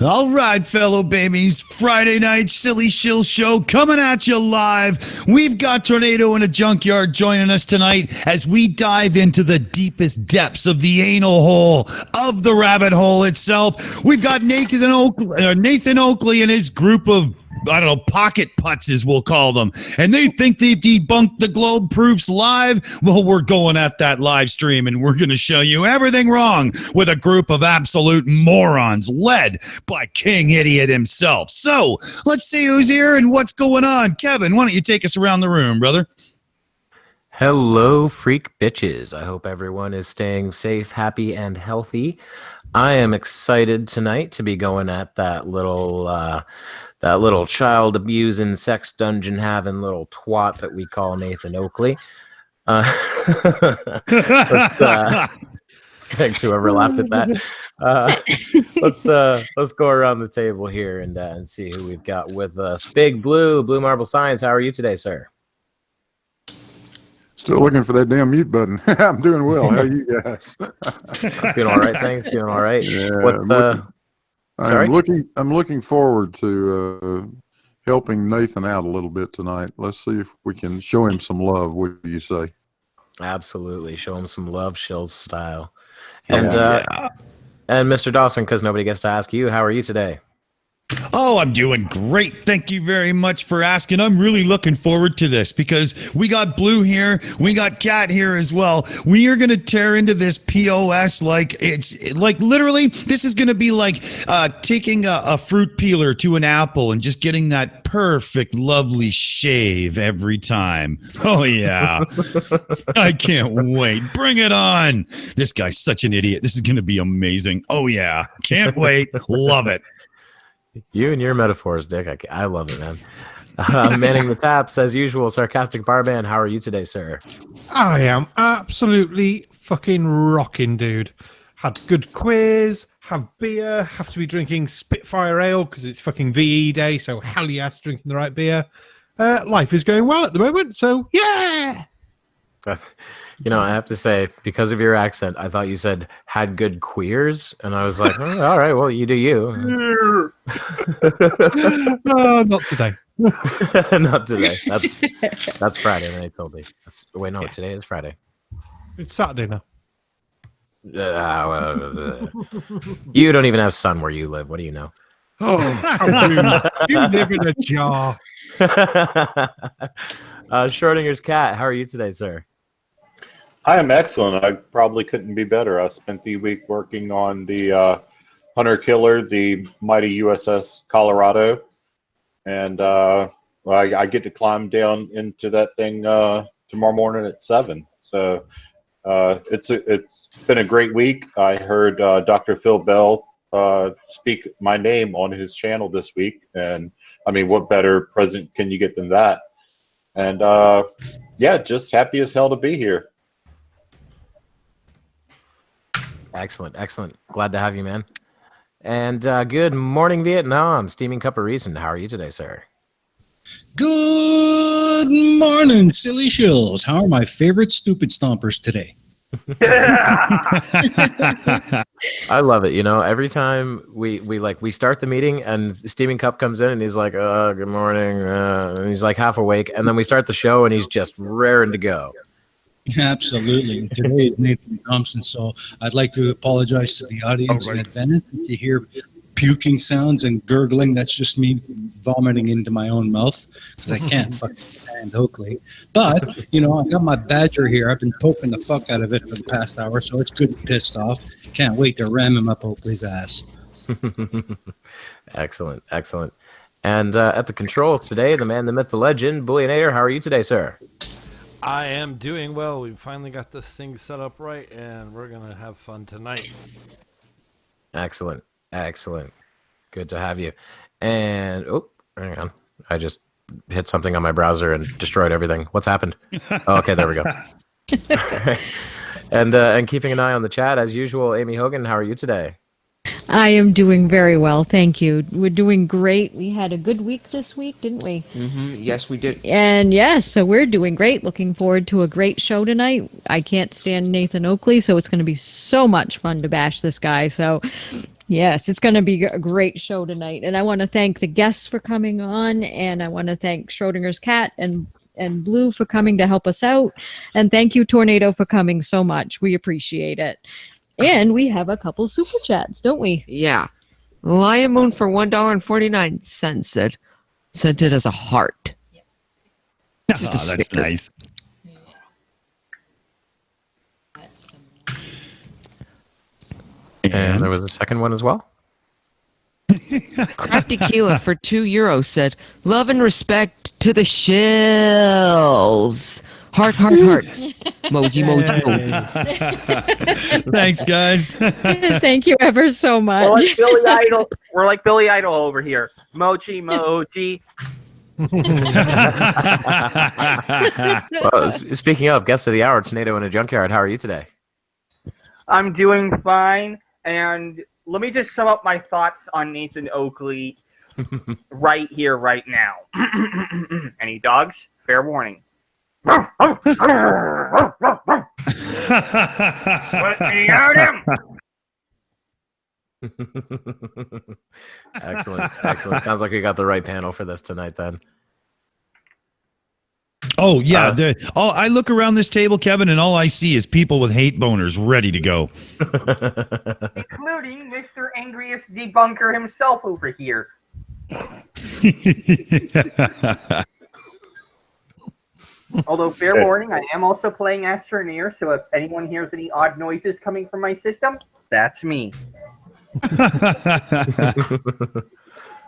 All right, fellow babies, Friday night Silly Shill Show coming at you live. We've got Tornado in a Junkyard joining us tonight as we dive into the deepest depths of the anal hole of the rabbit hole itself. We've got Nathan Oakley and his group of pocket putzes, we'll call them. And they think they've debunked the globe proofs live. Well, we're going at that live stream, and we're going to show you everything wrong with a group of absolute morons led by King Idiot himself. So let's see who's here and what's going on. Kevin, why don't you take us around the room, brother? Hello, freak bitches. I hope everyone is staying safe, happy, and healthy. I am excited tonight to be going at that little child abusing, sex dungeon having little twat that we call Nathan Oakley. Thanks whoever laughed at that. Let's go around the table here and see who we've got with us. Big Blue Marble Science. How are you today, sir? Still looking for that damn mute button. I'm doing well. How are you guys? Feeling all right, thanks. Feeling all right. Yeah, I'm looking forward to helping Nathan out a little bit tonight. Let's see if we can show him some love. What do you say? Absolutely, show him some love, Shills style. And Mr. Dawson, because nobody gets to ask you, how are you today? Oh, I'm doing great. Thank you very much for asking. I'm really looking forward to this because we got Blue here. We got Cat here as well. We are going to tear into this POS like it's like literally this is going to be like taking a fruit peeler to an apple and just getting that perfect, lovely shave every time. Oh, yeah. I can't wait. Bring it on. This guy's such an idiot. This is going to be amazing. Oh, yeah. Can't wait. Love it. You and your metaphors, Dick. I love it, man. Manning the taps, as usual, Sarcastic Barman. How are you today, sir? I am absolutely fucking rocking, dude. Had good quiz, have beer, have to be drinking Spitfire Ale because it's fucking VE day, so hell yes, drinking the right beer. Life is going well at the moment, so yeah! I have to say, because of your accent, I thought you said had good queers, and I was like, oh, all right, well, you do you. Not today. Not today. That's Friday, and they told me. Wait, no, today is Friday. It's Saturday now. You don't even have sun where you live. What do you know? Oh, you live in a jar. Schrodinger's cat, how are you today, sir? I am excellent. I probably couldn't be better. I spent the week working on the Hunter Killer, the mighty USS Colorado, and I get to climb down into that thing tomorrow morning at 7. So it's been a great week. I heard Dr. Phil Bell speak my name on his channel this week, and I mean, what better present can you get than that? And yeah, just happy as hell to be here. Excellent. Glad to have you, man. And good morning, Vietnam. Steaming Cup of Reason. How are you today, sir? Good morning, silly shills. How are my favorite stupid stompers today? I love it. Every time we start the meeting and Steaming Cup comes in and he's like, good morning. And he's like half awake. And then we start the show and he's just raring to go. Absolutely. Today is Nathan Thompson, so I'd like to apologize to the audience in advance. If you hear puking sounds and gurgling, that's just me vomiting into my own mouth because I can't fucking stand Oakley. But, I got my badger here. I've been poking the fuck out of it for the past hour, so it's good and pissed off. Can't wait to ram him up Oakley's ass. Excellent. And at the controls today, the man, the myth, the legend, Booleanenator. How are you today, sir? I am doing well. We finally got this thing set up right, and we're going to have fun tonight. Excellent. Good to have you. And, hang on. I just hit something on my browser and destroyed everything. What's happened? Oh, okay, there we go. And keeping an eye on the chat, as usual, Aimee Hogan, how are you today? I am doing very well, thank you. We're doing great. We had a good week this week, didn't we? Mm-hmm. Yes, we did. And yes, so we're doing great. Looking forward to a great show tonight. I can't stand Nathan Oakley, so it's going to be so much fun to bash this guy. So Yes, it's going to be a great show tonight. And I want to thank the guests for coming on, and I want to thank Schrodinger's cat and Blue for coming to help us out. And thank you, Tornado, for coming so much. We appreciate it. And we have a couple super chats, don't we? Yeah. Ilya Moon for $1.49 sent it as a heart. Oh, that's nice. And there was a second one as well. Crafty Keela for €2 said, "Love and respect to the Shills. Heart, heart, hearts. Moji, moji, moji." Thanks, guys. Thank you ever so much. We're like Billy Idol. We're like Billy Idol over here. Mochi, mochi. Well, speaking of guest of the hour, Tornado in a Junkyard, how are you today? I'm doing fine, and let me just sum up my thoughts on Nathan Oakley right here, right now. Any dogs? Fair warning. Let me out him! Excellent. Sounds like we got the right panel for this tonight then. Oh, yeah. I look around this table, Kevin, and all I see is people with hate boners ready to go. Including Mr. Angriest Debunker himself over here. Although, fair warning, I am also playing Astroneer, so if anyone hears any odd noises coming from my system, that's me.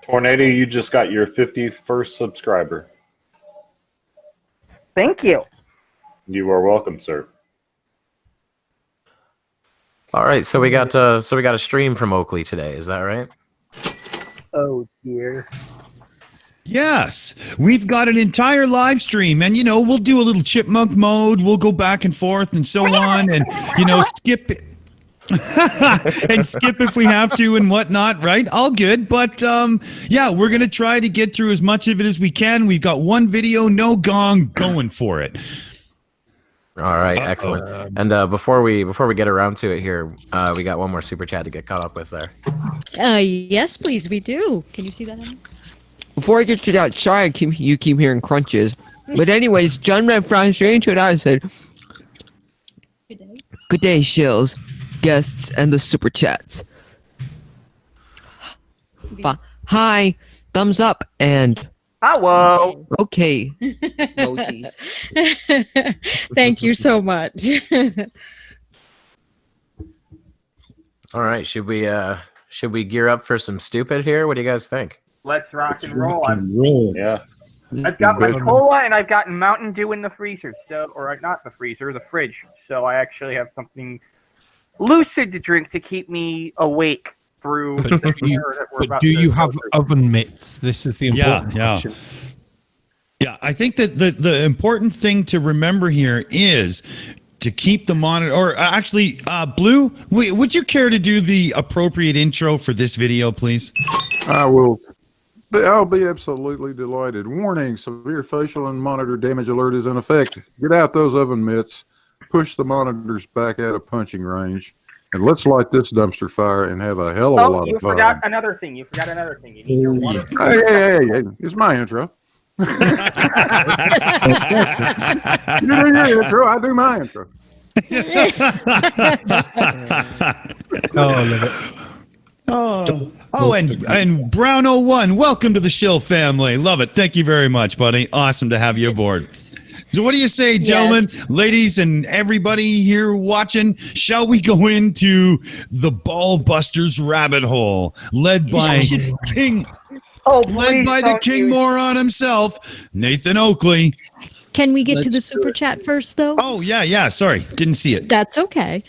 Tornado, you just got your 51st subscriber. Thank you. You are welcome, sir. All right, so we got a stream from Oakley today. Is that right? Oh dear. Yes, we've got an entire live stream, and we'll do a little chipmunk mode. We'll go back and forth and so on, and skip and skip if we have to and whatnot, right? All good, but yeah, we're gonna try to get through as much of it as we can. We've got one video, no gong, going for it. All right, excellent. And before we get around to it here, we got one more super chat to get caught up with there. Yes, please, we do. Can you see that, Emma? Before I get to that shy, you keep hearing crunches. But anyways, John Red Frost Strange and I said, Good day. "Good day, Shills, guests, and the super chats. Hi, thumbs up, and hello. Okay, emojis." Thank you so much. All right, should we gear up for some stupid here? What do you guys think? Let's rock and roll. Yeah. I've got my cola and I've got Mountain Dew in the freezer, or not the freezer, the fridge. So I actually have something lucid to drink to keep me awake through. Do you have oven mitts? This is the important question. Yeah, I think that the important thing to remember here is to keep the monitor, or actually, Blue, would you care to do the appropriate intro for this video, please? I will. I'll be absolutely delighted. Warning, severe facial and monitor damage alert is in effect. Get out those oven mitts, push the monitors back out of punching range, and let's light this dumpster fire and have a hell of a lot of fun. You forgot another thing. You need your water. Hey, it's my intro. You do your intro, I do my intro. Oh, I love it. And Brown01, welcome to the Shill family. Love it. Thank you very much, buddy. Awesome to have you aboard. So what do you say, gentlemen, ladies, and everybody here watching? Shall we go into the Ballbusters rabbit hole, led by King, the King Moron himself, Nathan Oakley? Can we get to the super chat first, though? Oh, yeah. Sorry, didn't see it. That's okay.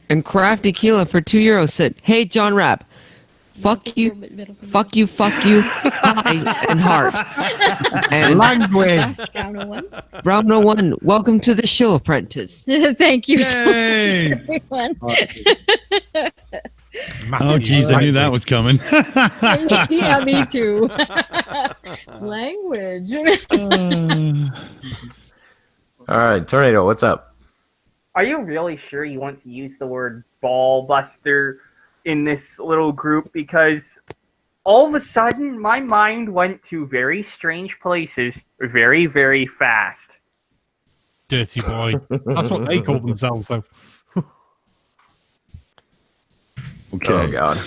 And Crafty Keela for €2 said, "Hey, John Rapp, fuck you, hi, and heart." And Brown01, welcome to the Shill Apprentice. Thank you so much, everyone. Oh, geez, I knew that was coming. Yeah, me too. Language. All right, Tornado, what's up? Are you really sure you want to use the word Ballbuster in this little group because all of a sudden my mind went to very strange places very, very fast. Dirty boy. That's what they call themselves, though. Okay. Oh God.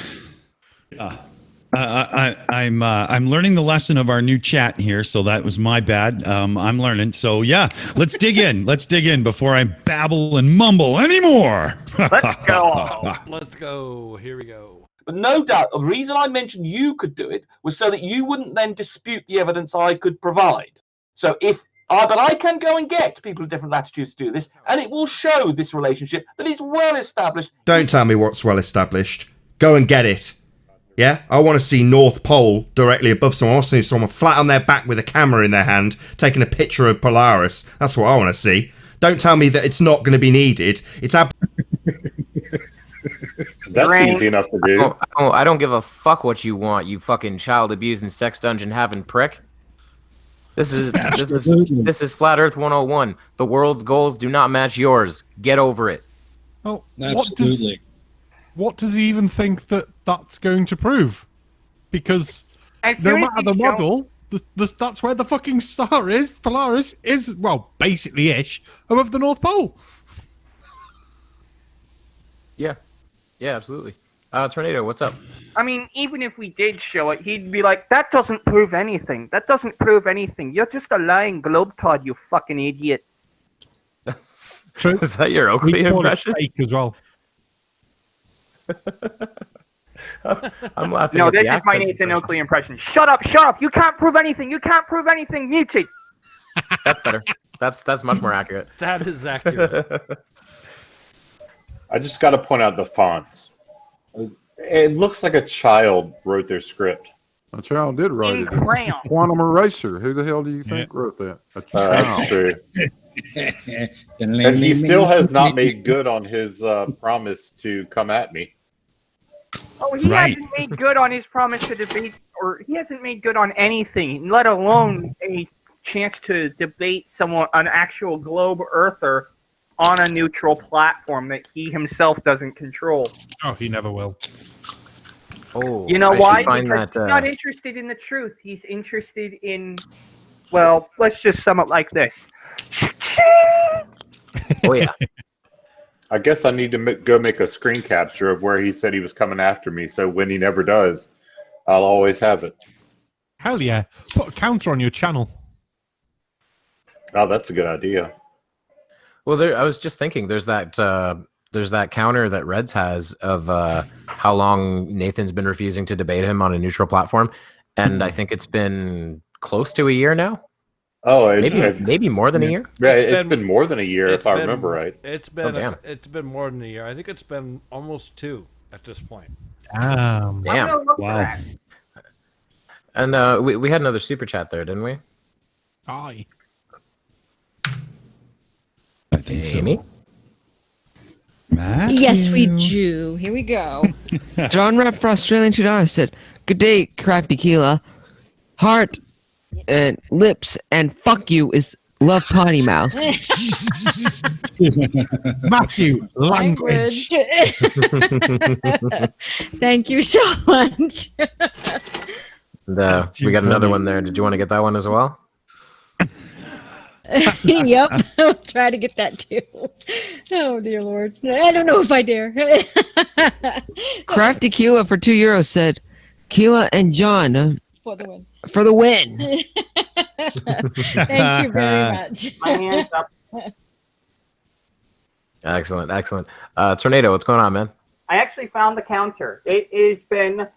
I'm learning the lesson of our new chat here, so that was my bad. I'm learning. So yeah, let's dig in. Let's dig in before I babble and mumble anymore. Let's go. Let's go. Here we go. But no doubt, the reason I mentioned you could do it was so that you wouldn't then dispute the evidence I could provide. So but I can go and get people of different latitudes to do this, and it will show this relationship that is well established. Don't tell me what's well established. Go and get it. Yeah? I want to see North Pole directly above someone. I want to see someone flat on their back with a camera in their hand, taking a picture of Polaris. That's what I want to see. Don't tell me that it's not going to be needed. It's That's easy enough to do. I don't give a fuck what you want, you fucking child abusing, sex dungeon having prick. This is Flat Earth 101. The world's goals do not match yours. Get over it. Oh, Absolutely. What does he even think that that's going to prove? Because no matter the model, that's where the fucking star is. Polaris is, well, basically ish above the North Pole. Yeah, absolutely. Tornado, what's up? I mean, even if we did show it, he'd be like, that doesn't prove anything. That doesn't prove anything. You're just a lying globetrot, you fucking idiot. True. Is that your Oakley impression? Fake as well. I'm laughing. No, at this the is my accent Nathan impression. Oakley impression. Shut up, shut up. You can't prove anything. You can't prove anything. Mutate. That's better. That's much more accurate. That is accurate. I just got to point out the fonts. It looks like a child wrote their script. A child did write In it. crayon. Quantum Eraser. Who the hell do you think wrote that? A That's child. true. And he still has not made good on his promise to come at me. Oh, he hasn't made good on his promise to debate, or he hasn't made good on anything, let alone a chance to debate an actual globe earther on a neutral platform that he himself doesn't control. Oh, he never will. Oh, You know I why? should find Because that, he's not interested in the truth. He's interested in, well, let's just sum it like this. Oh yeah. I guess I need to go make a screen capture of where he said he was coming after me, so when he never does, I'll always have it. Hell yeah. Put a counter on your channel. Oh, that's a good idea. Well, I was just thinking, there's that counter that Reds has of how long Nathan's been refusing to debate him on a neutral platform, and I think it's been close to a year now. Oh, maybe more than a year. Yeah, it's been more than a year if I remember right. It's been more than a year. I think it's been almost 2 at this point. Damn. Wow. And we had another super chat there, didn't we? Aye. I think Amy? Matt? Yes, we do. Here we go. John Rep for Australian $2 said, "Good day, Crafty Keela. Heart and lips and fuck you is love potty mouth." Matthew, language. Thank you so much. And, we got another one there. Did you want to get that one as well? Yep, I'll try to get that too. Oh dear Lord, I don't know if I dare. Crafty Keela for €2 said, "Keela and John For the win. for the win." Thank you very much. My hands up. Excellent. Tornado, what's going on, man? I actually found the counter. It has been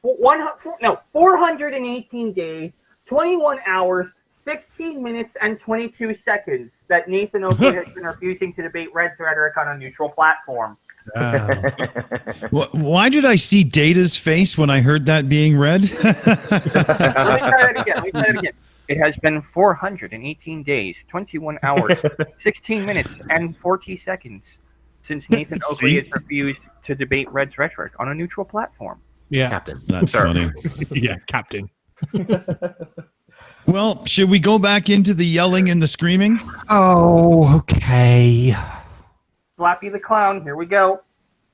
418 days, 21 hours, 16 minutes, and 22 seconds that Nathan Oakley has been refusing to debate Red's rhetoric on a neutral platform. Why did I see Data's face when I heard that being read? Let me try that again. It has been 418 days, 21 hours, 16 minutes, and 40 seconds since Nathan Oakley has refused to debate Red's rhetoric on a neutral platform. Yeah. Captain. That's funny. Yeah, Captain. Well, should we go back into the yelling and the screaming? Oh, okay. Slappy the Clown, here we go.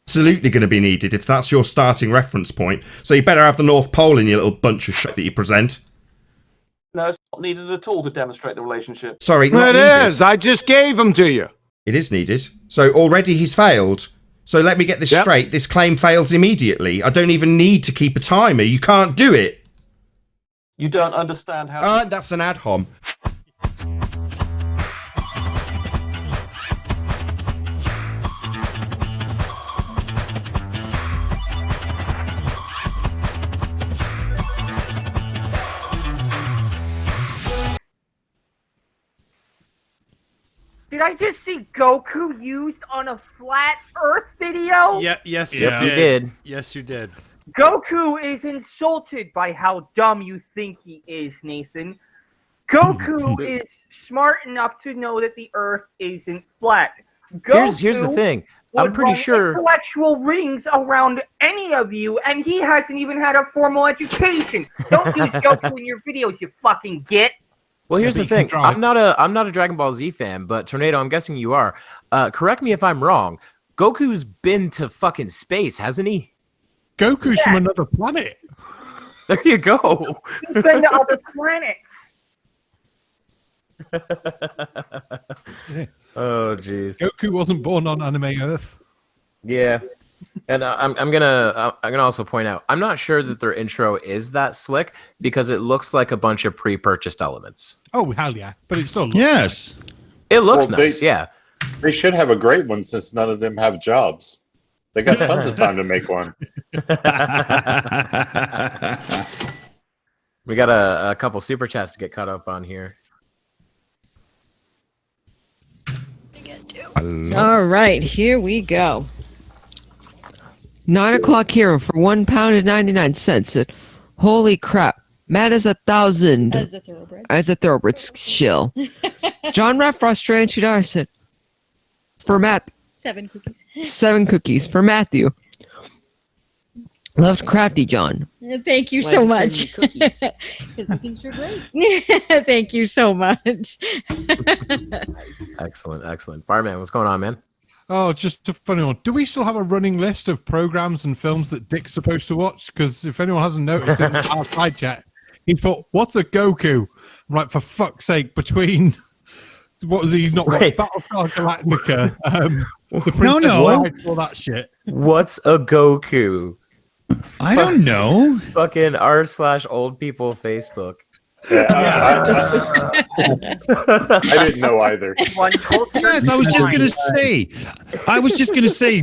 absolutely going to be needed if that's your starting reference point. So you better have the North Pole in your little bunch of shit that you present. No, it's not needed at all to demonstrate the relationship. Sorry, not It needed. is. I just gave them to you. It is needed. So already he's failed. So let me get this straight. This claim fails immediately. I don't even need to keep a timer. You can't do it. You don't understand how... That's an ad hom. Did I just see Goku used on a flat Earth video? Yes, you did. Yes, you did. Goku is insulted by how dumb you think he is, Nathan. Goku is smart enough to know that the Earth isn't flat. Here's the thing. I'm pretty sure intellectual rings around any of you, and he hasn't even had a formal education. Don't use Goku in your videos, you fucking git. Well, here's the thing. I'm not a Dragon Ball Z fan, but Tornado, I'm guessing you are. Correct me if I'm wrong. Goku's been to fucking space, hasn't he? Goku's from another planet. There you go. He's been to other planets. Oh, jeez. Goku wasn't born on Anime Earth. Yeah. And I'm gonna also point out, I'm not sure that their intro is that slick because it looks like a bunch of pre-purchased elements. Oh hell yeah! But it still looks Yes. It looks nice, yeah. They should have a great one since none of them have jobs. They got tons of time to make one. We got a couple super chats to get caught up on here. All right, here we go. 9 o'clock hero for £1.99. Holy crap. Matt is 1,000. As a thoroughbred. As a thoroughbred shill. John Raff for Australian $2 said, for Matt, 7 cookies. 7 cookies. For Matthew, loved Crafty John. Thank you so much. Because he thinks you're great. Thank you so much. Excellent. Barman, what's going on, man? Oh, just a funny one. Do we still have a running list of programs and films that Dick's supposed to watch? Because if anyone hasn't noticed in our side chat, he thought, "What's a Goku?" I'm like, for fuck's sake, between what was he not watched? Battlestar Galactica. The Princess Bride, all that shit. What's a Goku? I don't know. Fucking r/old people Facebook. I didn't know either. Yes, I was just gonna say.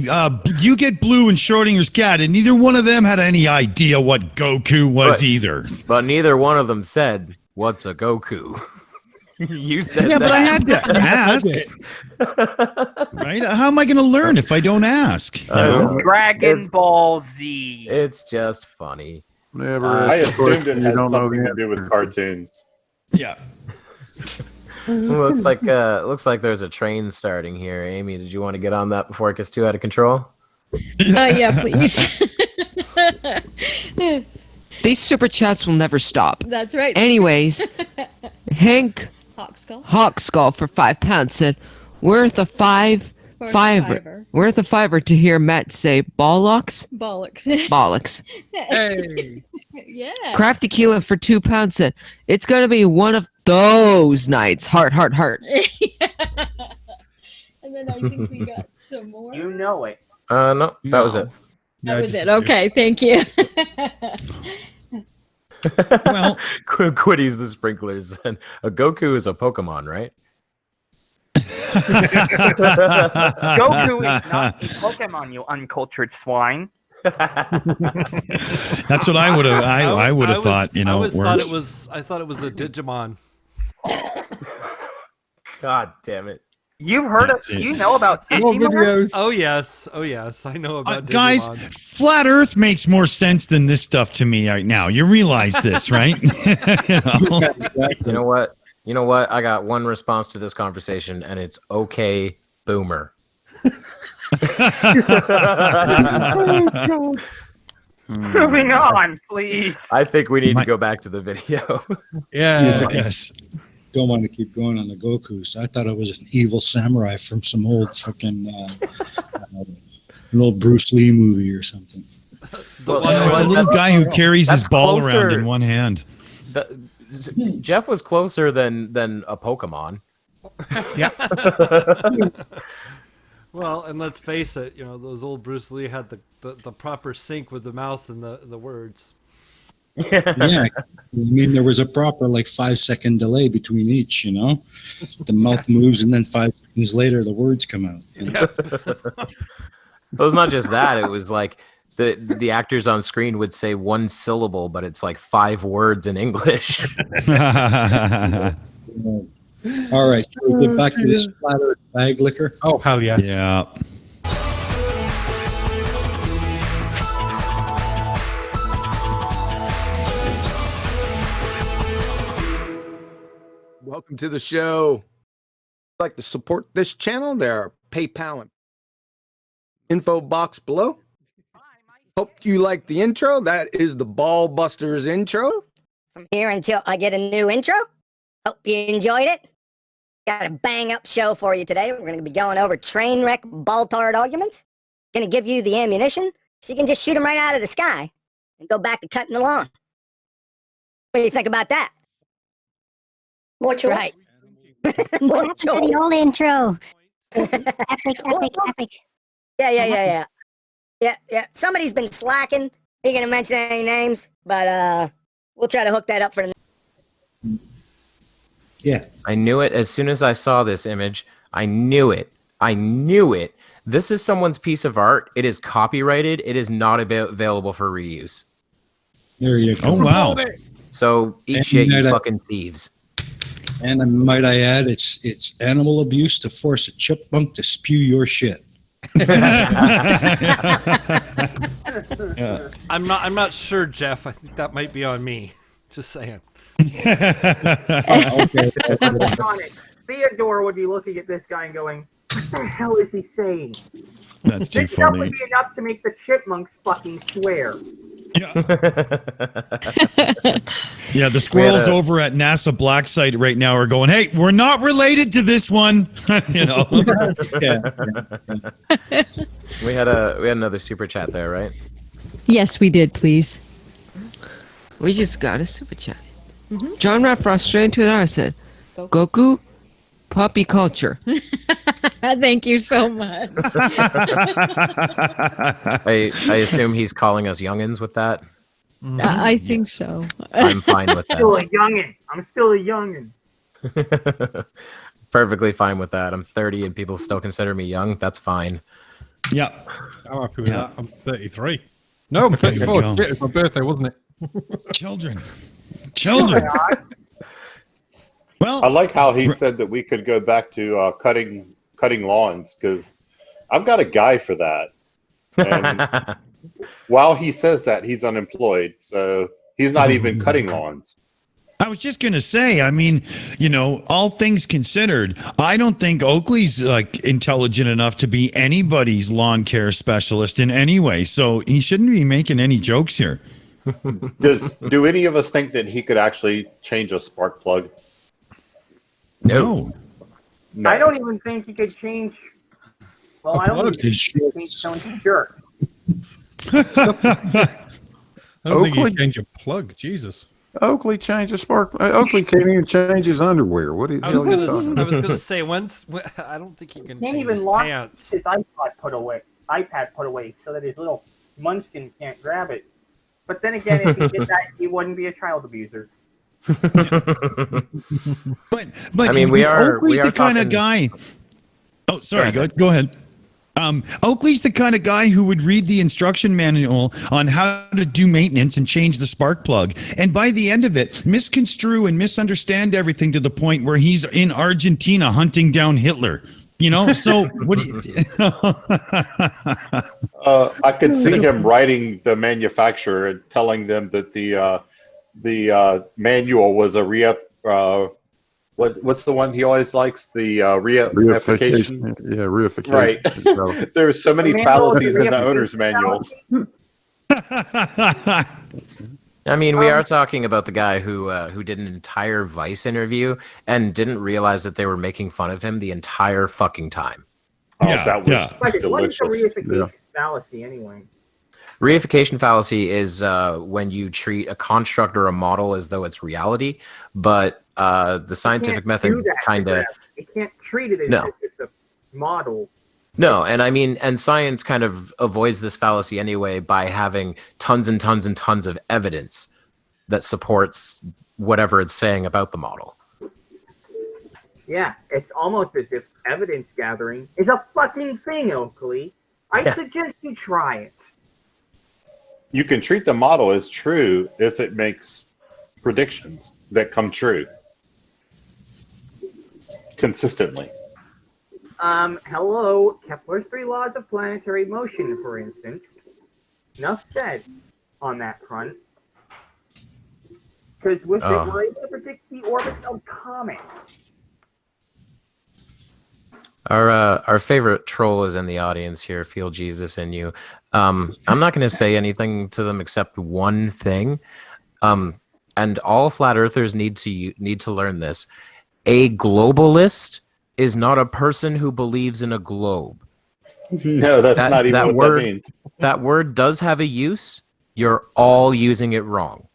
You get Blue and Schrodinger's cat, and neither one of them had any idea what Goku was either. But neither one of them said, "What's a Goku?" You said yeah, that. but I had to ask. Right? How am I going to learn if I don't ask? Dragon Ball Z. It's just funny. Never. I assumed it you had don't know something the to do with cartoons. Yeah. Looks like there's a train starting here. Amy, did you want to get on that before it gets too out of control? Yeah, please. These super chats will never stop. That's right. Anyways, Hank Hawkskull for £5 said, worth a fiver to hear Matt say bollocks. Bollocks. Hey. Yeah. Crafty Keela for £2 said, it's gonna be one of those nights. Heart. And then I think we got some more. You know it. No, that was it. That was it. Okay, thank you. Well, Quitties the sprinklers and a Goku is a Pokemon, right? Goku is not a Pokemon, you uncultured swine. that's what I would have. I would have thought. You know, I thought it was a Digimon. God damn it! You've heard of? You know about Digimon? Oh yes, I know about guys. Digimon. Flat Earth makes more sense than this stuff to me right now. You realize this, right? You know what? I got one response to this conversation, and it's okay, boomer. Moving on, please. I think we need to go back to the video. Yeah. Yes. Don't want to keep going on the Gokus. I thought it was an evil samurai from some old fucking an old Bruce Lee movie or something. It's a little guy who carries his ball around in one hand. Jeff was closer than a Pokemon. Yeah. Well, and let's face it, those old Bruce Lee had the proper sync with the mouth and the words. Yeah, I mean, there was a proper 5-second delay between each, The mouth moves and then 5 seconds later the words come out. It was not just that, it was like the actors on screen would say one syllable, but it's like 5 words in English. All right, shall we get back to this flat-earth bag liquor? Oh, hell yes. Yeah. Welcome to the show. If you'd like to support this channel, there are PayPal and info box below. Hope you like the intro. That is the Ballbusters intro. From here until I get a new intro. Hope you enjoyed it. Got a bang-up show for you today. We're going to be going over train wreck ball-tard arguments. Going to give you the ammunition so you can just shoot them right out of the sky and go back to cutting the lawn. What do you think about that? More choice. Right. More choice. The old intro. Epic. Yeah. Somebody's been slacking. Ain't going to mention any names, but we'll try to hook that up for the Yeah. I knew it as soon as I saw this image. I knew it. This is someone's piece of art. It is copyrighted. It is not available for reuse. There you go. Oh, wow. So eat shit, you fucking thieves. And might I add, it's animal abuse to force a chipmunk to spew your shit. Yeah. I'm not sure, Jeff. I think that might be on me. Just saying. Okay. On it. Theodore would be looking at this guy and going, "What the hell is he saying?" That's too This stuff funny. would be enough to make the chipmunks fucking swear. Yeah, the squirrels over at NASA Black Site right now are going, "Hey, we're not related to this one." We had another super chat there, right? Yes, we did, please. We just got a super chat. John Rat for Australian $2 said, Goku, puppy culture. Thank you so much. I assume he's calling us youngins with that. I think so. I'm fine with Still that. a youngin'. I'm still a youngin'. Perfectly fine with that. I'm 30 and people still consider me young. That's fine. Yeah. I'm happy with that. I'm 33. No, I'm 34. Shit, it's my birthday, wasn't it? Children. Well, I like how he said that we could go back to cutting lawns, because I've got a guy for that. And while he says that, he's unemployed, so he's not even cutting lawns. I was just going to say, I mean, all things considered, I don't think Oakley's intelligent enough to be anybody's lawn care specialist in any way. So he shouldn't be making any jokes here. Do any of us think that he could actually change a spark plug? No. I don't even think he could change. Well, I don't think he could change someone's shirt. I don't think Oakley? you change your plug. Jesus. Oakley changed a spark. Oakley can't even change his underwear. What is I was gonna say I don't think he can Can't change even his lock pants. his iPad put away so that his little munchkin can't grab it. But then again, if he did that, he wouldn't be a child abuser. But I mean, Oakley's the kind of guy. Oh, sorry. Go ahead. Oakley's the kind of guy who would read the instruction manual on how to do maintenance and change the spark plug, and by the end of it, misconstrue and misunderstand everything to the point where he's in Argentina hunting down Hitler. So what do you? I could see him writing the manufacturer and telling them that the manual was a what's the one he always likes? The reification. Yeah, reification. Right. There's so many fallacies in the owner's manual. I mean, we are talking about the guy who did an entire Vice interview and didn't realize that they were making fun of him the entire fucking time. That was What is the delicious. reification fallacy anyway? Reification fallacy is when you treat a construct or a model as though it's reality, but the scientific method kind of... You can't treat it as No. if it's a model. No, and I mean, and science kind of avoids this fallacy anyway by having tons and tons and tons of evidence that supports whatever it's saying about the model. Yeah, it's almost as if evidence gathering is a fucking thing, Oakley. I suggest you try it. You can treat the model as true if it makes predictions that come true consistently. Hello, Kepler's 3 laws of planetary motion, for instance. Enough said on that front. Because with it, we're able to predict the orbits of comets. Our favorite troll is in the audience here. Feel Jesus in you. I'm not going to say anything to them except one thing, and all flat earthers need to learn this. A globalist is not a person who believes in a globe. No, that's not even what that means. That word does have a use. You're all using it wrong.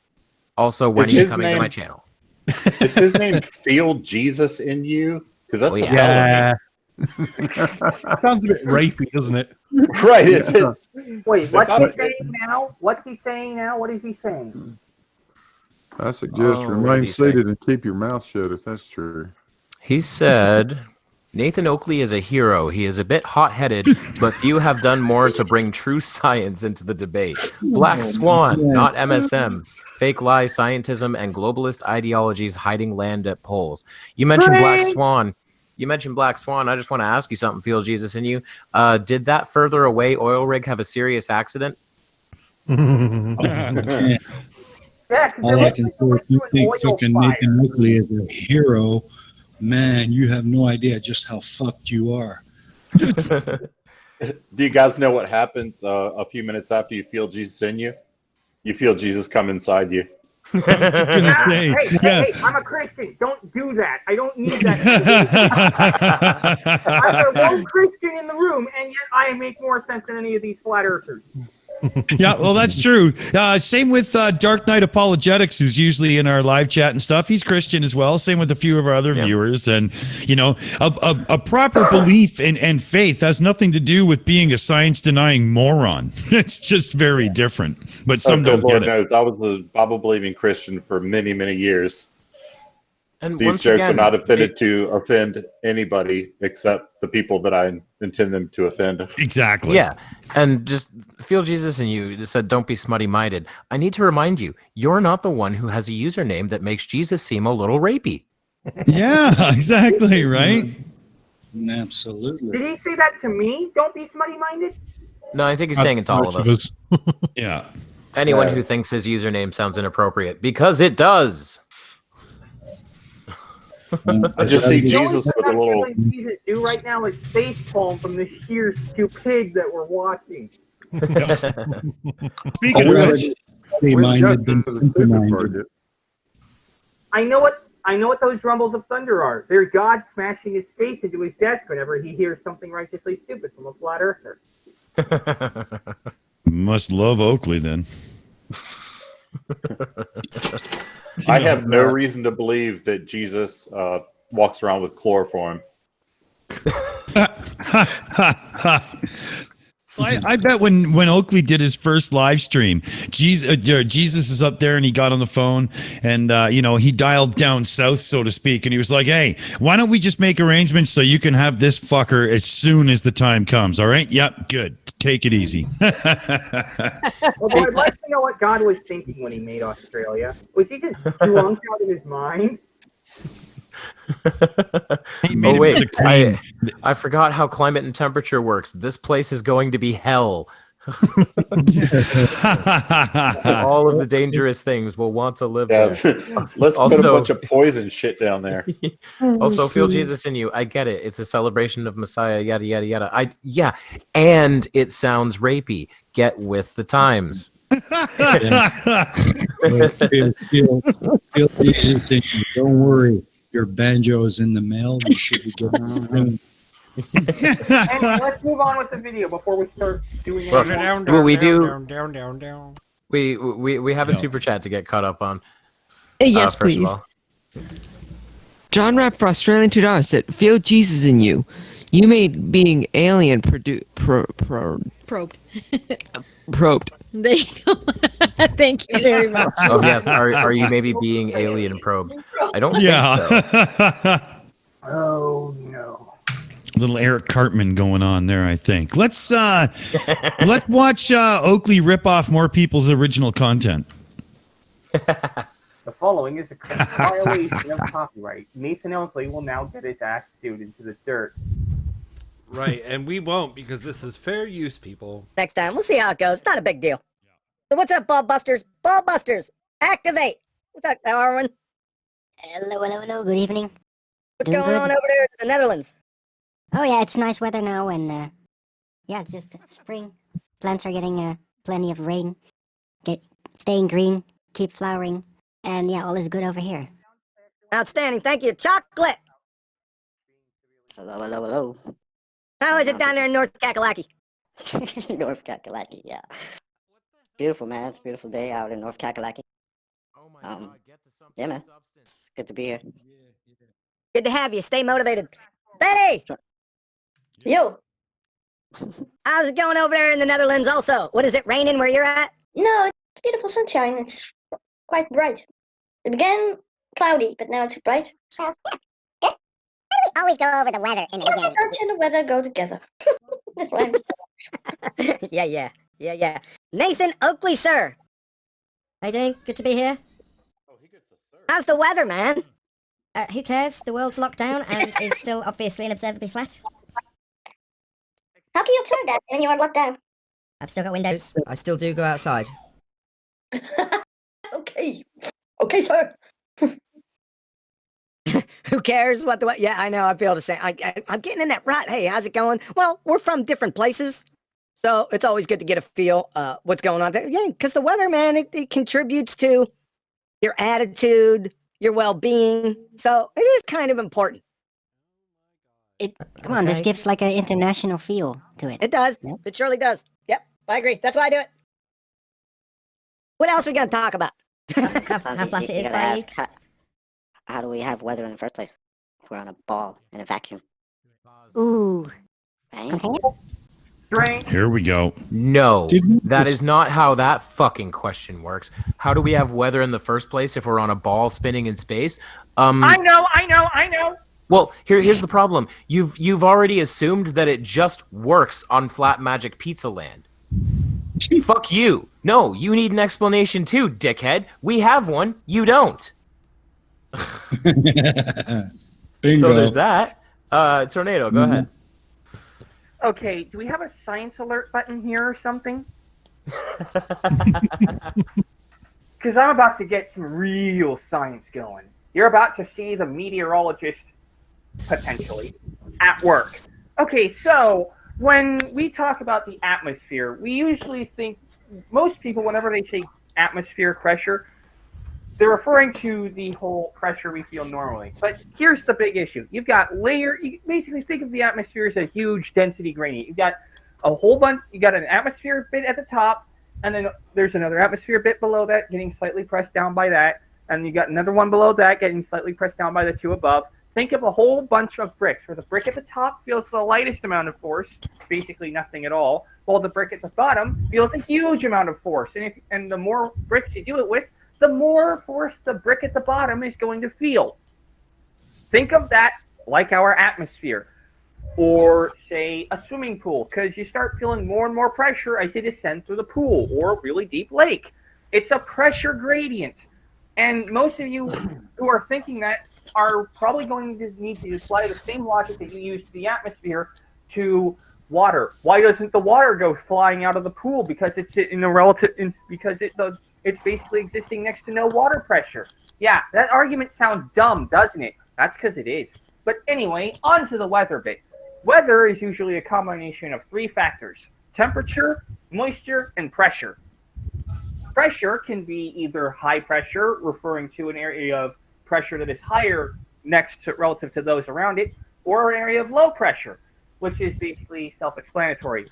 Also, when are you coming to my channel? Is his name Feel Jesus in you? Because that's Sounds a bit rapey, doesn't it? Right, it is. Wait, what's he saying now? What's he saying now? What is he saying? I suggest remain seated and keep your mouth shut if that's true. He said, Nathan Oakley is a hero. He is a bit hot-headed, but few have done more to bring true science into the debate. Black Swan, not MSM. Fake lie, scientism, and globalist ideologies hiding land at polls. You mentioned Black Swan. I just want to ask you something, Feel Jesus in you. Did that further away oil rig have a serious accident? All I can say, if you think fucking Nathan Oakley is a hero, man, you have no idea just how fucked you are. Do you guys know what happens a few minutes after you feel Jesus in you? You feel Jesus come inside you. Hey, I'm a Christian. Don't do that. I don't need that. I'm the one Christian in the room, and yet I make more sense than any of these flat earthers. Yeah, well, that's true. Same with Dark Knight Apologetics, who's usually in our live chat and stuff. He's Christian as well. Same with a few of our other viewers. And, you know, a proper belief and faith has nothing to do with being a science-denying moron. It's just very different. But some don't Lord get it. knows, I was a Bible-believing Christian for many, many years. And these jokes are not intended to offend anybody except the people that I intend them to offend. Exactly. Yeah. And just Feel Jesus in you just said, don't be smutty-minded. I need to remind you, you're not the one who has a username that makes Jesus seem a little rapey. Yeah, exactly, right? Absolutely. Did he say that to me? Don't be smutty-minded? No, I think he's saying it to all of us. Yeah. Anyone who thinks his username sounds inappropriate, because it does. I just see Jesus with a little... Jesus do right now is facepalm from the sheer stupid that we're watching. Speaking of which... I know what those rumbles of thunder are. They're God smashing his face into his desk whenever he hears something righteously stupid from a flat earther. Must love Oakley then. I have no reason to believe that Jesus walks around with chloroform. I bet when Oakley did his first live stream, Jesus is up there and he got on the phone and, he dialed down south, so to speak. And he was like, hey, why don't we just make arrangements so you can have this fucker as soon as the time comes? All right. Yep. Good. Take it easy. Although I'd like to know what God was thinking when he made Australia. Was he just drunk out of his mind? Oh wait, I forgot how climate and temperature works. This place is going to be hell. All of the dangerous things will want to live there. Let's put a bunch of poison shit down there. Also, Feel Jesus in you. I get it. It's a celebration of Messiah, yada, yada, yada. And it sounds rapey. Get with the times. Feel Jesus in you. Don't worry. Your banjo is in the mail. You should be getting And let's move on with the video before we start doing Well, anything. well, we do. Down. We have a super chat to get caught up on. Yes, first of please. all. John Rapp for Australian $2 said, "Feel Jesus in you. You made being alien Probed. probed." There you go. Thank you very much. Oh yes, are you maybe being alien probed? I don't think so. Oh no. Little Eric Cartman going on there, I think. Let's watch Oakley rip off more people's original content. The following is a violation of copyright. Nathan Oakley will now get his ass sued into the dirt. Right, and we won't because this is fair use, people. Next time, we'll see how it goes. Not a big deal. So what's up, Ballbusters? Ballbusters, activate! What's up, Darwin? Hello. Good evening. What's Doing going good. on over there in the Netherlands? Oh yeah, it's nice weather now, and yeah, it's just spring. Plants are getting plenty of rain. Staying green, keep flowering, and yeah, all is good over here. Outstanding, thank you. Chocolate! Hello. How is it down there in North Kakalaki? North Kakalaki, yeah. Beautiful, man. It's a beautiful day out in North Kakalaki. Yeah, man. It's good to be here. Good to have you. Stay motivated. Betty! Yo! How's it going over there in the Netherlands also? What is it, raining where you're at? No, it's beautiful sunshine. It's quite bright. It began cloudy, but now it's bright. So, yeah. We always go over the weather in the beginning. Clouds and the weather go together. That's why I'm Yeah. Nathan Oakley, sir. How you doing? Good to be here. How's the weather, man? Who cares? The world's locked down and is still obviously unobservably flat. How can you observe that when you are locked down? I've still got windows. I still do go outside. Okay, sir. Who cares what the... Yeah, I know. I feel the same. I'm getting in that rut. Hey, how's it going? Well, we're from different places. So it's always good to get a feel what's going on there. Yeah, because the weather, man, it contributes to your attitude, your well-being. So it is kind of important. Come on, this gives like an international feel to it. It does. Yeah. It surely does. Yep, I agree. That's why I do it. What else we going to talk about? How flat it is by you. How do we have weather in the first place? If we're on a ball in a vacuum. Ooh. Right? Continue. Here we go. No, that is not how that fucking question works. How do we have weather in the first place if we're on a ball spinning in space? I know. Well, here's the problem. You've already assumed that it just works on Flat Magic Pizza Land. Fuck you. No, you need an explanation too, dickhead. We have one. You don't. Bingo. So there's that. Tornado, go ahead. Okay, do we have a science alert button here or something? Because I'm about to get some real science going. You're about to see the meteorologist, potentially, at work. Okay, so when we talk about the atmosphere, we usually think, most people, whenever they say atmospheric pressure, they're referring to the whole pressure we feel normally. But here's the big issue. You've got you basically think of the atmosphere as a huge density gradient. You've got a whole bunch, you got an atmosphere bit at the top, and then there's another atmosphere bit below that getting slightly pressed down by that, and you got another one below that getting slightly pressed down by the two above. Think of a whole bunch of bricks, where the brick at the top feels the lightest amount of force, basically nothing at all, while the brick at the bottom feels a huge amount of force. And the more bricks you do it with, the more force the brick at the bottom is going to feel. Think of that like our atmosphere, or say a swimming pool, because you start feeling more and more pressure as you descend through the pool or a really deep lake. It's a pressure gradient. And most of you who are thinking that are probably going to need to apply the same logic that you use to the atmosphere to water. Why doesn't the water go flying out of the pool? Because it's it's basically existing next to no water pressure. Yeah, that argument sounds dumb, doesn't it? That's because it is. But anyway, on to the weather bit. Weather is usually a combination of three factors: temperature, moisture, and pressure. Pressure can be either high pressure, referring to an area of pressure that is higher relative to those around it, or an area of low pressure. which is basically self-explanatory.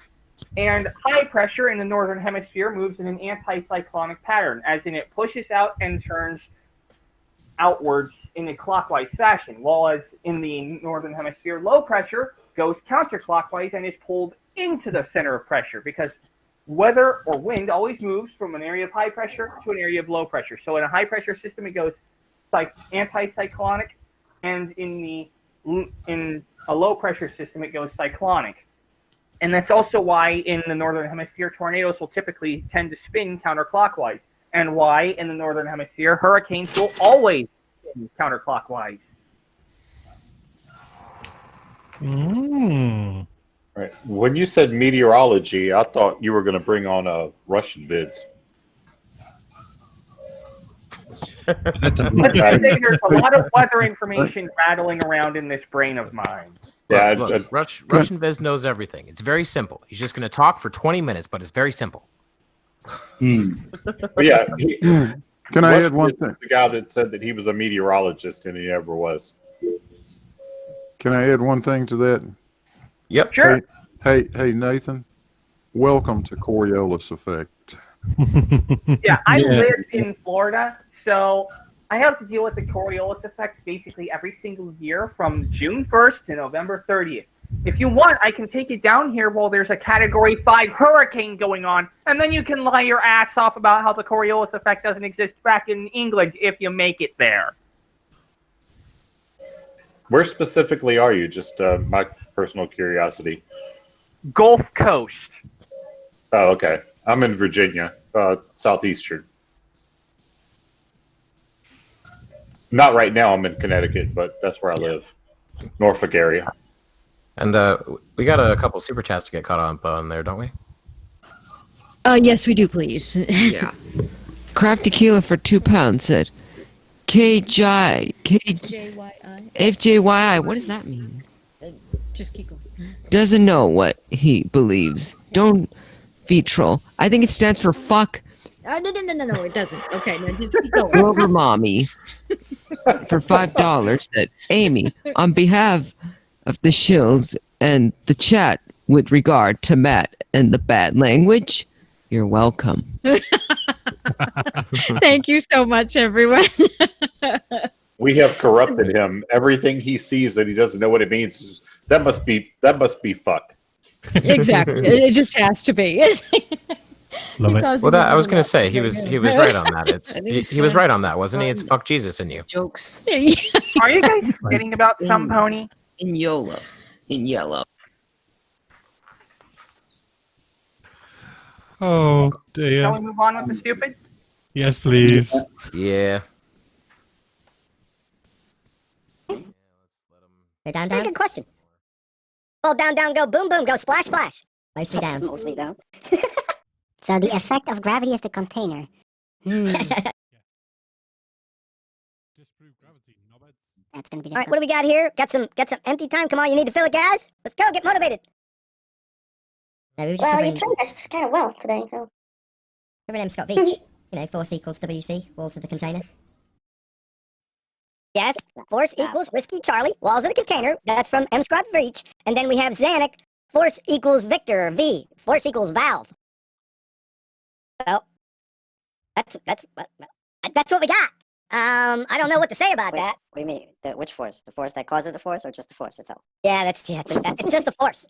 And high pressure in the northern hemisphere moves in an anticyclonic pattern, as in it pushes out and turns outwards in a clockwise fashion, while as in the northern hemisphere, low pressure goes counterclockwise and is pulled into the center of pressure, because weather or wind always moves from an area of high pressure to an area of low pressure. So in a high pressure system, it goes anticyclonic, and in a low pressure system, it goes cyclonic. And that's also why in the northern hemisphere, tornadoes will typically tend to spin counterclockwise, and why in the northern hemisphere, hurricanes will always spin counterclockwise. Right. When you said meteorology, I thought you were going to bring on Russian vids. There's a lot of weather information rattling around in this brain of mine. Yeah, Look, Russian Viz knows everything. It's very simple. He's just going to talk for 20 minutes, but it's very simple. But yeah, Can I add one thing? The guy that said that he was a meteorologist and he never was. Can I add one thing to that? Yep. Sure. Hey, Nathan. Welcome to Coriolis effect. Yeah, I live in Florida, so I have to deal with the Coriolis effect basically every single year from June 1st to November 30th. If you want, I can take it down here while there's a Category 5 hurricane going on, and then you can lie your ass off about how the Coriolis effect doesn't exist back in England if you make it there. Where specifically are you? Just my personal curiosity. Gulf Coast. Oh, okay. I'm in Virginia, southeastern. Not right now. I'm in Connecticut, but that's where I live. Norfolk area. And we got a couple super chats to get caught up on there, don't we? Yes, we do, please. Yeah. Craft Tequila for £2 said, FJYI. What does that mean? Just keep going. Doesn't know what he believes. Don't troll. I think it stands for fuck No, it doesn't. Okay, no, just keep going. Grover Mommy for $5 said, Amy, on behalf of the Shills and the chat with regard to Matt and the bad language, you're welcome. Thank you so much, everyone. We have corrupted him. Everything he sees that he doesn't know what it means, that must be fuck. Exactly. It just has to be. Love it. Well, I was going to say he was right on that. He was right on that, wasn't he? It's fuck Jesus in you. Jokes. Are you guys forgetting about some pony? In YOLO. In yellow. Oh dear. Shall we move on with the stupid? Yes, please. Yeah. Go down, down. Good question. Well, down, down, go boom, boom, go splash, splash. Mostly down. Mostly down. So the effect of gravity is the container. That's gonna be All right, what do we got here? Got some empty time. Come on, you need to fill it, guys. Let's go, get motivated. No, we were just Well, covering, you trained us kind of well today, so. covering M. Scott Veach. Force equals WC, walls of the container. Yes, force equals Whiskey Charlie, walls of the container. That's from M. Scott Veach. And then we have Zanuck, force equals Victor, V. Force equals valve. So, that's what we got. I don't know what to say about that. What do you mean? Which force? The force that causes the force, or just the force itself? Yeah, it's just the force.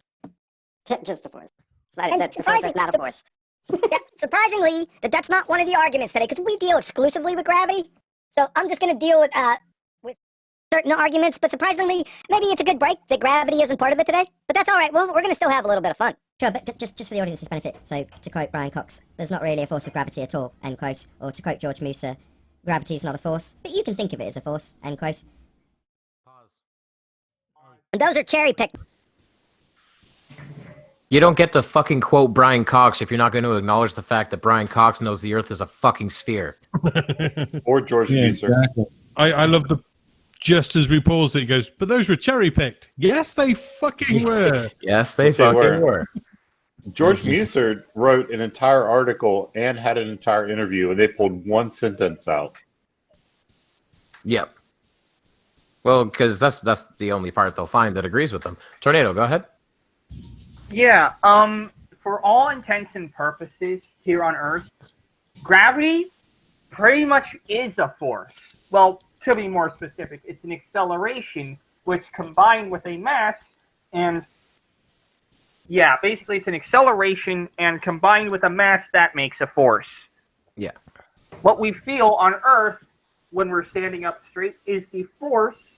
Just the force. It's not, that's the force, that's not a force. Yeah, surprisingly, that's not one of the arguments today, because we deal exclusively with gravity. So I'm just going to deal with certain arguments, but surprisingly, maybe it's a good break that gravity isn't part of it today. But that's all right. We're going to still have a little bit of fun. Sure, but just for the audience's benefit, so to quote Brian Cox, there's not really a force of gravity at all, end quote. Or to quote George Musa, gravity is not a force, but you can think of it as a force, end quote. And those are cherry picked. You don't get to fucking quote Brian Cox if you're not going to acknowledge the fact that Brian Cox knows the Earth is a fucking sphere. Or George Muser. Exactly. I love the just as we paused it, he goes, but those were cherry picked. Yes, they fucking were. Yes, they fucking were. George Muser wrote an entire article and had an entire interview, and they pulled one sentence out. Yep. Well, because that's the only part they'll find that agrees with them. Tornado, go ahead. Yeah, for all intents and purposes here on Earth, gravity pretty much is a force. Well, to be more specific, it's an acceleration which combined with a mass and yeah, basically it's an acceleration and combined with a mass that makes a force. Yeah. What we feel on Earth when we're standing up straight is the force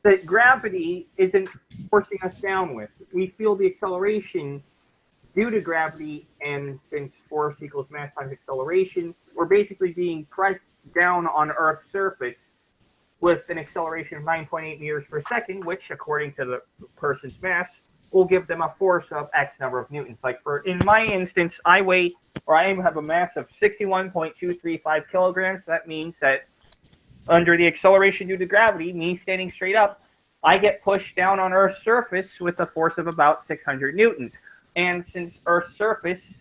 that gravity isn't forcing us down with. We feel the acceleration due to gravity, and since force equals mass times acceleration, we're basically being pressed down on Earth's surface with an acceleration of 9.8 meters per second, which, according to the person's mass, will give them a force of X number of newtons. Like in my instance, I have a mass of 61.235 kilograms. That means that under the acceleration due to gravity, me standing straight up, I get pushed down on Earth's surface with a force of about 600 newtons. And since Earth's surface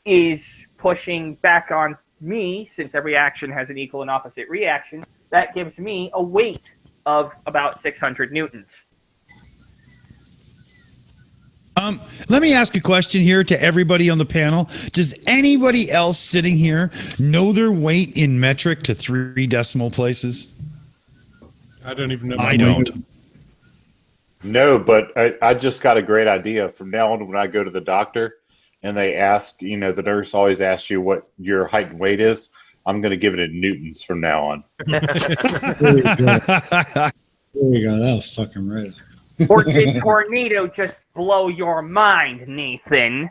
is pushing back on me, since every action has an equal and opposite reaction, that gives me a weight of about 600 newtons. Let me ask a question here to everybody on the panel. Does anybody else sitting here know their weight in metric to 3 decimal places? I don't even know. I don't. No, but I just got a great idea. From now on, when I go to the doctor and they ask, the nurse always asks you what your height and weight is, I'm going to give it in newtons from now on. There you go. That was fucking right. Or did tornado just blow your mind, Nathan?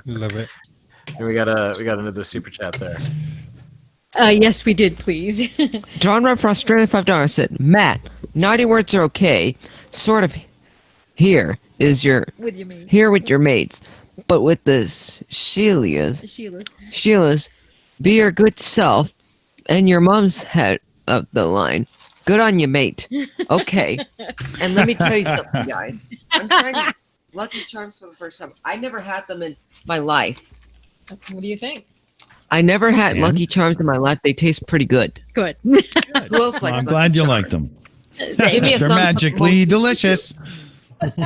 Love it. We got another super chat there. Yes, we did, please. John Rudd for Australia, $5 said, Matt, naughty words are okay. Sort of here is your With your mates. here with your mates. But with the Sheila's, be your good self and your mom's head of the line. Good on you, mate. Okay. And let me tell you something, guys. I'm trying Lucky Charms for the first time. I never had them in my life. What do you think? I never had Lucky Charms in my life. They taste pretty good. Good. Who else likes I'm glad you like them. They're magically delicious. That's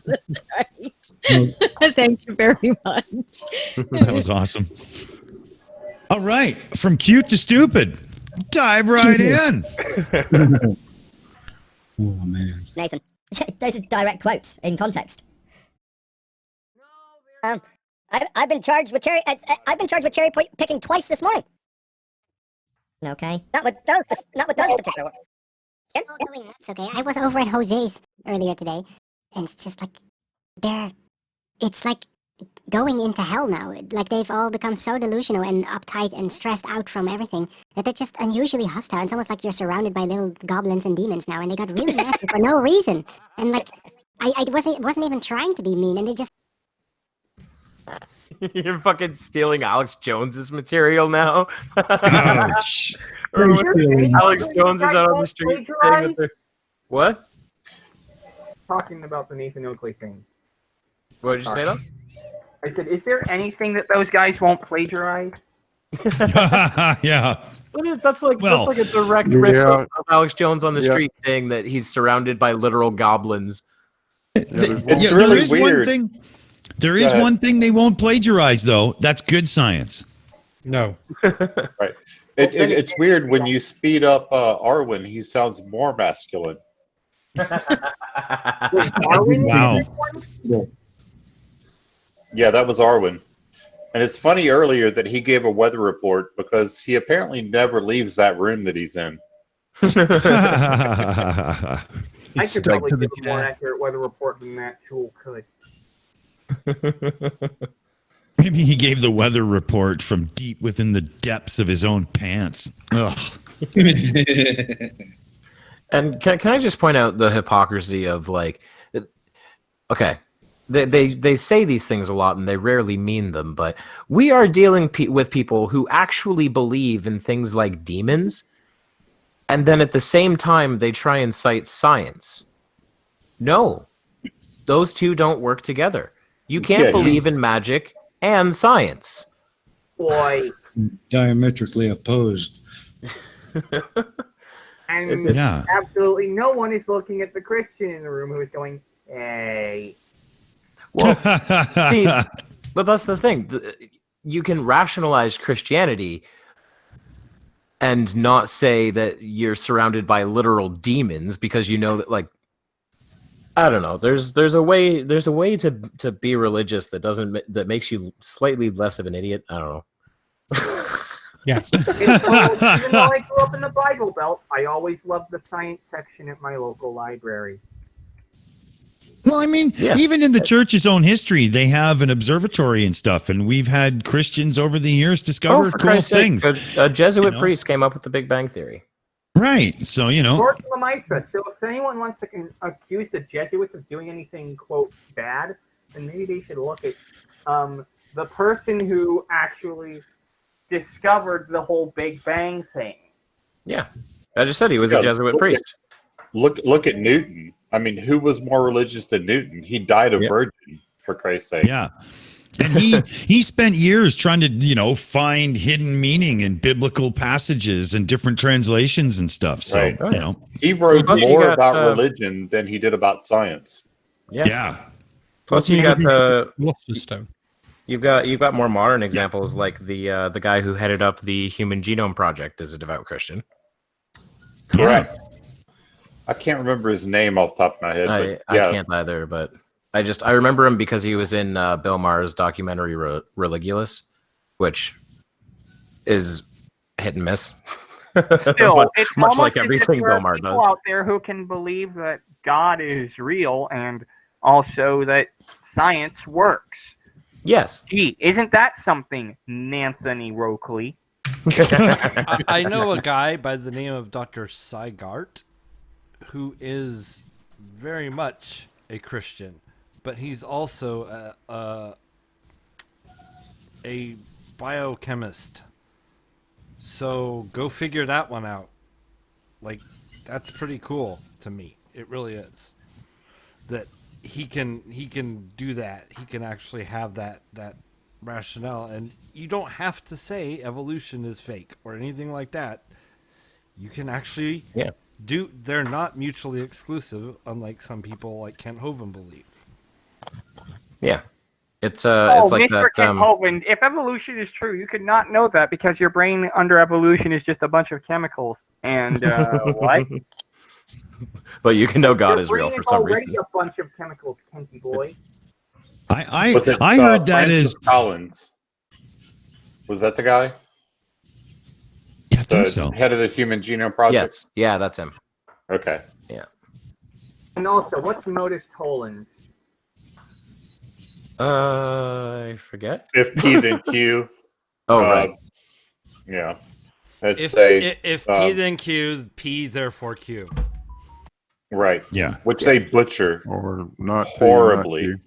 right. Thank you very much. That was awesome. All right. From cute to stupid. Dive right in. Oh, man. Nathan, those are direct quotes in context. I've been charged with cherry picking twice this morning. Okay. Not with those particular ones. It's all going nuts, okay? I was over at Jose's earlier today, and it's just like it's like going into hell now. Like they've all become so delusional and uptight and stressed out from everything that they're just unusually hostile. It's almost like you're surrounded by little goblins and demons now, and they got really nasty for no reason. And like I wasn't even trying to be mean, and they just. You're fucking stealing Alex Jones's material now. Ouch. Alex Jones is out on the street saying that they're... What? Talking about the Nathan Oakley thing. What did you say, though? I said, is there anything that those guys won't plagiarize? Yeah. What is that's like a direct rip of Alex Jones on the street saying that he's surrounded by literal goblins. It's there really is weird. There is one thing they won't plagiarize, though. That's good science. No. Right. It's weird when you speed up Arwen, he sounds more masculine. Wow. Yeah, that was Arwen. And it's funny earlier that he gave a weather report because he apparently never leaves that room that he's in. I could probably give a more accurate weather report than that tool could. Maybe he gave the weather report from deep within the depths of his own pants. Ugh. And can I just point out the hypocrisy of like, okay, they say these things a lot and they rarely mean them, but we are dealing with people who actually believe in things like demons, and then at the same time they try and cite science. No, those two don't work together. You can't believe in magic and science. Boy. Diametrically opposed. And Yeah. absolutely no one is looking at the Christian in the room who is going, hey. Well, see, but that's the thing. You can rationalize Christianity and not say that you're surrounded by literal demons because you know that, like, I don't know. There's a way to be religious that makes you slightly less of an idiot. I don't know. Yes. Even though I grew up in the Bible Belt, I always loved the science section at my local library. Well, I mean, even in the church's own history, they have an observatory and stuff, and we've had Christians over the years discover for cool Christ's sake, things. A Jesuit priest came up with the Big Bang Theory. Right. So, Lord Lemaitre. So if anyone wants to accuse the Jesuits of doing anything, quote, bad, then maybe they should look at the person who actually discovered the whole Big Bang thing. Yeah. I just said he was a Jesuit priest. Look at Newton. I mean, who was more religious than Newton? He died a virgin, for Christ's sake. Yeah. And he spent years trying to, find hidden meaning in biblical passages and different translations and stuff. So, Right. He wrote more about religion than he did about science. Yeah. Plus, you got the Stone. You've got more modern examples like the guy who headed up the Human Genome Project is a devout Christian. Correct. I can't remember his name off the top of my head. I can't either, but I remember him because he was in Bill Maher's documentary Religulous, which is hit and miss. Still, it's much almost like as everything if there are Bill Maher people does. out there who can believe that God is real and also that science works. Yes. Gee, isn't that something, Nanthony Oakley? I know a guy by the name of Dr. Sygart who is very much a Christian, but he's also a biochemist. So go figure that one out. Like, that's pretty cool to me. It really is. That he can do that. He can actually have that rationale, and you don't have to say evolution is fake or anything like that. You can actually they're not mutually exclusive, unlike some people like Kent Hovind believe. Yeah. It's Oh, it's like Mr. that Kent Hovind, if evolution is true, you could not know that because your brain under evolution is just a bunch of chemicals. And what? But you can know God Your is real brain for some already reason. a bunch of chemicals, Kenty boy. I Was it, heard that Francis is. Collins. Was that the guy? Yeah, I think The so. head of the Human Genome Project? Yes. Yeah, that's him. Okay. Yeah. And also, what's modus tollens? I forget. If P, then Q. Oh, right. Yeah. Let's If say, P then Q, P therefore Q. right. Yeah. Which they butcher Or not P, horribly. not Q.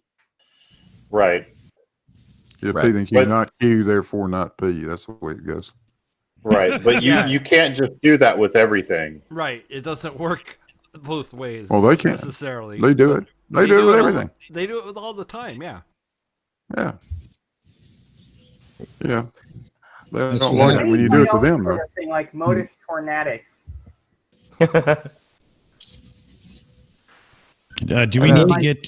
Right. Yeah, Right. P then Q, But- not Q, therefore not P. That's the way it goes. Right. But you can't just do that with everything. Right. It doesn't work both ways. Well, they can't. necessarily. They do it. They do it with all the- everything. They do it with all the time. Yeah. Yeah. Yeah. They That's don't right. like it when you do it to them, Sort though. of thing like modus tornatus. Do we need to get?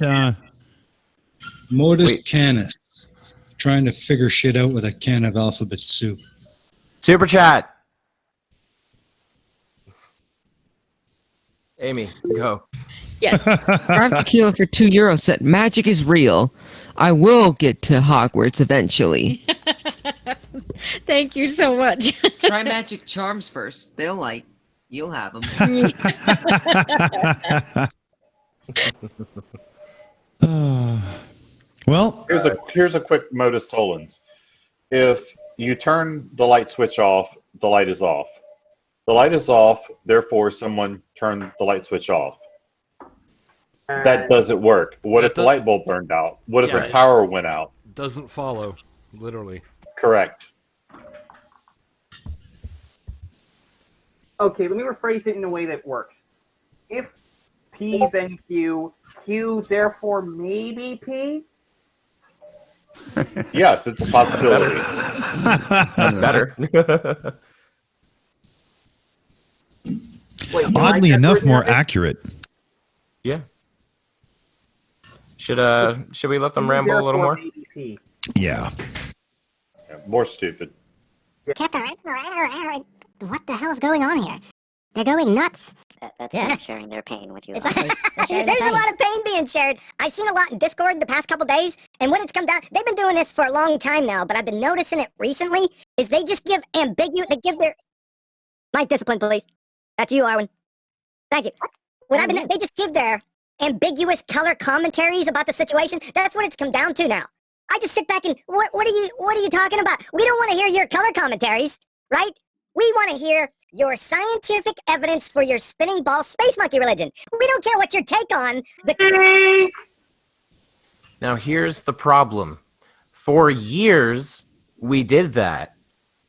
Modus Wait. Canis. Trying to figure shit out with a can of alphabet soup. Super chat. Amy, go. Yes. Drive Tequila for €2 said, magic is real. I will get to Hogwarts eventually. Thank you so much. Try magic charms first. They'll like. You'll have them. Well, Here's a quick modus tollens. If you turn the light switch off, the light is off. The light is off, therefore someone turned the light switch off. That doesn't work. What if the light bulb burned out? What if the power went out? Doesn't follow, literally. Correct. Okay, let me rephrase it in a way that works. If P then Q, Q therefore maybe P? Yes, it's a possibility. Better. Oddly enough, more accurate. Yeah. Should we let them ramble a little more? Yeah. More stupid. Captain, what the hell's going on here? They're going nuts. That's Yeah. not sharing their pain with you. There's a lot of pain being shared. I've seen a lot in Discord the past couple days, and when it's come down, they've been doing this for a long time now, but I've been noticing it recently, is they just give ambiguous, they give their... Mike, discipline, please. That's you, Arwen. Thank you. They just give their ambiguous color commentaries about the situation. That's what it's come down to now. I just sit back and, what are you talking about? We don't want to hear your color commentaries, right? We want to hear your scientific evidence for your spinning ball space monkey religion. We don't care what your take on the... Now here's the problem. For years, we did that.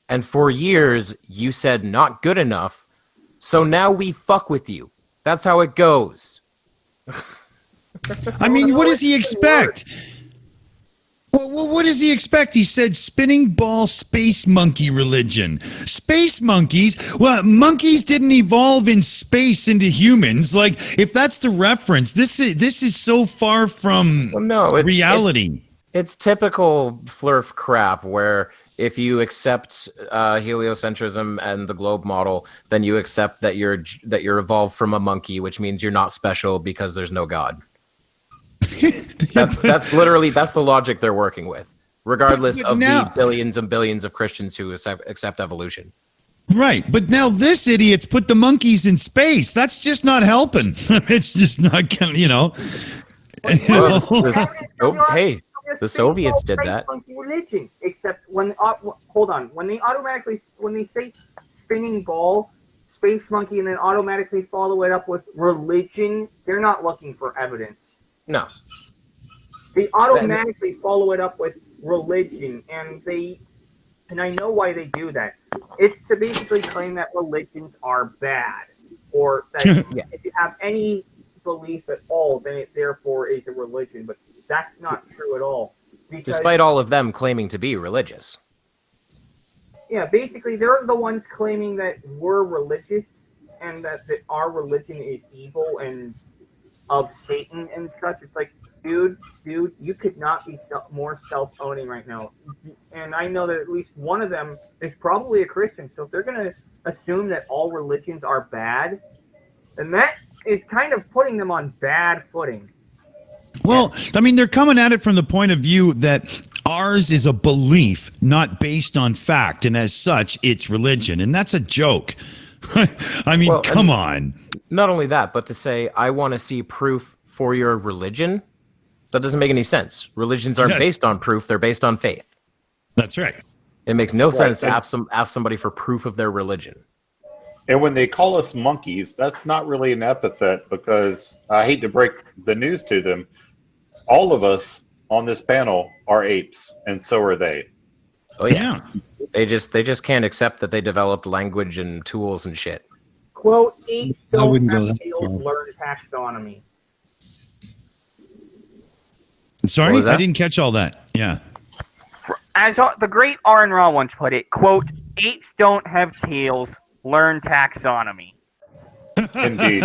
And for years, you said not good enough. So now we fuck with you. That's how it goes. I mean, what does he expect? What does he expect? He said spinning ball space monkey religion. Space monkeys? Well, monkeys didn't evolve in space into humans. Like, if that's the reference, this is so far from reality. It's typical flurf crap where if you accept heliocentrism and the globe model, then you accept that you're evolved from a monkey, which means you're not special because there's no God. That's the logic they're working with, regardless of the billions and billions of Christians who accept evolution. Right, but now this idiot's put the monkeys in space. That's just not helping. It's just not gonna, Hey, the Soviets did that. Religion, except when they say spinning ball, space monkey, and then automatically follow it up with religion, they're not looking for evidence. No. They automatically follow it up with religion, and I know why they do that. It's to basically claim that religions are bad, or that if you have any belief at all, then it therefore is a religion. But that's not true at all. Despite all of them claiming to be religious. Yeah, basically they're the ones claiming that we're religious and that our religion is evil and of Satan and such. It's like, dude, you could not be more self-owning right now. And I know that at least one of them is probably a Christian. So if they're going to assume that all religions are bad, then that is kind of putting them on bad footing. Well, I mean, they're coming at it from the point of view that ours is a belief, not based on fact, and as such, it's religion, and that's a joke. I mean, come on. Not only that, but to say, I want to see proof for your religion, that doesn't make any sense. Religions aren't based on proof, they're based on faith. That's right. It makes no sense to ask somebody for proof of their religion. And when they call us monkeys, that's not really an epithet, because I hate to break the news to them. All of us on this panel are apes, and so are they. Oh yeah. They just can't accept that they developed language and tools and shit. Quote, apes don't go have that to far. learn taxonomy. Sorry, I didn't catch all that. Yeah. As the great Aaron Ra once put it, quote, apes don't have tails, learn taxonomy. Indeed.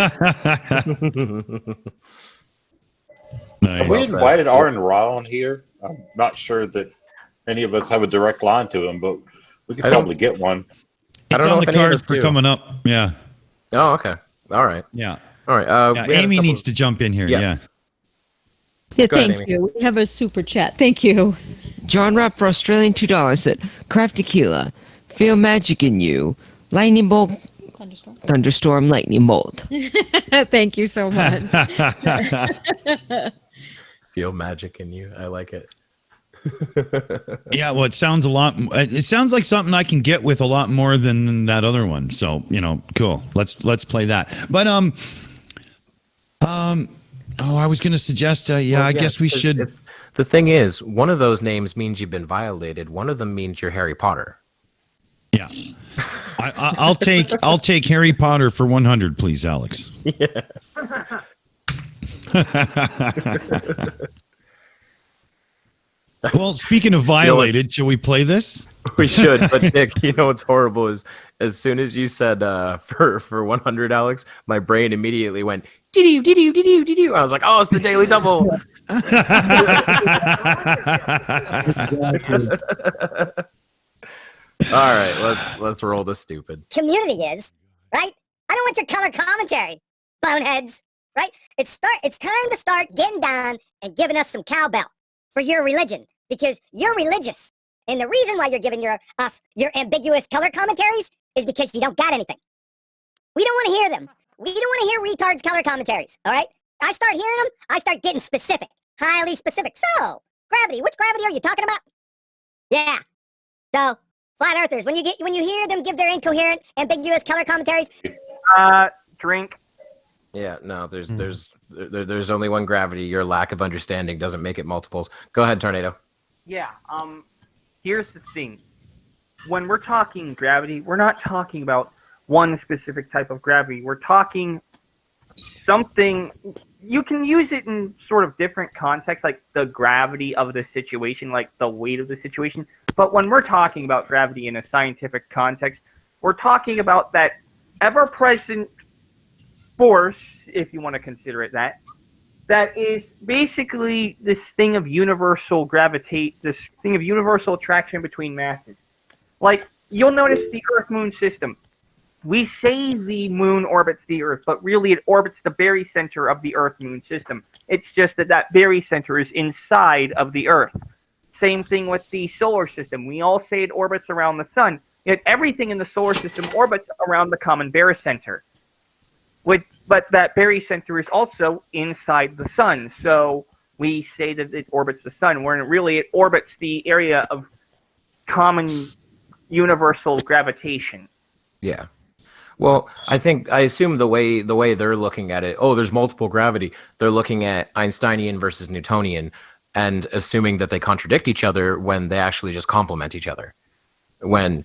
Nice. Have we invited Aaron Ra on here? I'm not sure that any of us have a direct line to him, but we could probably get one. It's on the cards for coming up. Yeah. Oh, okay. All right. Yeah. All right. Aimee needs to jump in here. Yeah. Yeah, Go ahead, thank Aimee. you. We have a super chat. Thank you. John Rapp for Australian $2 said, Craft Tequila, feel magic in you. Lightning bolt, thunderstorm, lightning bolt. Thank you so much. Feel magic in you. I like it. Yeah, well, it sounds like something I can get with a lot more than that other one. So, cool. Let's play that. But I was going to suggest I guess we should. The thing is, one of those names means you've been violated. One of them means you're Harry Potter. Yeah. I'll take Harry Potter for 100, please, Alex. Yeah. Well, speaking of violated, shall we play this? We should, but Dick, you know what's horrible is as soon as you said for 100, Alex, my brain immediately went did you. I was like, oh, it's the Daily Double. All right, let's roll the stupid. Community is, right? I don't want your color commentary, boneheads, right? It's time to start getting down and giving us some cowbell for your religion, because you're religious. And the reason why you're giving us your ambiguous color commentaries is because you don't got anything. We don't want to hear them. We don't want to hear retards' color commentaries, all right? I start hearing them, I start getting specific, highly specific. So, gravity, which gravity are you talking about? Yeah. So, flat earthers, when you hear them give their incoherent, ambiguous color commentaries, drink. Yeah, no, there's only one gravity. Your lack of understanding doesn't make it multiples. Go ahead, Tornado. Yeah, here's the thing. When we're talking gravity, we're not talking about one specific type of gravity. We're talking something, you can use it in sort of different contexts, like the gravity of the situation, like the weight of the situation. But when we're talking about gravity in a scientific context, we're talking about that ever-present force, if you want to consider it that is basically this thing of universal attraction between masses. Like, you'll notice the Earth-Moon system. We say the moon orbits the Earth, but really it orbits the very center of the Earth-Moon system. It's just that very center is inside of the Earth. Same thing with the solar system. We all say it orbits around the sun, yet everything in the solar system orbits around the common barycenter. But that barycenter is also inside the sun, so we say that it orbits the sun, when really it orbits the area of common universal gravitation. Yeah. Well, I assume the way they're looking at it, there's multiple gravity. They're looking at Einsteinian versus Newtonian and assuming that they contradict each other when they actually just complement each other. When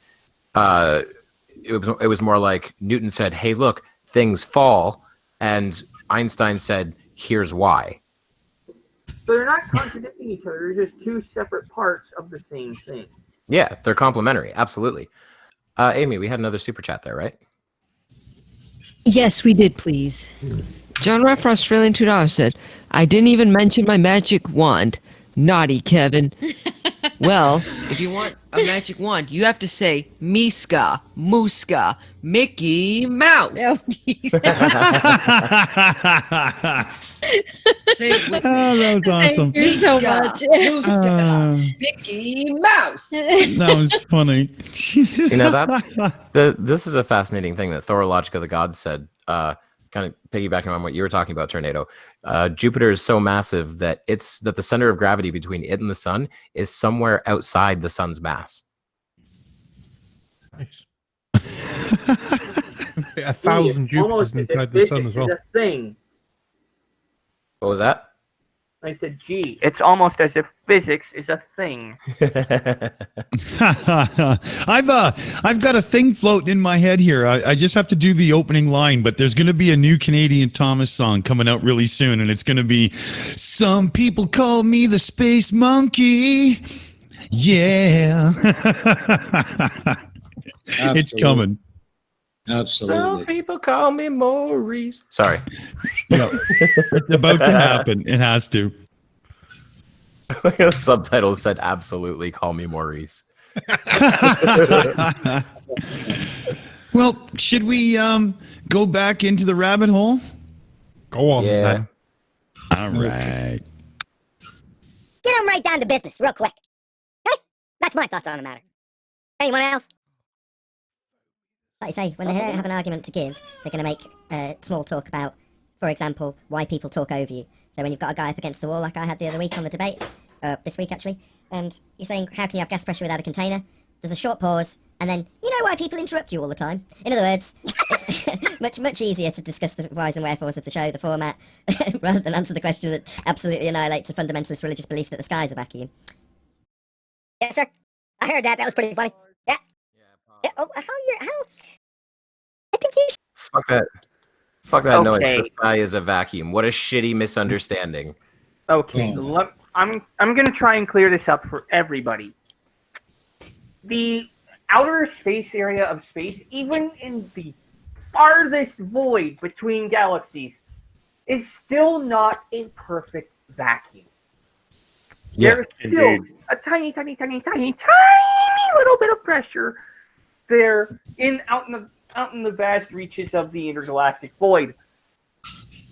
it was more like Newton said, "Hey, look, things fall," and Einstein said, "Here's why." So they're not contradicting each other, they're just two separate parts of the same thing. Yeah, they're complementary, absolutely. Aimee, we had another super chat there, right? Yes, we did, please. John Ruff for Australian $2 said, I didn't even mention my magic wand. Naughty, Kevin. Well, if you want a magic wand, you have to say Miska, Muska, Mickey Mouse. Oh, jeez. Say it with Oh, that was awesome. Thank you so much. Muska, Mickey Mouse. That was funny. You know, this is a fascinating thing that Thorologica the God said, kind of piggybacking on what you were talking about, Tornado. Jupiter is so massive that the center of gravity between it and the sun is somewhere outside the sun's mass. Nice. 1,000 Jupiters inside the sun as well. A thing. What was that? I said, gee, it's almost as if physics is a thing. I've got a thing floating in my head here. I just have to do the opening line, but there's going to be a new Canadian Thomas song coming out really soon, and it's going to be, "Some people call me the Space Monkey." Yeah. It's coming. Absolutely. Some people call me Maurice. Sorry. No, it's about to happen. It has to. The subtitles said, "Absolutely, call me Maurice." Well, should we go back into the rabbit hole? Go on, Yeah. then. All right. Get them right down to business, real quick. Okay? That's my thoughts on the matter. Anyone else? Like you say, when they don't have an argument to give, they're going to make small talk about, for example, why people talk over you. So when you've got a guy up against the wall like I had the other week on the debate, this week actually, and you're saying, how can you have gas pressure without a container? There's a short pause, and then, you know why people interrupt you all the time? In other words, it's much easier to discuss the whys and wherefores of the show, the format, rather than answer the question that absolutely annihilates a fundamentalist religious belief that the sky is a vacuum. Yes, sir. I heard that. That was pretty funny. Yeah. Yeah. Oh, how? I think you. Fuck that. Fuck that noise. Okay. The sky is a vacuum. What a shitty misunderstanding. Okay, I'm going to try and clear this up for everybody. the outer space area of space, even in the farthest void between galaxies, is still not a perfect vacuum. Yeah, There's still a tiny, tiny, tiny, tiny, tiny little bit of pressure there out in the vast reaches of the intergalactic void.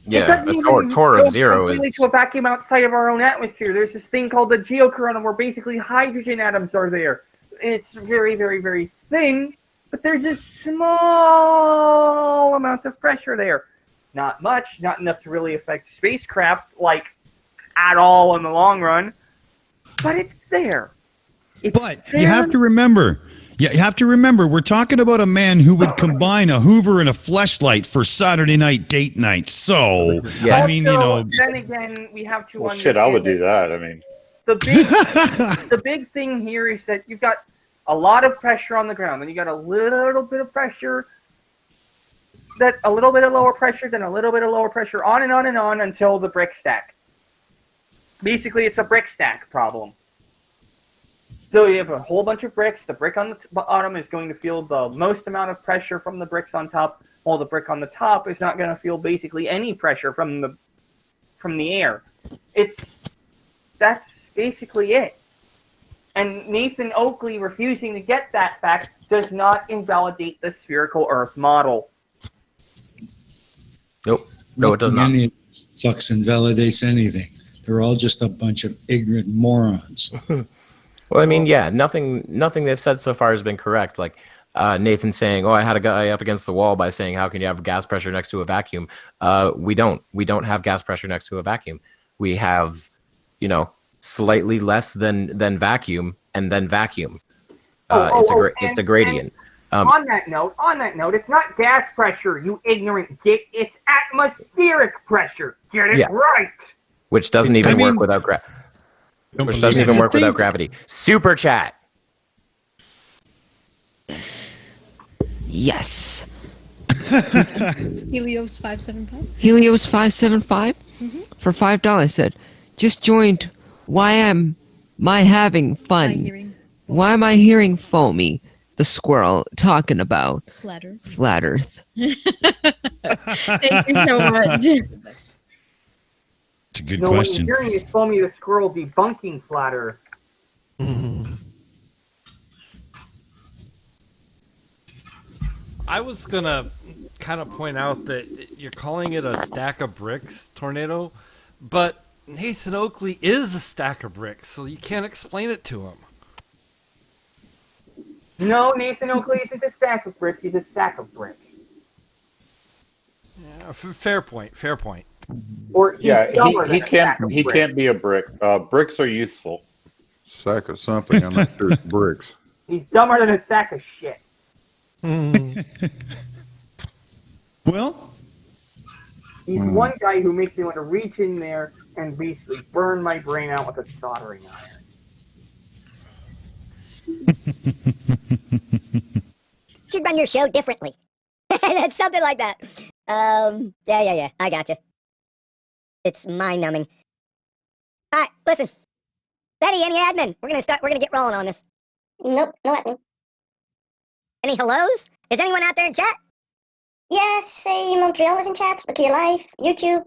Yeah, a tor of zero is to a vacuum outside of our own atmosphere. There's this thing called the geocorona where basically hydrogen atoms are there. It's very, very, very thin, but there's just small amounts of pressure there. Not much, not enough to really affect spacecraft, like, at all in the long run. But it's there. You have to remember. Yeah, you have to remember, we're talking about a man who would combine a Hoover and a fleshlight for Saturday night date night. So, yeah. I mean, you know. Then again, we have to understand. Shit, I would do that. I mean, the big thing here is that you've got a lot of pressure on the ground, then you got a little bit of pressure, a little bit of lower pressure, then a little bit of lower pressure, on and on and on until the brick stack. Basically, it's a brick stack problem. So you have a whole bunch of bricks. The brick on the bottom is going to feel the most amount of pressure from the bricks on top, while the brick on the top is not going to feel basically any pressure from the air. That's basically it. And Nathan Oakley refusing to get that fact does not invalidate the spherical Earth model. Nope. No, it does not. Any fucks invalidates anything. They're all just a bunch of ignorant morons. Well, I mean, yeah, nothing they've said so far has been correct. Like Nathan saying, "Oh, I had a guy up against the wall," by saying, "How can you have gas pressure next to a vacuum?" We don't have gas pressure next to a vacuum. We have, slightly less than vacuum and then vacuum. It's a gradient. On that note, it's not gas pressure, you ignorant dick. It's atmospheric pressure. Get it right. Which doesn't even work without gravity. Which doesn't even work without gravity. Super chat. Yes. Helios 575. Helios 575 for $5 said, "Just joined. Why am I having fun? Why am I hearing Foamy, the squirrel, talking about Flat Earth? Flat Earth?" Thank you so much. It's a good What question. you're hearing is Foamy the squirrel debunking Flat Earth. I was gonna kind of point out that you're calling it a stack of bricks, Tornado, but Nathan Oakley is a stack of bricks, so you can't explain it to him. No, Nathan Oakley isn't a stack of bricks, he's a sack of bricks. Yeah, fair point. Or he can't be a brick. Bricks are useful. Sack of something. I'm not sure it's bricks. He's dumber than a sack of shit. Well, he's one guy who makes me want to reach in there and basically burn my brain out with a soldering iron. Should run your show differently. That's something like that. Yeah. I gotcha. It's mind-numbing. All right, listen. Betty, any admin? We're gonna get rolling on this. Nope, no admin. Any hellos? Is anyone out there in chat? Yes, say Montreal is in chat, Wikia Live, YouTube,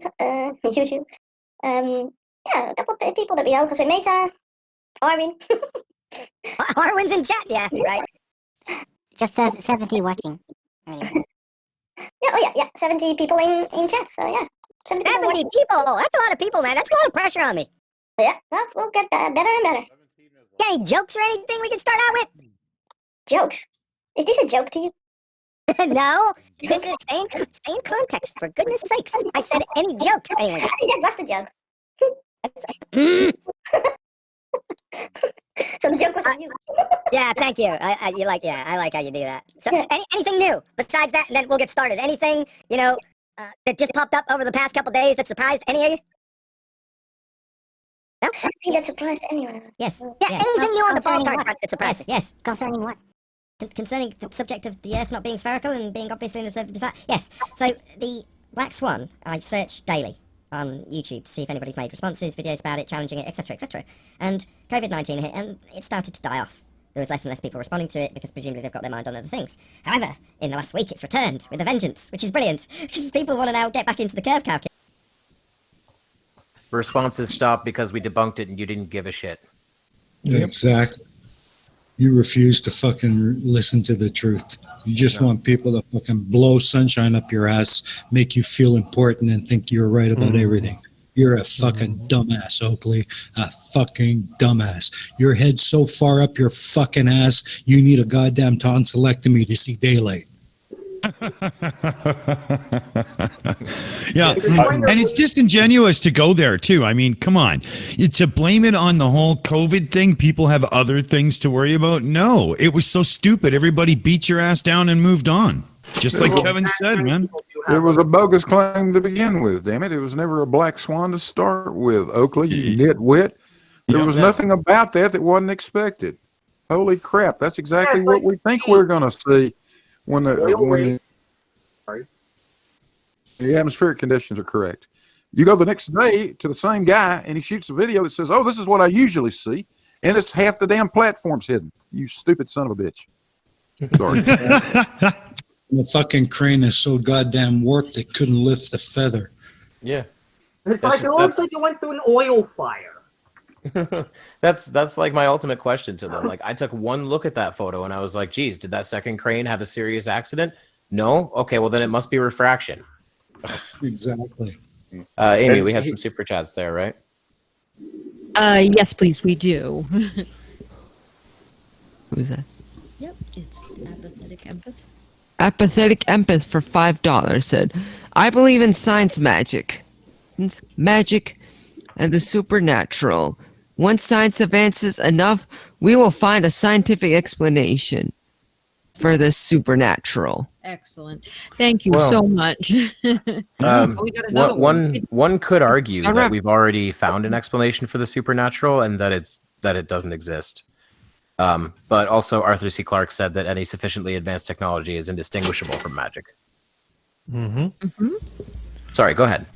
yeah, a couple of people that we know, Jose Mesa, Arvin. Arwin's in chat, yeah, right. Just 70 watching. Yeah, 70 people in chat, so yeah. 70 people? That's a lot of people, man. That's a lot of pressure on me. Yeah, well, we'll get better and better. Got any jokes or anything we can start out with? Jokes? Is this a joke to you? No, this is stay in context, for goodness sakes. I said any jokes. Anyway. That was the joke. So the joke was on you. Yeah, thank you. I like how you do that. So, anything new besides that, and then we'll get started. Anything that just popped up over the past couple days that surprised any of you? No? Something that surprised anyone else. Yes. Yeah. Anything new on the ballpark front that surprised? Yes. Concerning what? Concerning the subject of the Earth not being spherical and being obviously an observable fact. Yes. So the Black Swan, I search daily on YouTube to see if anybody's made responses, videos about it, challenging it, etc., etc. And COVID-19 hit, and it started to die off. there was less and less people responding to it because presumably they've got their mind on other things. However, in the last week, it's returned with a vengeance, which is brilliant because people want to now get back into the curve calculus. Responses stopped because we debunked it and you didn't give a shit. Exactly. You refuse to fucking listen to the truth. You just want people to fucking blow sunshine up your ass, make you feel important and think you're right about everything. You're a fucking dumbass, Oakley. A fucking dumbass. Your head's so far up your fucking ass, you need a goddamn tonsillectomy to see daylight. Yeah, and it's disingenuous to go there too. I mean, come on, to blame it on the whole COVID thing. People have other things to worry about. No, it was so stupid. Everybody beat your ass down and moved on, just like Kevin said, man. It was a bogus claim to begin with. Damn it! It was never a black swan to start with. Oakley, you nitwit. There was nothing about that wasn't expected. Holy crap! That's exactly what we think we're going to see. When the atmospheric conditions are correct. You go the next day to the same guy and he shoots a video that says, oh, this is what I usually see. And it's half the damn platform's hidden. You stupid son of a bitch. Sorry. The fucking crane is so goddamn warped it couldn't lift the feather. Yeah. It's like it looks like it went through an oil fire. That's like my ultimate question to them. Like, I took one look at that photo and I was like, geez, did that second crane have a serious accident? No? Okay, well then it must be refraction. Exactly. Aimee, we have some super chats there, right? Yes, please, we do. Who's that? Yep, it's Apathetic Empath. Apathetic Empath for $5 said, I believe in science magic. Since magic and the supernatural. Once science advances enough, we will find a scientific explanation for the supernatural. Excellent. Thank you so much. One could argue that we've already found an explanation for the supernatural and that it doesn't exist. But also Arthur C. Clarke said that any sufficiently advanced technology is indistinguishable from magic. Sorry, go ahead.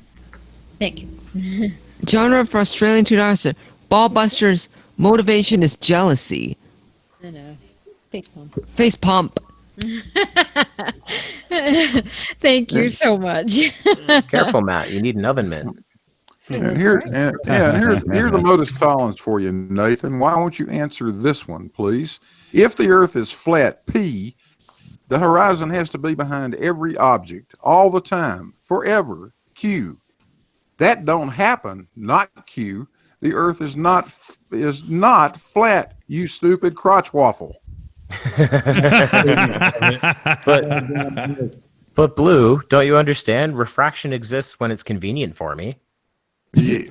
Thank you. Genre for Australian $2 said, Ballbusters' motivation is jealousy. And face pump. Face pump. Thank you so much. Careful, Matt. You need an oven mitt. And here's the modus tollens for you, Nathan. Why won't you answer this one, please? If the Earth is flat, P, the horizon has to be behind every object, all the time, forever, Q. That don't happen, not Q. The Earth is not flat, you stupid crotch waffle. But Blue, don't you understand? Refraction exists when it's convenient for me. Yeah.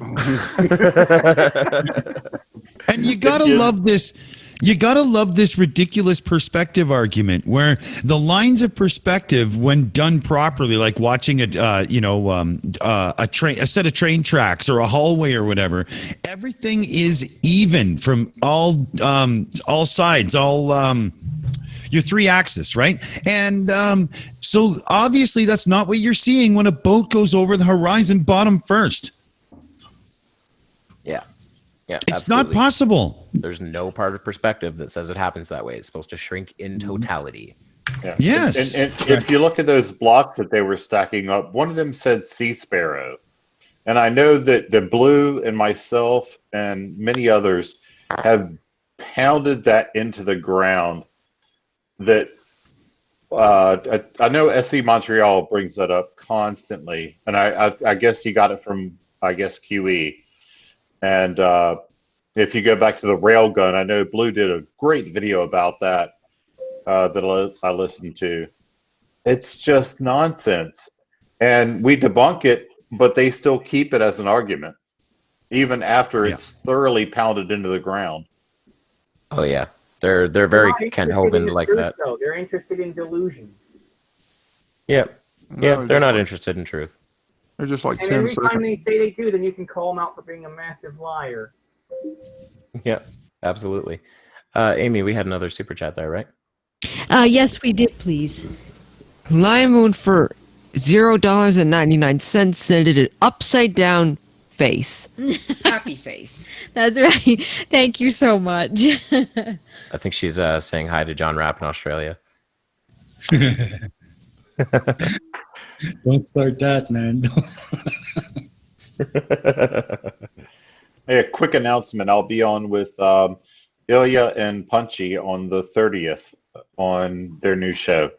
And you gotta love this. You gotta love this ridiculous perspective argument where the lines of perspective, when done properly, like watching a set of train tracks or a hallway or whatever, everything is even from all sides, your three axis, right? And so obviously that's not what you're seeing when a boat goes over the horizon bottom first. Yeah, it's absolutely. not possible. There's no part of perspective that says it happens that way. It's supposed to shrink in totality. Yeah. Yes. And if you look at those blocks that they were stacking up, one of them said Sea Sparrow. And I know that the Blue and myself and many others have pounded that into the ground. That I know SC Montreal brings that up constantly. And I guess he got it from, QE. And if you go back to the railgun, I know Blue did a great video about that that I listened to. It's just nonsense. And we debunk it, but they still keep it as an argument, even after it's thoroughly pounded into the ground. Oh, yeah. They're very Ken Hovind like that. Though. They're interested in delusion. Yeah. Yeah, they're not interested in truth. They're just like and 10 every seconds. time they say they do, then you can call them out for being a massive liar. Yeah, absolutely. Aimee, we had another super chat there, right? Yes, we did, please. Lion Moon for $0.99 said it upside down face. Happy face. That's right. Thank you so much. I think she's saying hi to John Rapp in Australia. Don't start that, man. Hey, a quick announcement. I'll be on with Ilya and Punchy on the 30th on their new show.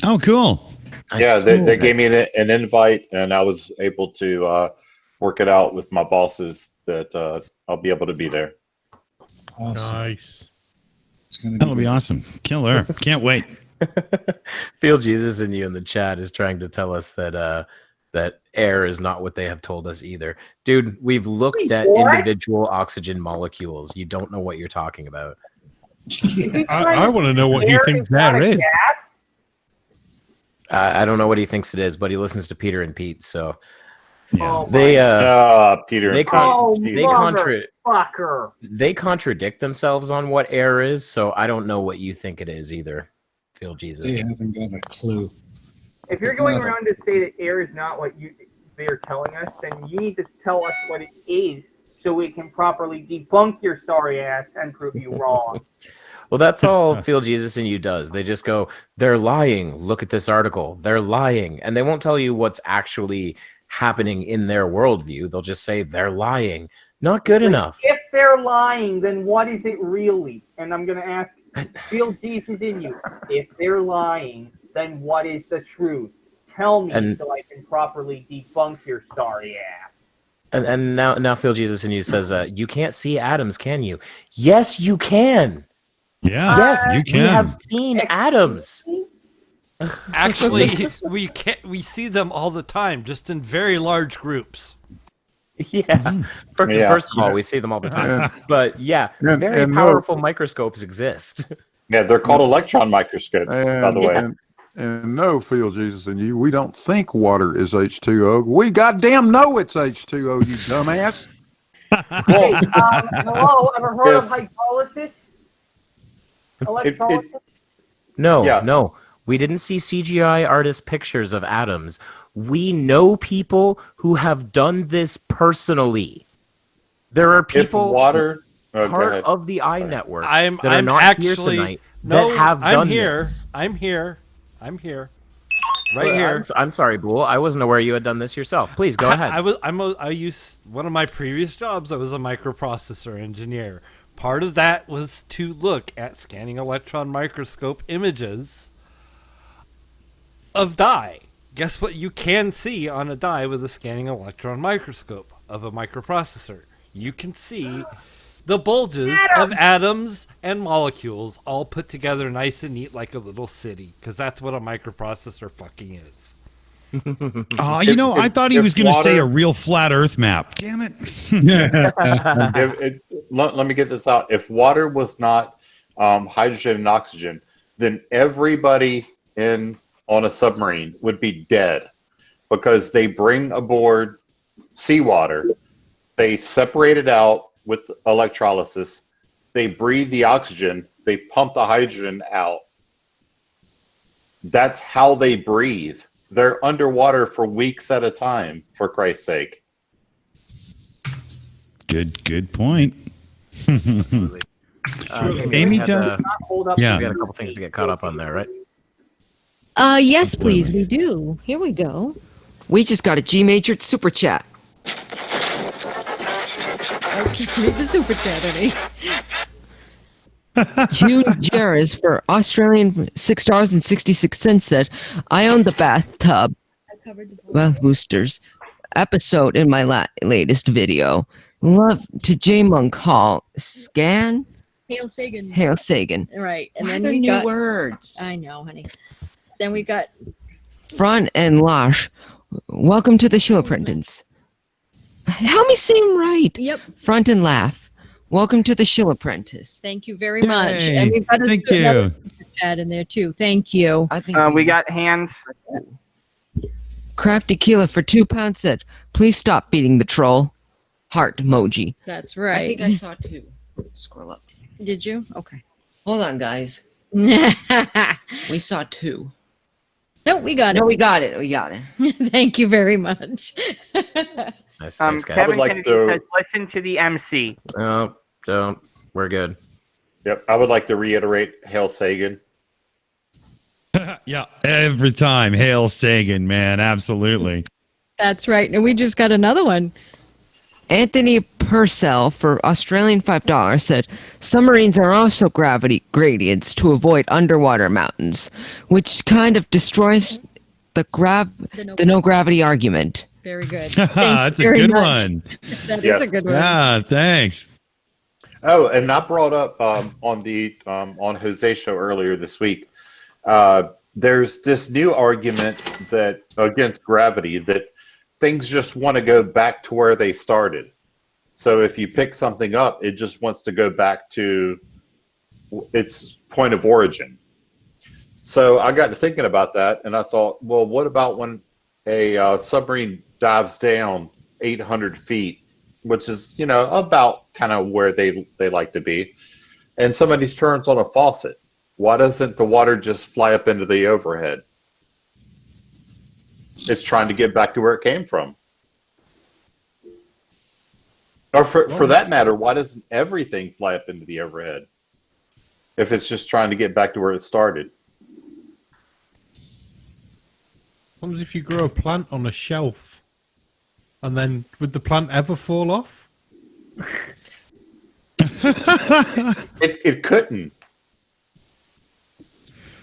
Oh, cool. Yeah, they gave me an invite, and I was able to work it out with my bosses that I'll be able to be there. Awesome. Nice. That'll be awesome. Killer. Can't wait. Feel Jesus in you in the chat is trying to tell us that that air is not what they have told us either. Dude, we've looked at individual oxygen molecules. You don't know what you're talking about. I want to know what he thinks there is. I don't know what he thinks it is, but he listens to Peter and Pete, so yeah. Peter they fucker. They contradict themselves on what air is, so I don't know what you think it is either. Feel Jesus. They haven't got a clue. If you're going around to say that air is not what they're telling us, then you need to tell us what it is so we can properly debunk your sorry ass and prove you wrong. Well, that's all Feel Jesus in you does. They just go, they're lying. Look at this article. They're lying. And they won't tell you what's actually happening in their worldview. They'll just say they're lying. Not good enough. If they're lying, then what is it really? And I'm going to ask, Feel Jesus in you. If they're lying, then what is the truth? Tell me so I can properly debunk your sorry ass. And now Feel Jesus in you says, you can't see atoms, can you? Yes, you can. Yeah, yes, you can. We have seen atoms. Actually, we see them all the time, just in very large groups. Yeah. First of all, we see them all the time. But yeah, very powerful microscopes exist. Yeah, they're called electron microscopes, by the way. And no, Phil, Jesus, and you, we don't think water is H2O. We goddamn know it's H2O, you dumbass. Hey, hello, ever heard of hydrolysis? Electrolysis? No. We didn't see CGI artist pictures of atoms. We know people who have done this personally. There are people part of the EiE Network that are not actually, here tonight no, that have done here. this. I'm here. Right here. I'm sorry, Boole. I wasn't aware you had done this yourself. Please go ahead. I used one of my previous jobs. I was a microprocessor engineer. Part of that was to look at scanning electron microscope images of dye. Guess what you can see on a die with a scanning electron microscope of a microprocessor? You can see the bulges of atoms and molecules all put together nice and neat like a little city, because that's what a microprocessor fucking is. Oh, I thought he was going to say a real flat Earth map. Damn it. Let me get this out. If water was not hydrogen and oxygen, then everybody on a submarine would be dead, because they bring aboard seawater, they separate it out with electrolysis, they breathe the oxygen, they pump the hydrogen out. That's how they breathe. They're underwater for weeks at a time, for Christ's sake. Good point. Aimee, we we got a couple things to get caught up on there, right? Yes, please, we do. Here we go. We just got a G-majored super chat. Okay, read the super chat, honey. Hugh Jarris for Australian $6.66 said, I own the bathtub Ballbusters episode in my latest video. Love to J Monk Hall. Scan? Hail Sagan. Hail Sagan. Right. And Why then are there we new got words? I know, honey. Then we got Front and Lash. Welcome to the Shill Apprentice. Help me say them right. Yep. Front and Laugh. Welcome to the Shill Apprentice. Thank you very much. And we've got another super chat in there too. Thank you. I think we got hands. Craft Tequila for £2 said, please stop beating the troll. Heart emoji. That's right. I think I saw 2. Scroll up. Did you? Okay. Hold on, guys. We saw 2. No, we got it. No, we got it. We got it. Thank you very much. Nice, thanks, guys. Kevin like Kennedy to- says, listen to the MC. Oh, don't. We're good. Yep, I would like to reiterate Hail Sagan. Yeah, every time. Hail Sagan, man. Absolutely. That's right. And we just got another one. Anthony Purcell for Australian $5 said, submarines are also gravity gradients to avoid underwater mountains, which kind of destroys the no gravity argument. Very good. That's a good one. That is a good one. Yeah, thanks. Oh, and I brought up on the on Jose's show earlier this week. There's this new argument that against gravity that things just want to go back to where they started. So if you pick something up, it just wants to go back to its point of origin. So I got to thinking about that, and I thought, well, what about when a submarine dives down 800 feet, which is, you know, about kind of where they like to be, and somebody turns on a faucet? Why doesn't the water just fly up into the overhead? It's trying to get back to where it came from. Or for that matter, why doesn't everything fly up into the overhead if it's just trying to get back to where it started? What happens if you grow a plant on a shelf? And then would the plant ever fall off? It couldn't.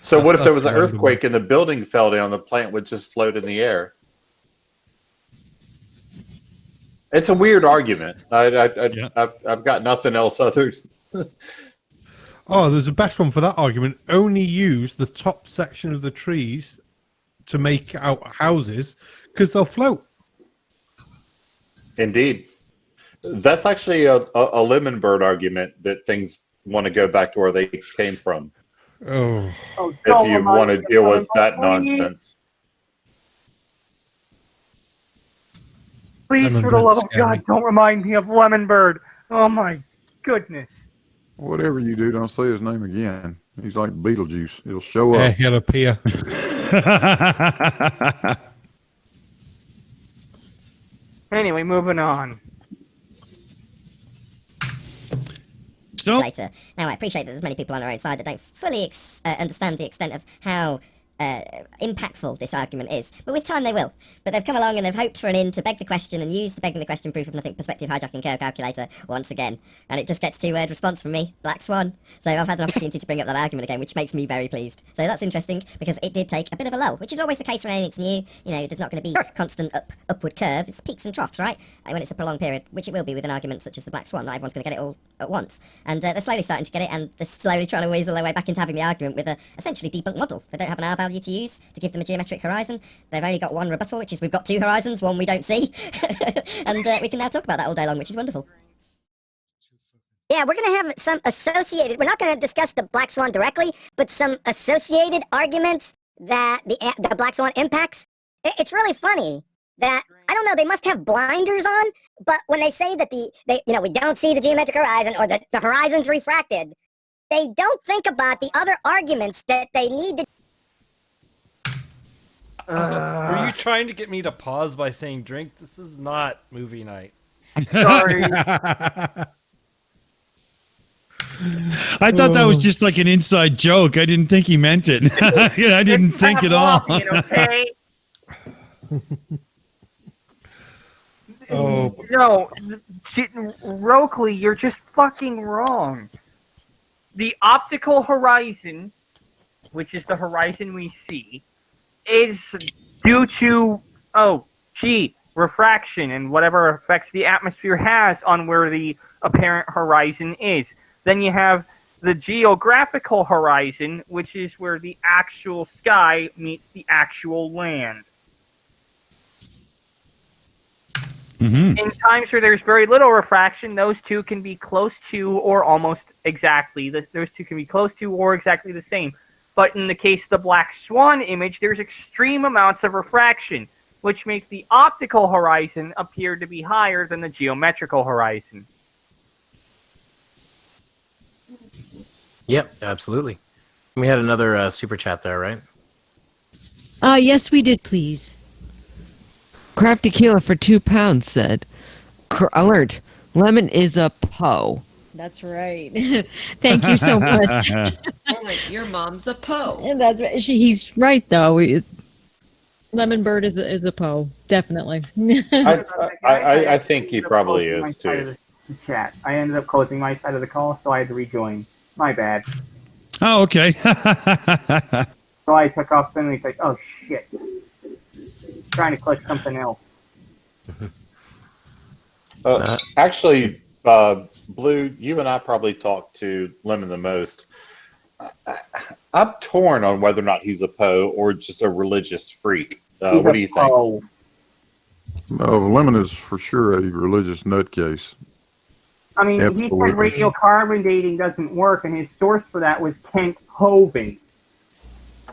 So what if there was an earthquake and the building fell down, the plant would just float in the air? It's a weird argument. I've got nothing else others. Oh, there's a best one for that argument. Only use the top section of the trees to make out houses because they'll float. Indeed. That's actually a lemon bird argument that things want to go back to where they came from. Oh. If you want to deal with that nonsense. Please, for the love of God, don't remind me of Lemon Bird. Oh my goodness. Whatever you do, don't say his name again. He's like Beetlejuice. He'll show Yeah, up. he'll appear. Anyway, moving on. So later. Now, I appreciate that there's many people on our own side that don't fully understand the extent of how impactful this argument is, but with time they will. But they've come along and they've hoped for an in to beg the question and use the begging the question proof of nothing perspective hijacking KO calculator once again. And it just gets a 2-word response from me, Black Swan. So I've had an opportunity to bring up that argument again, which makes me very pleased. So that's interesting because it did take a bit of a lull, which is always the case when anything's new. You know, there's not going to be a constant upward curve. It's peaks and troughs, right? When it's a prolonged period, which it will be with an argument such as the Black Swan. Not everyone's going to get it all at once. And they're slowly starting to get it, and they're slowly trying to weasel their way back into having the argument with a essentially debunked model. They don't have an R value to use to give them a geometric horizon. They've only got one rebuttal, which is we've got 2 horizons, one we don't see. And we can now talk about that all day long, which is wonderful. Yeah, we're going to have some associated, we're not going to discuss the Black Swan directly, but some associated arguments that the Black Swan impacts. It's really funny that, I don't know, they must have blinders on, but when they say that we don't see the geometric horizon or the horizon's refracted, they don't think about the other arguments that they need to. Were you trying to get me to pause by saying drink? This is not movie night. Sorry. I thought that was just like an inside joke. I didn't think he meant it. I didn't think at all. Okay? Oh. No, Oakley, you're just fucking wrong. The optical horizon, which is the horizon we see, is due to, refraction and whatever effects the atmosphere has on where the apparent horizon is. Then you have the geographical horizon, which is where the actual sky meets the actual land. Mm-hmm. In times where there's very little refraction, those two can be close to or almost exactly. Those two can be close to or exactly the same. But in the case of the Black Swan image, there's extreme amounts of refraction, which make the optical horizon appear to be higher than the geometrical horizon. Yep, absolutely. We had another super chat there, right? Yes, we did, please. Crafty Keeler for £2 said, alert, Lemon is a Poe. That's right. Thank you so much. Your mom's a Poe. And that's right. He's right though. Lemon Bird is a Poe, definitely. I think he probably is too. The chat. I ended up closing my side of the call, so I had to rejoin. My bad. Oh, okay. So I took off suddenly. It's like, oh shit! Trying to click something else. Actually, Blue, you and I probably talked to Lemon the most. I'm torn on whether or not he's a Poe or just a religious freak. What do you think? Oh, Lemon is for sure a religious nutcase. I mean, Absolutely. he said radiocarbon dating doesn't work, and his source for that was Kent Hovind.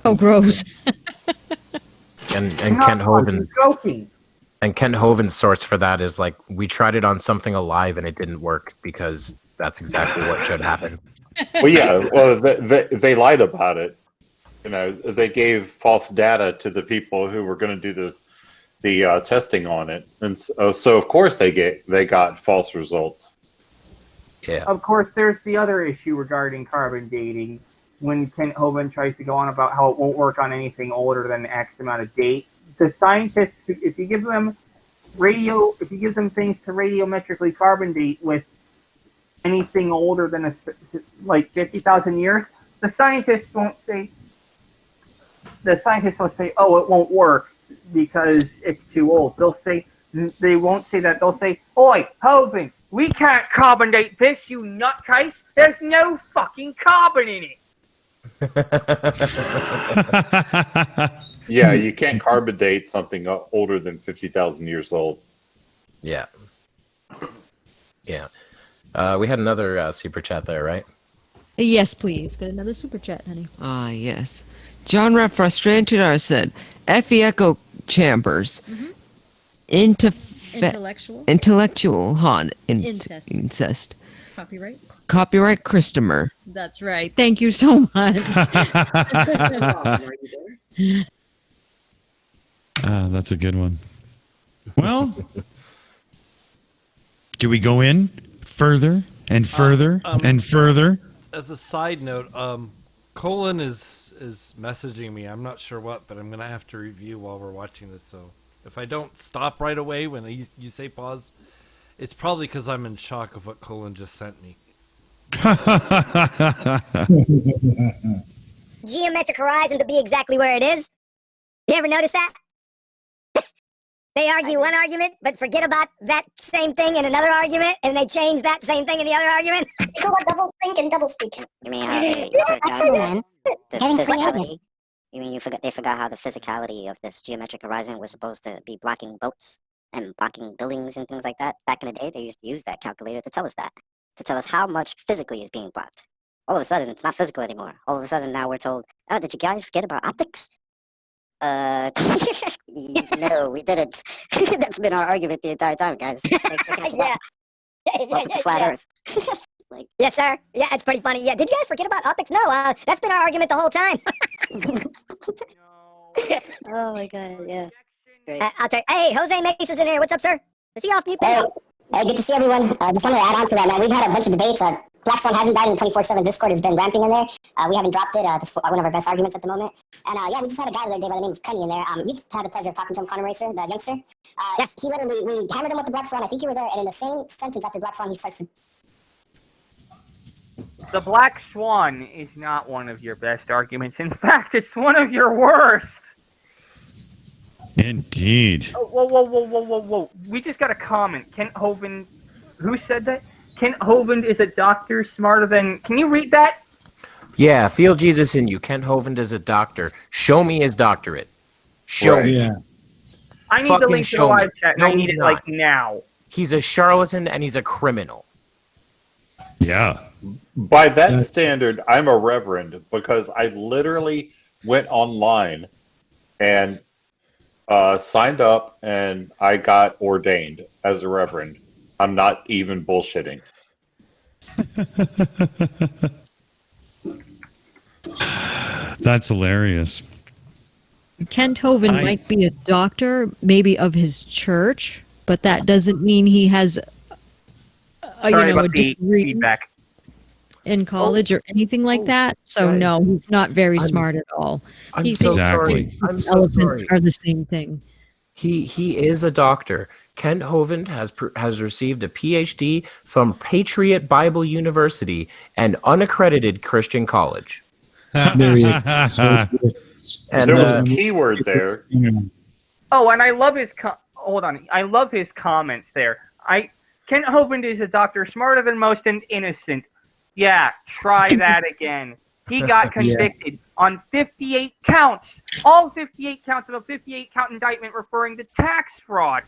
Oh, gross. And Kent Hovind. Joking. And Kent Hovind's source for that is like, we tried it on something alive and it didn't work because that's exactly what should happen. Well, yeah. Well, they lied about it. You know, they gave false data to the people who were going to do the testing on it, and so of course they got false results. Yeah. Of course, there's the other issue regarding carbon dating. When Kent Hovind tries to go on about how it won't work on anything older than X amount of date, the scientists, if you give them things to radiometrically carbon date with anything older than like 50,000 years, the scientists won't say, oh, it won't work because it's too old. They won't say that. They'll say, oi, Hovind, we can't carbon date this, you nutcase. There's no fucking carbon in it. Yeah, you can't carbon date something older than 50,000 years old. Yeah. Yeah. We had another super chat there, right? Yes, please. Get another super chat, honey. Ah, yes. John Rep Frustrated said, Effie Echo Chambers. Intellectual Han. Incest. Copyright. Copyright Christopher. That's right. Thank you so much. That's a good one. Well, do we go in further and further and further? As a side note, Colin is messaging me. I'm not sure what, but I'm gonna have to review while we're watching this. So if I don't stop right away when you say pause, it's probably because I'm in shock of what Colin just sent me. Geometric horizon to be exactly where it is. You ever notice that? They argue one argument, but forget about that same thing in another argument, and they change that same thing in the other argument. Go on double think and double speak. You mean man. the Getting physicality? You mean they forgot how the physicality of this geometric horizon was supposed to be blocking boats and blocking buildings and things like that? Back in the day, they used to use that calculator to tell us that, to tell us how much physically is being blocked. All of a sudden, it's not physical anymore. All of a sudden, now we're told, oh, did you guys forget about optics? No, we didn't. That's been our argument the entire time, guys. Yeah. Welcome to Flat Earth. Yes, sir. Yeah, it's pretty funny. Yeah, did you guys forget about optics? No, that's been our argument the whole time. Oh my god, yeah. Great. I'll tell you. Hey, Jose Mesa's in here. What's up, sir? Is he off mute? Hey, good to see everyone. Just wanted to add on to that, man. We've had a bunch of debates. Black Swan hasn't died in 24/7. Discord has been ramping in there. We haven't dropped it. This is one of our best arguments at the moment. And yeah, we just had a guy the other day by the name of Cunny in there. You've had the pleasure of talking to him, Connor Racer, the youngster. Yes. He literally, we hammered him with the Black Swan. I think you were there. And in the same sentence after Black Swan, he starts to... The Black Swan is not one of your best arguments. In fact, it's one of your worst. Indeed. Oh, whoa. We just got a comment. Kent Hovind, who said that? Kent Hovind is a doctor smarter than... Can you read that? Yeah, feel Jesus in you. Kent Hovind is a doctor. Show me his doctorate. Show me. Yeah. I need Fucking the link to the show me. live chat, and No, I need he's it, not. like, now. He's a charlatan and he's a criminal. Yeah. By that standard, I'm a reverend because I literally went online and signed up and I got ordained as a reverend. I'm not even bullshitting. That's hilarious. Kent Hovind might be a doctor, maybe of his church, but that doesn't mean he has Sorry a about the degree feedback. in college or anything like that. So guys. no, he's not very smart at all. I'm He so thinks sorry. pigs I'm and so elephants sorry. are the same thing. He is a doctor. Kent Hovind has received a PhD from Patriot Bible University, an unaccredited Christian college. There he is. And, There was a keyword there. Oh, and I love his hold on. I love his comments there. Kent Hovind is a doctor smarter than most and innocent. Yeah, try that again. He got convicted on 58 counts. All 58 counts of a 58 count indictment referring to tax fraud.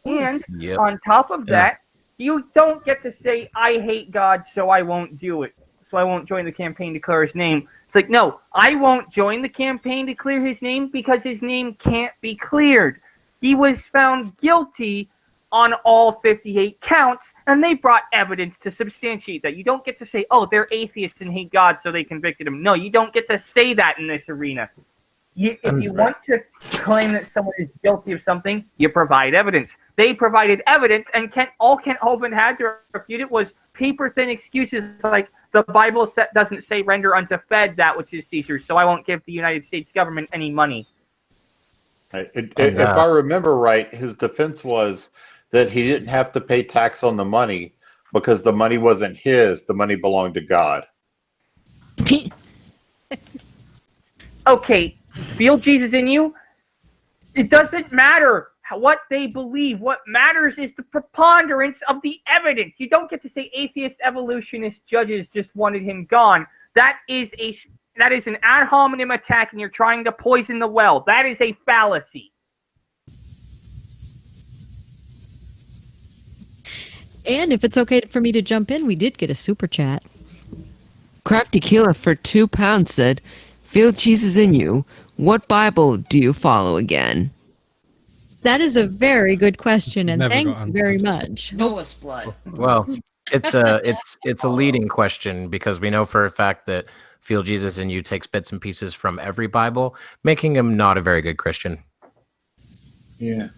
And on top of that, you don't get to say, I hate God, so I won't do it. So I won't join the campaign to clear his name. It's like, no, I won't join the campaign to clear his name because his name can't be cleared. He was found guilty on all 58 counts, and they brought evidence to substantiate that. You don't get to say, oh, they're atheists and hate God, so they convicted him. No, you don't get to say that in this arena. If you want to claim that someone is guilty of something, you provide evidence. They provided evidence, and all Kent Hovind had to refute it was paper-thin excuses like, the Bible doesn't say render unto Fed that which is Caesar's, so I won't give the United States government any money. If I remember right, his defense was that he didn't have to pay tax on the money because the money wasn't his, the money belonged to God. Okay, feel Jesus in you? It doesn't matter what they believe. What matters is the preponderance of the evidence. You don't get to say atheist evolutionist judges just wanted him gone. That is an ad hominem attack, and you're trying to poison the well. That is a fallacy. And if it's okay for me to jump in, we did get a super chat. Crafty Killer for £2 said, "Feel Jesus in you. What Bible do you follow again?" That is a very good question, and Never thank got you very much. Noah's flood. Well, it's a leading question because we know for a fact that Feel Jesus in You takes bits and pieces from every Bible, making him not a very good Christian. Yeah.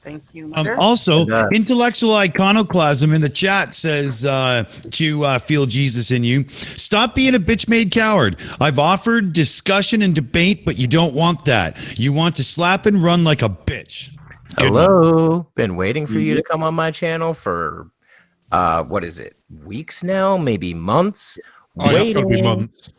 Thank you. Also, intellectual iconoclasm in the chat says to feel Jesus in you. Stop being a bitch-made coward. I've offered discussion and debate, but you don't want that. You want to slap and run like a bitch. Good Hello. one. Been waiting for you to come on my channel for, what is it, weeks now? Maybe months? Oh, it's gotta be months.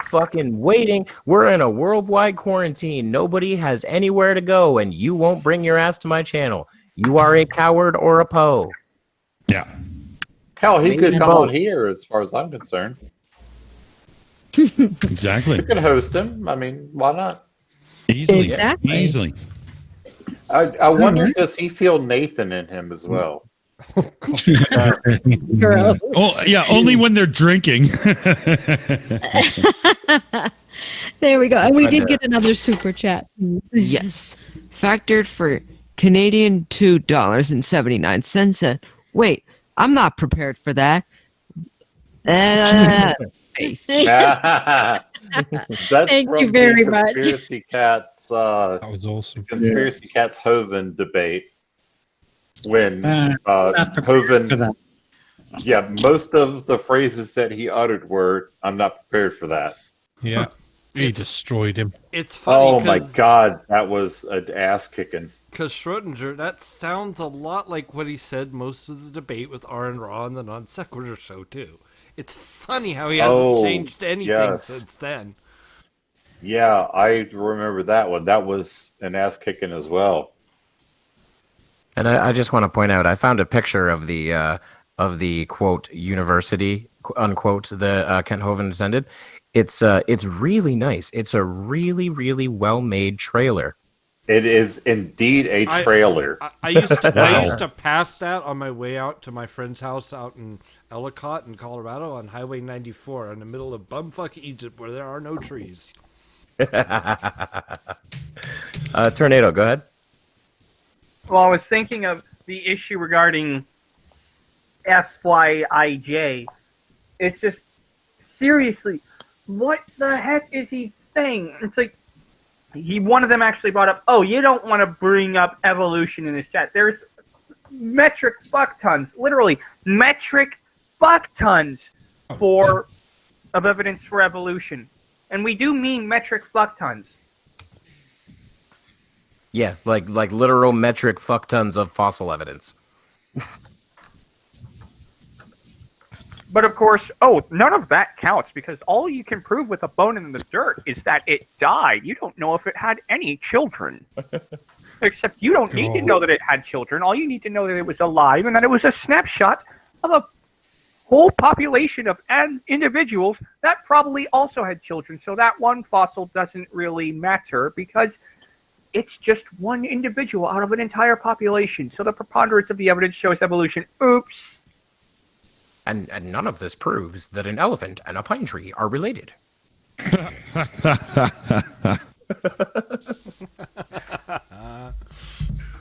Fucking waiting. We're in a worldwide quarantine. Nobody has anywhere to go, and you won't bring your ass to my channel. You are a coward or a Poe. Yeah. Hell, he Maybe could come both. on here as far as I'm concerned. Exactly. You can host him. I mean, why not? Easily. Exactly. Easily. I wonder, does he feel Nathan in him as well? Gross. Oh, yeah, only when they're drinking. There we go. And we did get another super chat. Yes. Factored for Canadian $2.79 said, "Wait, I'm not prepared for that." Face. That's Thank from you very the much. Conspiracy Cats, That was awesome. Conspiracy Cats Hovind debate. When not prepared for Hovind, that. yeah, most of the phrases that he uttered were, "I'm not prepared for that." Yeah. He destroyed him. It's funny. Oh my God, that was an ass kicking. Because Schrodinger, that sounds a lot like what he said most of the debate with Aaron Raw on the Non Sequitur show, too. It's funny how he hasn't changed anything since then. Yeah, I remember that one. That was an ass kicking as well. And I just want to point out, I found a picture of the quote university unquote the Kent Hovind attended. It's really nice. It's a really, really well made trailer. It is indeed a trailer. I used to pass that on my way out to my friend's house out in Ellicott in Colorado on Highway 94 in the middle of bumfuck Egypt where there are no trees. Tornado, go ahead. Well, I was thinking of the issue regarding FYIJ. It's just, seriously, what the heck is he thing. It's like one of them actually brought up, oh, you don't want to bring up evolution in this chat. There's metric fuck tons, literally metric fuck tons of evidence for evolution. And we do mean metric fuck tons. Yeah, like literal metric fuck tons of fossil evidence. But of course, none of that counts because all you can prove with a bone in the dirt is that it died. You don't know if it had any children. Except you don't need to know that it had children. All you need to know that it was alive and that it was a snapshot of a whole population of individuals that probably also had children. So that one fossil doesn't really matter because it's just one individual out of an entire population. So the preponderance of the evidence shows evolution. Oops. And none of this proves that an elephant and a pine tree are related.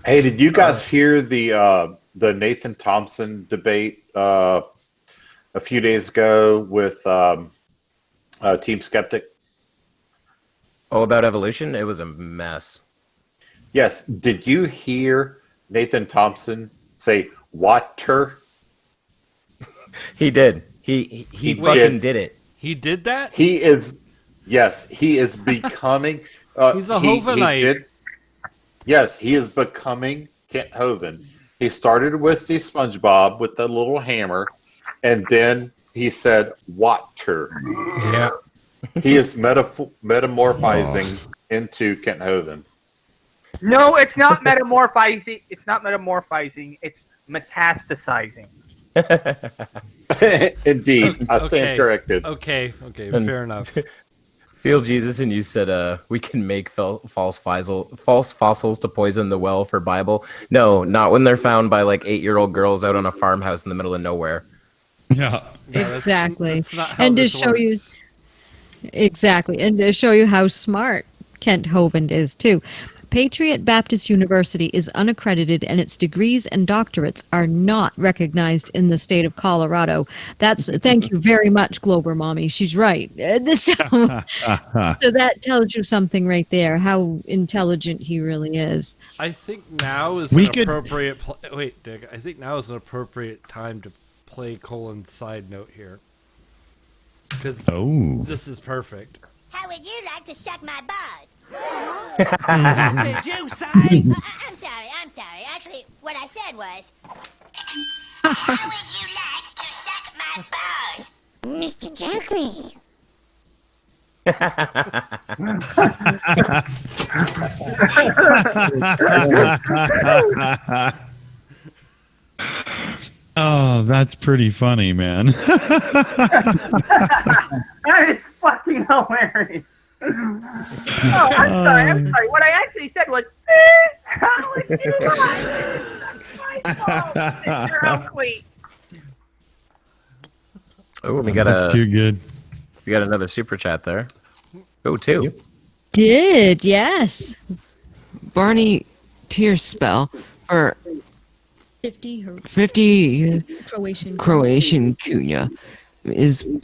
Hey, did you guys hear the Nathan Thompson debate a few days ago with Team Skeptic? Oh, about evolution? It was a mess. Yes. Did you hear Nathan Thompson say water? He did. He fucking did it. He did that? He is becoming... He's a Hovenite. Yes, he is becoming Kent Hovind. He started with the SpongeBob with the little hammer, and then he said water. Yeah. He is metamorphizing into Kent Hovind. No, it's not metamorphizing. It's not metamorphizing. It's metastasizing. Indeed, I stand corrected. Okay, And fair enough. Feel Jesus, and you said we can make false fossils to poison the well for Bible. No, not when they're found by like 8-year-old girls out on a farmhouse in the middle of nowhere. Yeah, Exactly. That's not how And to this show you works. exactly, and to show you how smart Kent Hovind is too. Patriot Baptist University is unaccredited and its degrees and doctorates are not recognized in the state of Colorado. Thank you very much, Glober Mommy. She's right. So that tells you something right there, how intelligent he really is. I think now is appropriate. Wait, Dick. I think now is an appropriate time to play Colin's side note here, because this is perfect. How would you like to suck my balls? Did you say? I'm sorry. Actually, what I said was... How would you like to suck my balls? Mr. Junkley. Oh, that's pretty funny, man. That is fucking hilarious. Oh, I'm sorry. What I actually said was, how would you like to suck my balls, Mr. Oakley? Oh, we got That's too good. We got another super chat there. Oh, two. Did, yes. Barney tear spell for 50 Croatian Cunha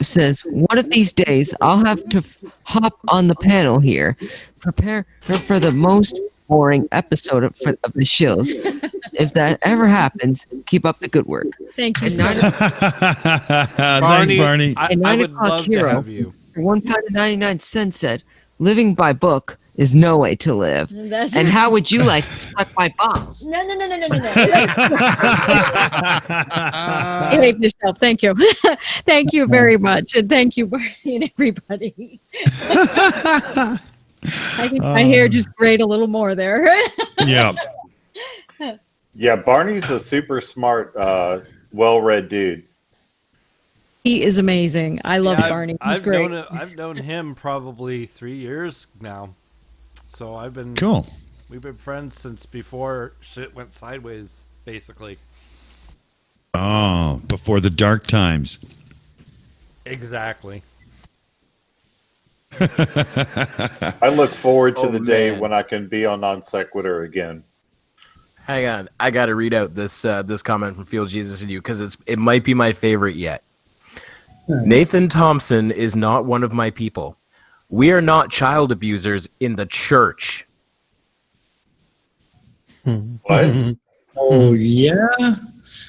says, one of these days I'll have to hop on the panel here, prepare her for the most boring episode of the Shills. If that ever happens, keep up the good work. Thank you, And sir. Thanks, Barney. And I 9 would o'clock love to hero have you. for £1.99 said, living by book is no way to live. That's And how would you like to suck my balls? No. Behave yourself. Thank you. Thank you very much. And thank you, Barney, and everybody. I think my hair just grayed a little more there. Yeah. Yeah, Barney's a super smart, well-read dude. He is amazing. I love Yeah, Barney. He's great. I've known him probably 3 years now. So I've been Cool. We've been friends since before shit went sideways, basically. Oh, before the dark times. Exactly. I look forward to the day when I can be on Non Sequitur again. Hang on, I got to read out this this comment from Feel Jesus and You because it might be my favorite yet. Nathan Thompson is not one of my people. We are not child abusers in the church. What? Oh yeah.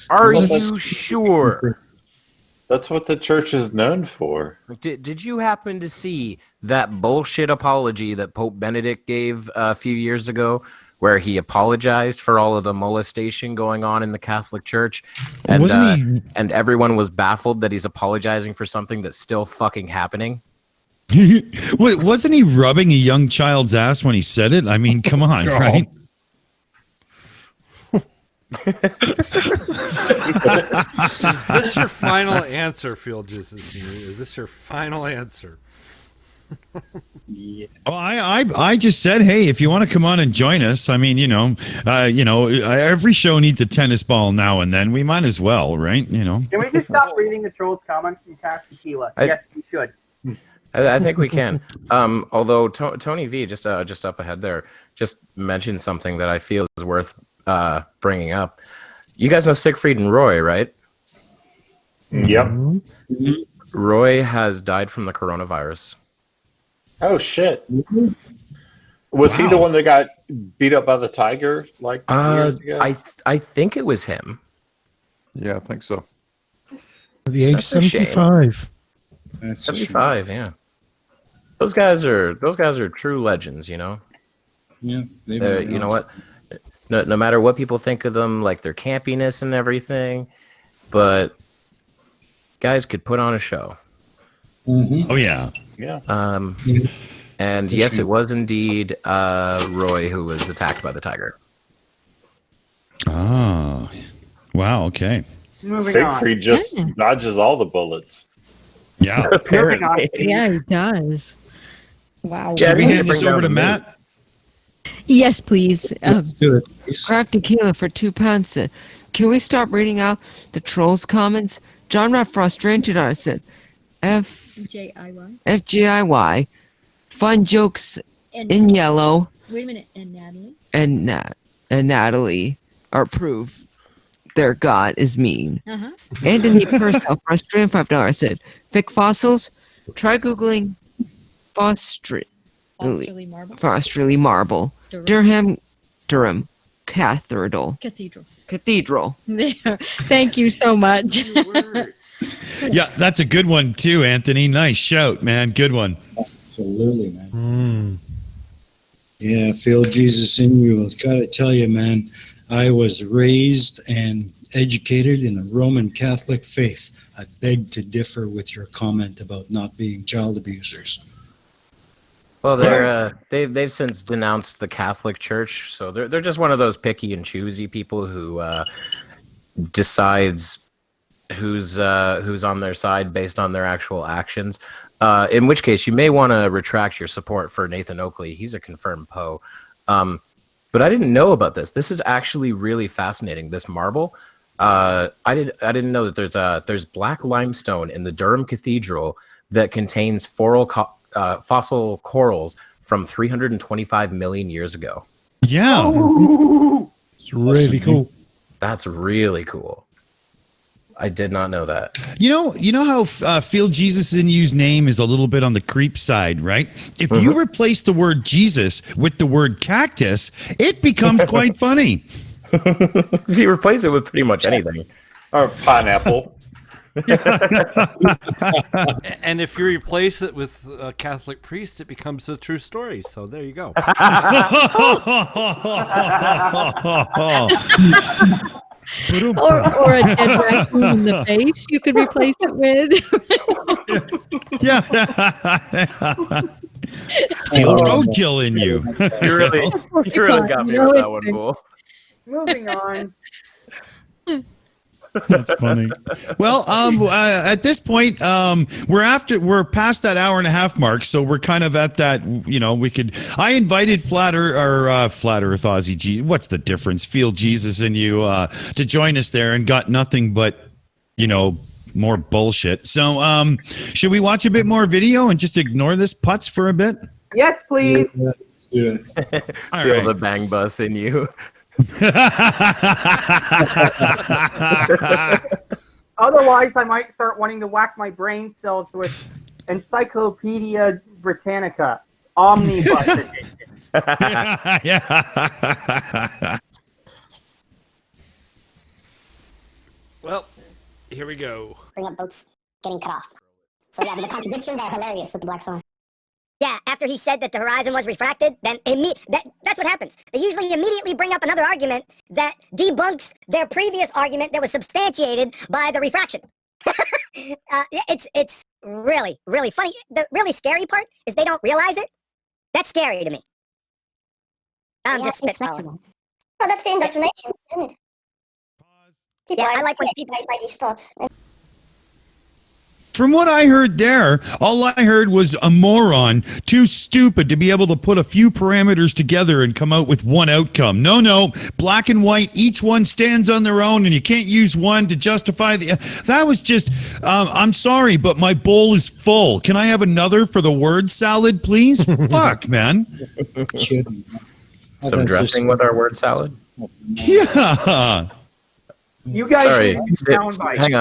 Are Well, you sure? That's what the church is known for. Did you happen to see that bullshit apology that Pope Benedict gave a few years ago, where he apologized for all of the molestation going on in the Catholic Church, and and everyone was baffled that he's apologizing for something that's still fucking happening? Wait, wasn't he rubbing a young child's ass when he said it? I mean, come on, right? Is this your final answer, Field Jesus? Is this your final answer? Yeah. Oh, I just said, hey, if you want to come on and join us, I mean, every show needs a tennis ball now and then. We might as well, right? Can we just stop reading the trolls' comments from Cash Tequila? Yes, we should. I think we can. Although Tony V just up ahead there just mentioned something that I feel is worth bringing up. You guys know Siegfried and Roy, right? Yep. Roy has died from the coronavirus. Oh shit! Was he the one that got beat up by the tiger like years ago? I think it was him. Yeah, I think so. At the age of That's a shame. 75. That's 75, yeah. Those guys are true legends, you know. Yeah, You know what? No matter what people think of them, like their campiness and everything, but guys could put on a show. Mm-hmm. Oh yeah. Yeah. And yes, it was indeed Roy who was attacked by the tiger. Oh, wow. Okay. Siegfried just dodges all the bullets. Yeah. Apparently. Yeah, he does. Wow. Should we hand this over to Matt? Yes, please. Craft tequila for £2 said, can we stop reading out the trolls' comments? John Rat Frustrated I said, FGIY. FGIY, fun jokes And- in yellow, Wait a minute. And Natalie? and Natalie are proof their god is mean. Uh-huh. Anthony Purcell, Frustrated $5 said, Vic Fossils, try Googling Fosterley Marble. Durham Cathedral. There. Thank you so much. Yeah, that's a good one too, Anthony. Nice shout, man. Good one. Absolutely, man. Yeah, feel Jesus in you. I've got to tell you, man, I was raised and educated in the Roman Catholic faith. I beg to differ with your comment about not being child abusers. Well, they've since denounced the Catholic Church, so they're just one of those picky and choosy people who decides who's on their side based on their actual actions. In which case, you may want to retract your support for Nathan Oakley. He's a confirmed Poe. But I didn't know about this. This is actually really fascinating. This marble, I didn't know that there's black limestone in the Durham Cathedral that contains fossil corals from 325 million years ago. Yeah. It's really cool. That's really cool. I did not know that. You know how Feel Jesus in You's name is a little bit on the creep side, right? If you replace the word Jesus with the word cactus, it becomes quite funny. If you replace it with pretty much anything. Or pineapple. And if you replace it with a Catholic priest, it becomes a true story. So there you go. or a dead raccoon in the face you could replace it with. Yeah. Feel roadkill in you. You really got me with that one, Bull. Moving on. That's funny. Well, at this point, we're past that hour and a half mark, so we're kind of at that. I invited Flat Earth Ozzy G. What's the difference? Feel Jesus in You to join us there, and got nothing but more bullshit. So, should we watch a bit more video and just ignore this putz for a bit? Yes, please. Feel the bang bus in you. Otherwise, I might start wanting to whack my brain cells with Encyclopedia Britannica Omnibus Edition. Yeah. Well, here we go. Bring up boats getting cut off. So yeah, the contradictions are hilarious with the Black Swan. Yeah, after he said that the horizon was refracted, then that's what happens. They usually immediately bring up another argument that debunks their previous argument that was substantiated by the refraction. It's really, really funny. The really scary part is they don't realize it. That's scary to me. I'm Yeah, just it's spitballing. flexible. Oh, that's the indoctrination, isn't it? People Yeah, I like when people by these thoughts. From what I heard there, all I heard was a moron, too stupid to be able to put a few parameters together and come out with one outcome. No, black and white, each one stands on their own, and you can't use one to justify the... That was just... I'm sorry, but my bowl is full. Can I have another for the word salad, please? Fuck, man. Some dressing with our word salad? Yeah. You guys Sorry, need sound bites. hang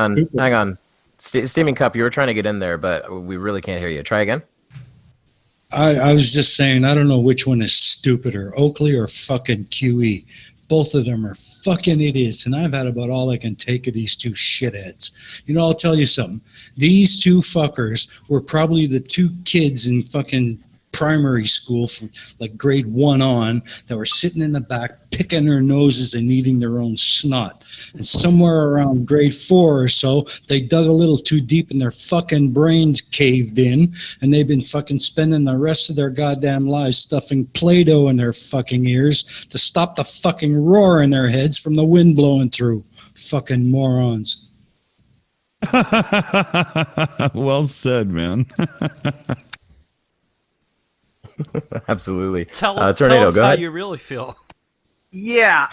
on. Steaming Cup, you were trying to get in there, but we really can't hear you. Try again. I was just saying, I don't know which one is stupider, Oakley or fucking QE. Both of them are fucking idiots, and I've had about all I can take of these two shitheads. You know, I'll tell you something. These two fuckers were probably the two kids in fucking primary school from like grade 1 on that were sitting in the back picking their noses and eating their own snot. And somewhere around grade 4 or so, they dug a little too deep and their fucking brains caved in, and they've been fucking spending the rest of their goddamn lives stuffing Play-Doh in their fucking ears to stop the fucking roar in their heads from the wind blowing through. Fucking morons. Well said, man. Absolutely. Tell us Tornado, go how ahead. you really feel. Yeah,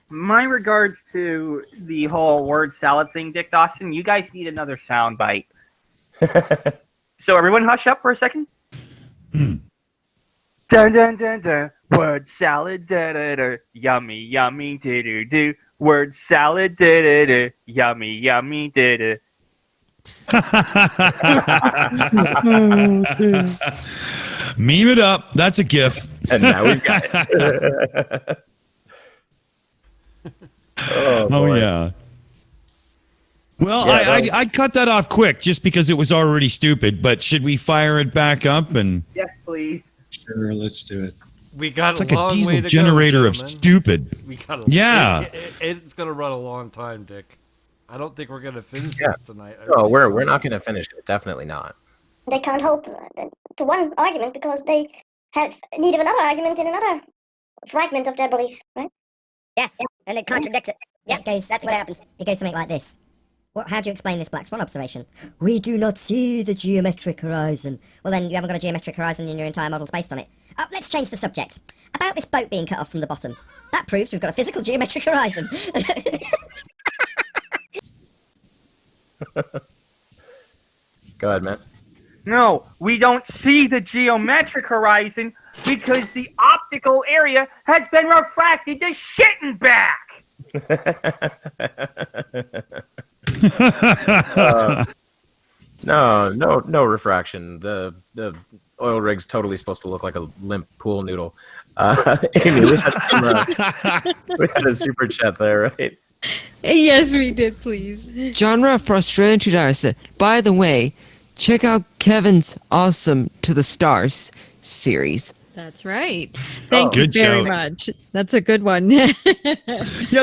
my regards to the whole word salad thing, Dick Dawson. You guys need another sound bite. So everyone hush up for a second. Dun dun dun dun. Word salad, da da da. Yummy, yummy, do do do. Word salad, da da da. Yummy, yummy, da da. Meme it up. That's a gif. And now we've got it. Oh yeah. Well, Yeah, I cut that off quick just because it was already stupid. But should we fire it back up? And Yes, please. Sure, let's do it. We got it's like a long a diesel way to generator go, of gentlemen. stupid. We got Yeah. It's going to run a long time, Dick. I don't think we're going to finish Yeah. this tonight. No, we're not going to finish it. Definitely not. They can't hold to one argument because they have need of another argument in another fragment of their beliefs, right? Yes, and it contradicts it. Yeah, That's what happens. It goes something like this. How do you explain this Black Swan observation? We do not see the geometric horizon. Well, then you haven't got a geometric horizon and your entire model's based on it. Let's change the subject. About this boat being cut off from the bottom. That proves we've got a physical geometric horizon. Go ahead, Matt. No, we don't see the geometric horizon because the optical area has been refracted to shit and back. No refraction. The oil rig's totally supposed to look like a limp pool noodle. Aimee, we had a super chat there, right? Yes, we did, please. Genre Frustrated said, by the way, check out Kevin's Awesome to the Stars series. That's right. Thank Oh, you good very show. much. That's a good one. Yeah,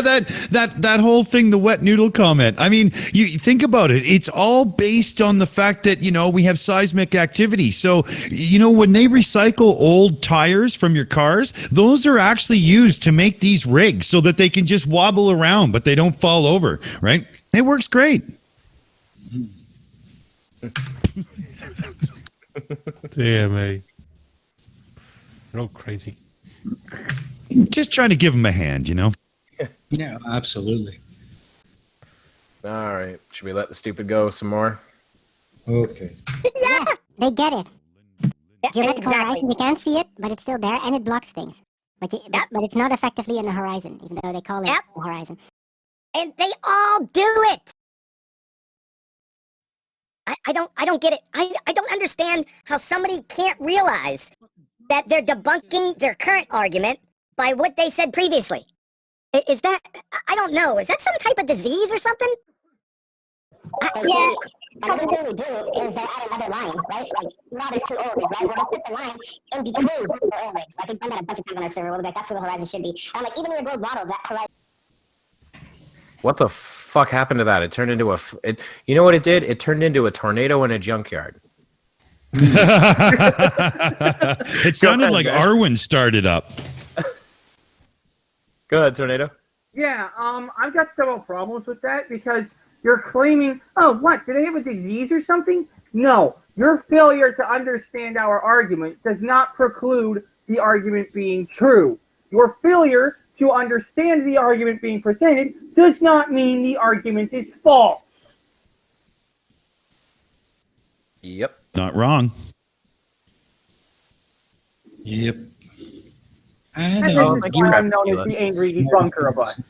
that whole thing, the wet noodle comment. I mean, you think about it. It's all based on the fact that, we have seismic activity. So, when they recycle old tires from your cars, those are actually used to make these rigs so that they can just wobble around, but they don't fall over, right? It works great. Dear me. They're all crazy. Just trying to give them a hand, Yeah, absolutely. All right. Should we let the stupid go some more? Okay. Yes, they get it. Geometrical exactly. horizon, you can't see it, but it's still there, and it blocks things. But but it's not effectively in the horizon, even though they call it the horizon. And they all do it. I don't get it. I don't understand how somebody can't realize that they're debunking their current argument by what they said previously. Is that, I don't know, is that some type of disease or something? Yeah, another thing we do is they add another line, right? Like, not as two ovaries, right? We're gonna put the line in between the ovaries. Like, we've done that a bunch of times on our server. We'll be like, that's where the horizon should be. And I'm like, even in your globe model, that horizon. What the fuck happened to that? It turned into you know what it did? It turned into a tornado in a junkyard. It sounded like Arwen started up. Go ahead, tornado. Yeah, I've got several problems with that because you're claiming, oh, what, do they have a disease or something? No, your failure to understand our argument does not preclude the argument being true. Your failure to understand the argument being presented does not mean the argument is false. Yep. Not wrong. Yep. And this is why I'm known as the angry debunker of us.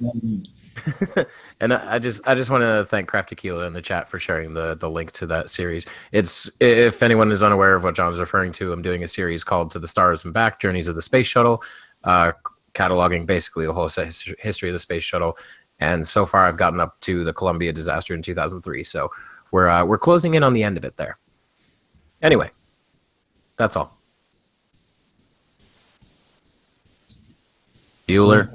And I just want to thank Crafty Keela in the chat for sharing the link to that series. It's, if anyone is unaware of what John's referring to, I'm doing a series called To the Stars and Back, Journeys of the Space Shuttle, cataloging basically the whole history of the space shuttle. And so far I've gotten up to the Columbia disaster in 2003. So we're closing in on the end of it there. Anyway, that's all. Bueller.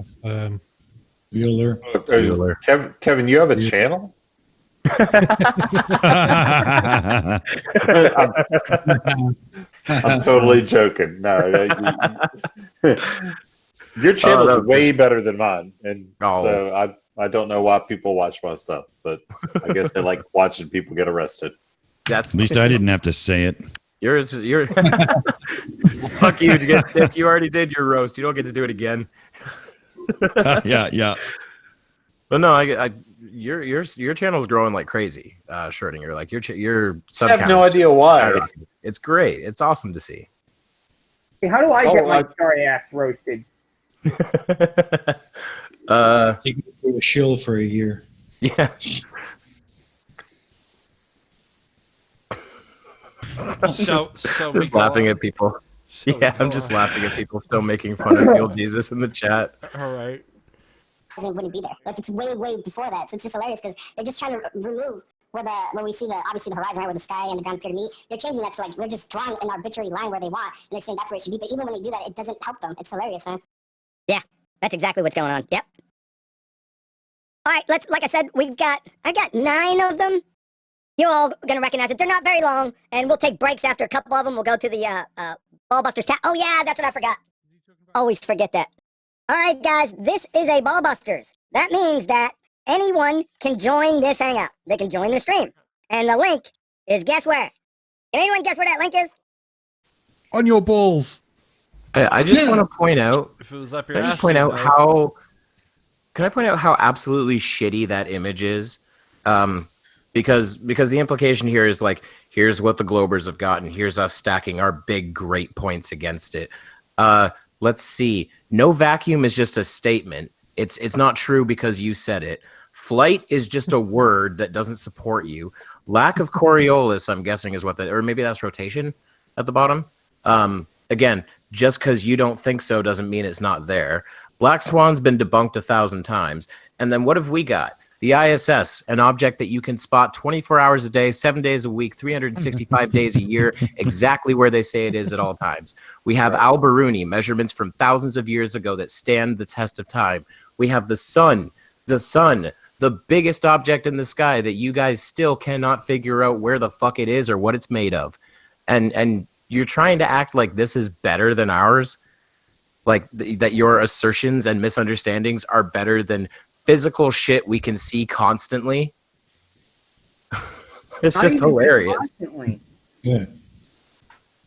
Bueller. Kevin, you have a channel? I'm totally joking. No, your channel is way better than mine, and so I don't know why people watch my stuff, but I guess they like watching people get arrested. At least I didn't have to say it. You're fuck you, Dick. You already did your roast. You don't get to do it again. Yeah. But no, your channel's growing like crazy, Schrodinger. Like your sub. I have no idea why. It's great. It's awesome to see. Hey, how do I get my sorry ass roasted? Take me to a shill for a year. Yeah. Just laughing at people. I'm just laughing at people still making fun of Field Jesus in the chat. All right. Wouldn't be there. Like, it's way before that. So it's just hilarious because they're just trying to remove where we see obviously the horizon, right, where the sky and the ground appear to meet. They're changing that to, like, we're just drawing an arbitrary line where they want, and they're saying that's where it should be. But even when they do that, it doesn't help them. It's hilarious, man. Yeah, that's exactly what's going on. Yep. All right, like I said, I got 9 of them. You're all gonna recognize it. They're not very long, and we'll take breaks after a couple of them. We'll go to the Ballbusters chat. Oh yeah, that's what I forgot. Always forget that. All right, guys, this is a Ballbusters. That means that anyone can join this hangout. They can join the stream, and the link is guess where? Can anyone guess where that link is? On your balls. I just want to point out. If it was up your Can I ass, just point out you'd how? Can I point out how absolutely shitty that image is? Because the implication here is like, here's what the Globers have gotten. Here's us stacking our big great points against it. Let's see. No vacuum is just a statement. It's not true because you said it. Flight is just a word that doesn't support you. Lack of Coriolis, I'm guessing, is what or maybe that's rotation at the bottom. Again, just because you don't think so doesn't mean it's not there. Black Swan's been debunked 1,000 times. And then what have we got? The ISS, an object that you can spot 24 hours a day, 7 days a week, 365 days a year, exactly where they say it is at all times. We have Al-Biruni, measurements from thousands of years ago that stand the test of time. We have the sun, the biggest object in the sky that you guys still cannot figure out where the fuck it is or what it's made of. And you're trying to act like this is better than ours? Like that your assertions and misunderstandings are better than physical shit we can see constantly? It's Not just even hilarious. Constantly. Yeah.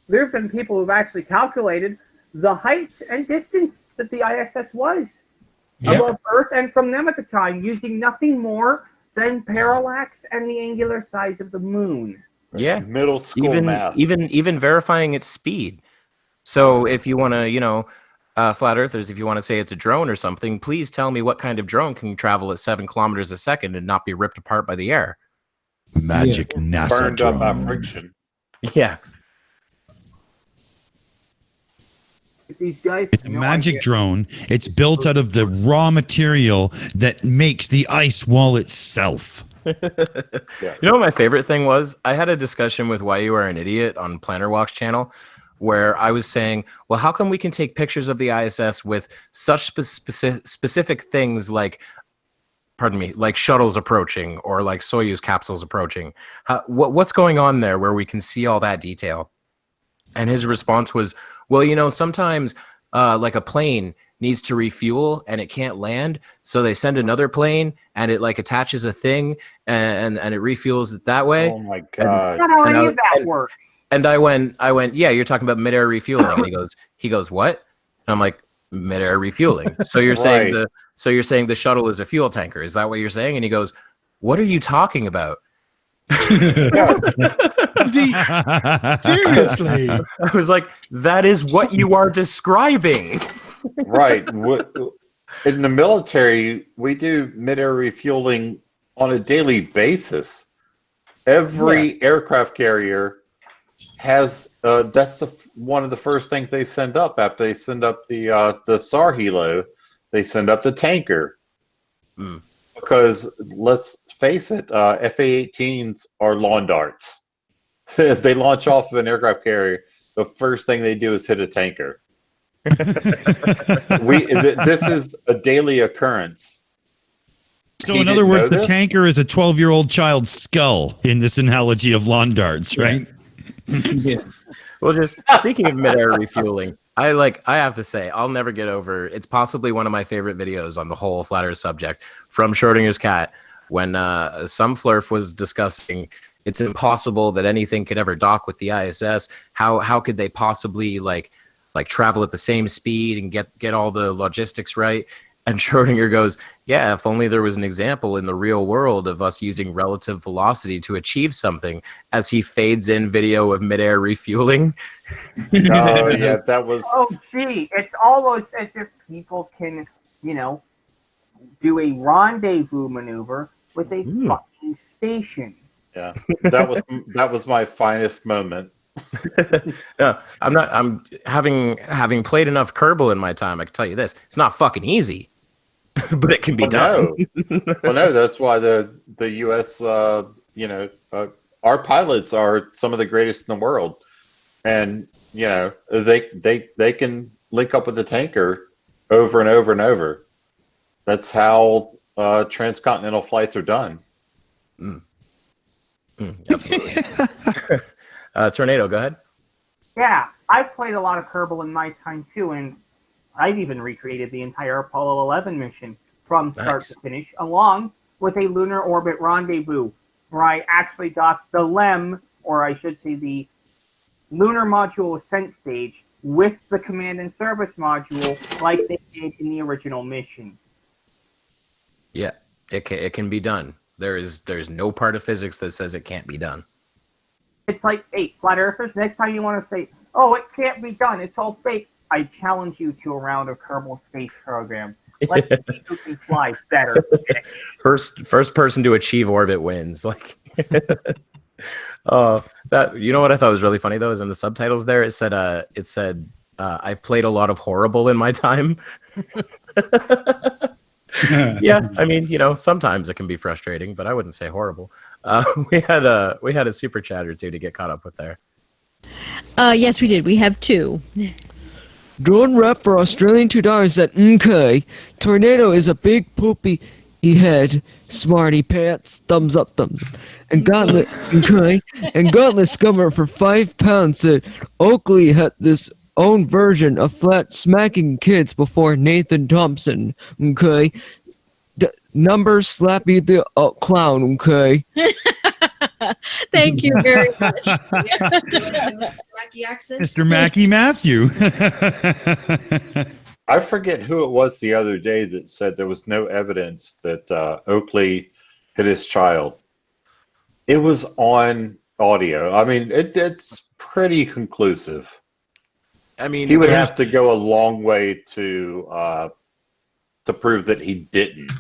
There have been people who've actually calculated the height and distance that the ISS was above Earth and from them at the time, using nothing more than parallax and the angular size of the moon. Yeah, Middle school math. even verifying its speed. So if you want to, flat earthers, if you want to say it's a drone or something, please tell me what kind of drone can travel at 7 kilometers a second and not be ripped apart by the air. Magic NASA Burned up by drone. friction. Yeah. These guys It's a magic drone. It's built out of the raw material that makes the ice wall itself. You know what my favorite thing was? I had a discussion with Why You Are an Idiot on Planner Walk's channel where I was saying, well, how come we can take pictures of the ISS with such specific things like, pardon me, like shuttles approaching or like Soyuz capsules approaching? What's going on there where we can see all that detail? And his response was, well, you know, sometimes like a plane needs to refuel and it can't land, so they send another plane and it like attaches a thing and it refuels it that way. Oh my god! That's not how any of that works. And I went, yeah, you're talking about midair refueling. And he goes, what? And I'm like, midair refueling. So you're saying the shuttle is a fuel tanker? Is that what you're saying? And he goes, what are you talking about? Seriously? I was like, that is what you are describing. Right. In the military, we do mid-air refueling on a daily basis. Every aircraft carrier has that's one of the first things they send up after they send up the SAR helo. They send up the tanker because let's face it, FA-18s are lawn darts. If they launch off of an aircraft carrier, the first thing they do is hit a tanker. This is a daily occurrence. So in other words, the tanker is a 12-year-old child's skull in this analogy of lawn darts, right? Yeah. Well, just speaking of midair refueling, I have to say, I'll never get over. It's possibly one of my favorite videos on the whole flat Earth subject from Schrodinger's cat when some flurf was discussing it's impossible that anything could ever dock with the ISS. How could they possibly like travel at the same speed and get all the logistics right? And Schrodinger goes, yeah, if only there was an example in the real world of us using relative velocity to achieve something, as he fades in video of midair refueling. Oh, yeah, that was... Oh, gee, it's almost as if people can, do a rendezvous maneuver with a fucking station. Yeah, that was my finest moment. No, I'm having played enough Kerbal in my time, I can tell you this. It's not fucking easy. But it can be done. Well, no, that's why the U.S. Our pilots are some of the greatest in the world, and they can link up with the tanker over and over and over. That's how transcontinental flights are done. Absolutely. Tornado, go ahead. Yeah, I've played a lot of Kerbal in my time too, and I've even recreated the entire Apollo 11 mission from start to finish, along with a lunar orbit rendezvous, where I actually docked the LEM, or I should say the Lunar Module Ascent Stage, with the Command and Service Module, like they did in the original mission. Yeah, it can be done. There's no part of physics that says it can't be done. It's like, hey, flat earthers, next time you want to say, oh, it can't be done, it's all fake, I challenge you to a round of Kerbal Space Program. Let's see who can fly better. First person to achieve orbit wins. Like, that. You know what I thought was really funny though is in the subtitles there it said I've played a lot of Horrible in my time. Yeah, I mean, sometimes it can be frustrating, but I wouldn't say horrible. We had a super chat or two to get caught up with there. Yes, we did. We have two. Drone rep for Australian $2 at MK. Tornado is a big poopy head. Smarty pants. Thumbs up, thumbs up. And Gauntlet MK. And Gauntlet Scummer for £5 said Oakley had this own version of flat smacking kids before Nathan Thompson. Okay. Number Slappy the clown. Okay. Thank you very much. Mr. Mackie Matthew. I forget who it was the other day that said there was no evidence that Oakley hit his child. It was on audio. I mean, it's pretty conclusive. I mean, he would have to go a long way to prove that he didn't.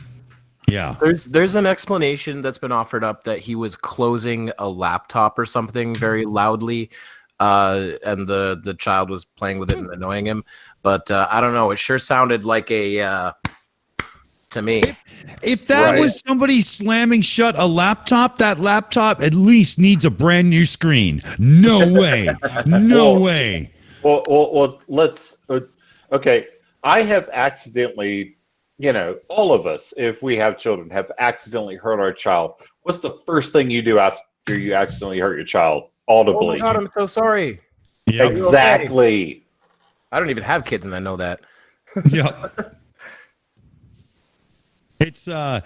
Yeah. There's an explanation that's been offered up that he was closing a laptop or something very loudly, and the child was playing with it and annoying him. But I don't know. It sure sounded like a to me. If that was somebody slamming shut a laptop, that laptop at least needs a brand new screen. No way. No way. Well, let's. Okay, I have accidentally, all of us, if we have children, have accidentally hurt our child. What's the first thing you do after you accidentally hurt your child? Audibly. Oh my God, I'm so sorry. Yep. Exactly. I don't even have kids, and I know that. Yep. It's I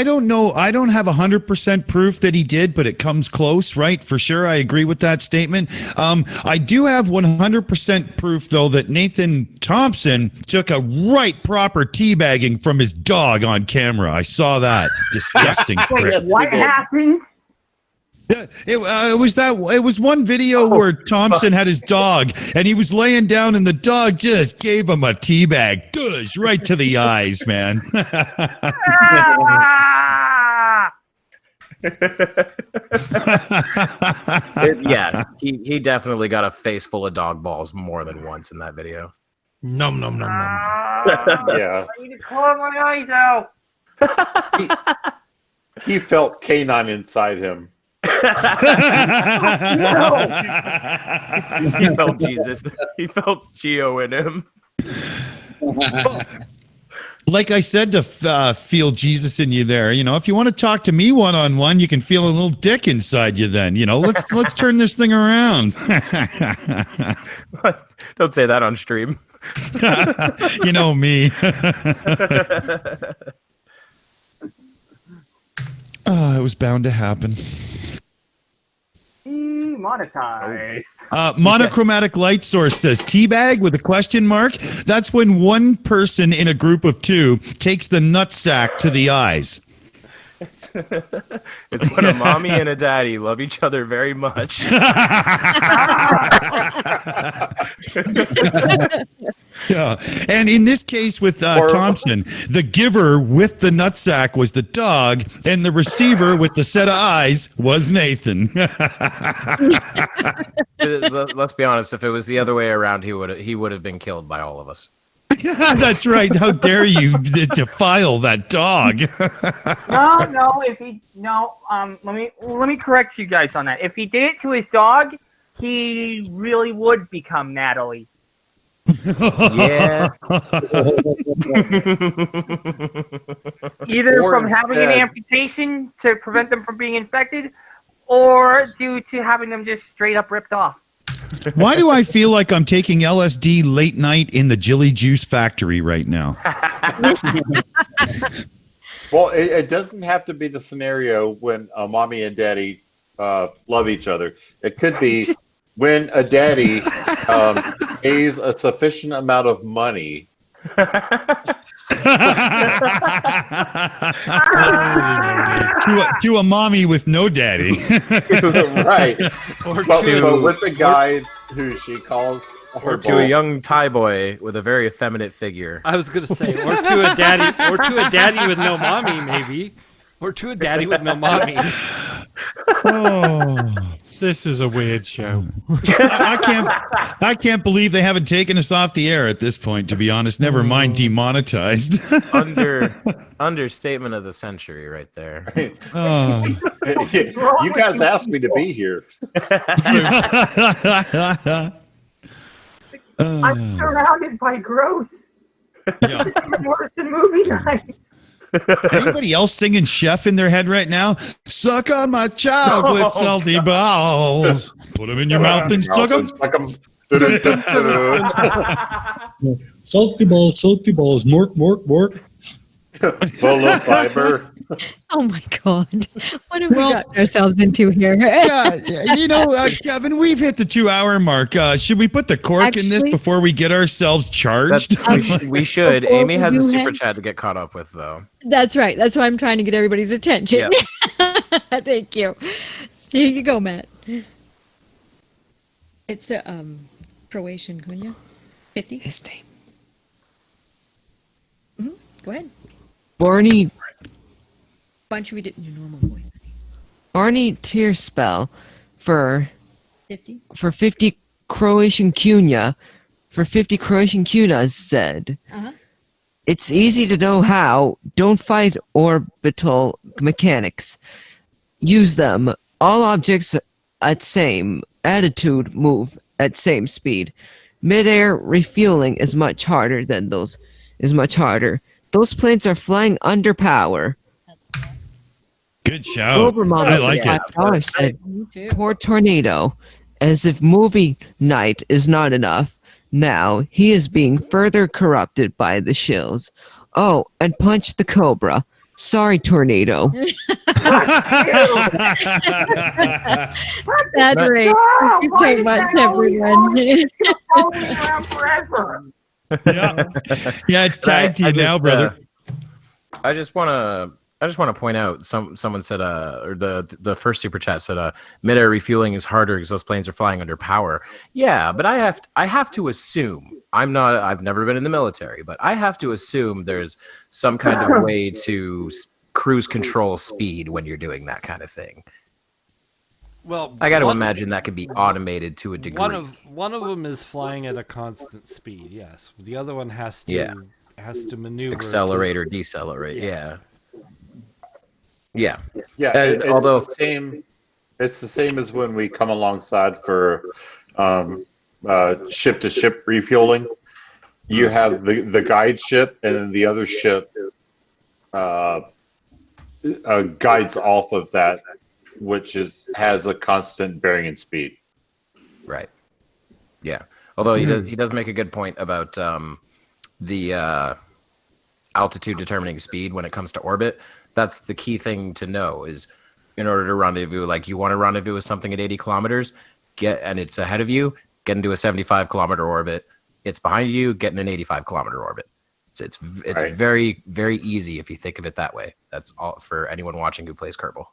don't know. I don't have 100% proof that he did, but it comes close, right? For sure. I agree with that statement. I do have 100% proof, though, that Nathan Thompson took a proper teabagging from his dog on camera. I saw that. Disgusting prick. Wait, what happened? Yeah, it was one video where Thompson had his dog and he was laying down and the dog just gave him a teabag, right to the eyes, man. Yeah, he definitely got a face full of dog balls more than once in that video. Nom nom nom nom. Yeah. I need to claw my eyes out. He felt canine inside him. He felt Jesus. He felt Geo in him. Like I said, to feel Jesus in you there. If you want to talk to me one-on-one, you can feel a little dick inside you then. Let's turn this thing around. Don't say that on stream. You know me. It was bound to happen. Monetized. Monochromatic light source says teabag with a question mark. That's when one person in a group of two takes the nutsack to the eyes. It's when a mommy and a daddy love each other very much. Yeah, and in this case with Thompson, the giver with the nutsack was the dog, and the receiver with the set of eyes was Nathan. Let's be honest. If it was the other way around, he would have been killed by all of us. That's right. How dare you defile that dog? Let me correct you guys on that. If he did it to his dog, he really would become Natalie. Yeah. Either Or from having an instead- amputation to prevent them from being infected, or due to having them just straight up ripped off. Why do I feel like I'm taking LSD late night in the Jilly Juice factory right now? Well, it doesn't have to be the scenario when a mommy and daddy love each other. It could be when a daddy pays a sufficient amount of money to a mommy with no daddy. right. Or But to- with the guy who she calls her Or to a young Thai boy with a very effeminate figure. I was gonna say, or to a daddy with no mommy, maybe, or to a daddy with no mommy. Oh, this is a weird show. I can't believe they haven't taken us off the air at this point, to be honest. Never mind demonetized. Understatement of the century right there. Oh. You guys asked me to be here. I'm surrounded by growth. Yeah. It's worse than movie night. Anybody else singing Chef in their head right now? Suck on my chocolate salty balls. Put them in your mouth and suck them. Salty balls, mork, mork, mork. Full of fiber. Oh my God. What have we gotten ourselves into here? Kevin, we've hit the 2-hour mark. Should we put the cork in this Actually- before we get ourselves charged? We should. Before Amy we has a do super hang- chat to get caught up with, though. That's right. That's why I'm trying to get everybody's attention. Thank you. So here you go, Matt. It's a Croatian, Kunya. 50. His name. Mhm. Go ahead. Barney Why don't you read it in your normal voice? Barney tear spell for 50? For 50 Croatian kuna. For 50 Croatian kunas said. Uh-huh. It's easy to know how. Don't fight orbital mechanics. Use them. All objects at same attitude move at same speed. Midair refueling is much harder than those. Those planes are flying under power. Good shout. Cobra Mama I like it. $5 said, poor tornado. As if movie night is not enough. Now he is being further corrupted by the shills. Oh, and punch the cobra. Sorry, tornado. That's right. Thank you so much, everyone. Yeah, it's tagged to you now, brother. I just want to point out someone said or the first super chat said midair refueling is harder because those planes are flying under power. Yeah, but I have to assume I've never been in the military, but I have to assume there's some kind of way to cruise control speed when you're doing that kind of thing. Well, I got to imagine that could be automated to a degree. One of them is flying at a constant speed. Yes, the other one has to maneuver, accelerate or decelerate. Yeah. Yeah. It's although the same, it's the same as when we come alongside for ship-to-ship refueling. You have the guide ship, and then the other ship guides off of that, which has a constant bearing and speed. Right. Yeah. Although he does make a good point about the altitude determining speed when it comes to orbit. That's the key thing to know is in order to rendezvous, like you want to rendezvous with something at 80 kilometers, and it's ahead of you, get into a 75 kilometer orbit. It's behind you, get in an 85 kilometer orbit. It's right. Very, very easy if you think of it that way. That's all for anyone watching who plays Kerbal.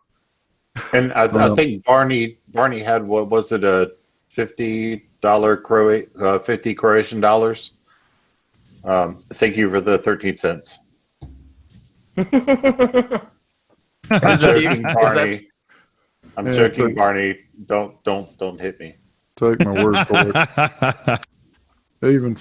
And I think Barney had, what was it, a $50 50 Croatian dollars? Thank you for the 13 cents. I'm joking, Barney. I'm joking, Barney. Don't hit me. Take my word for it. Even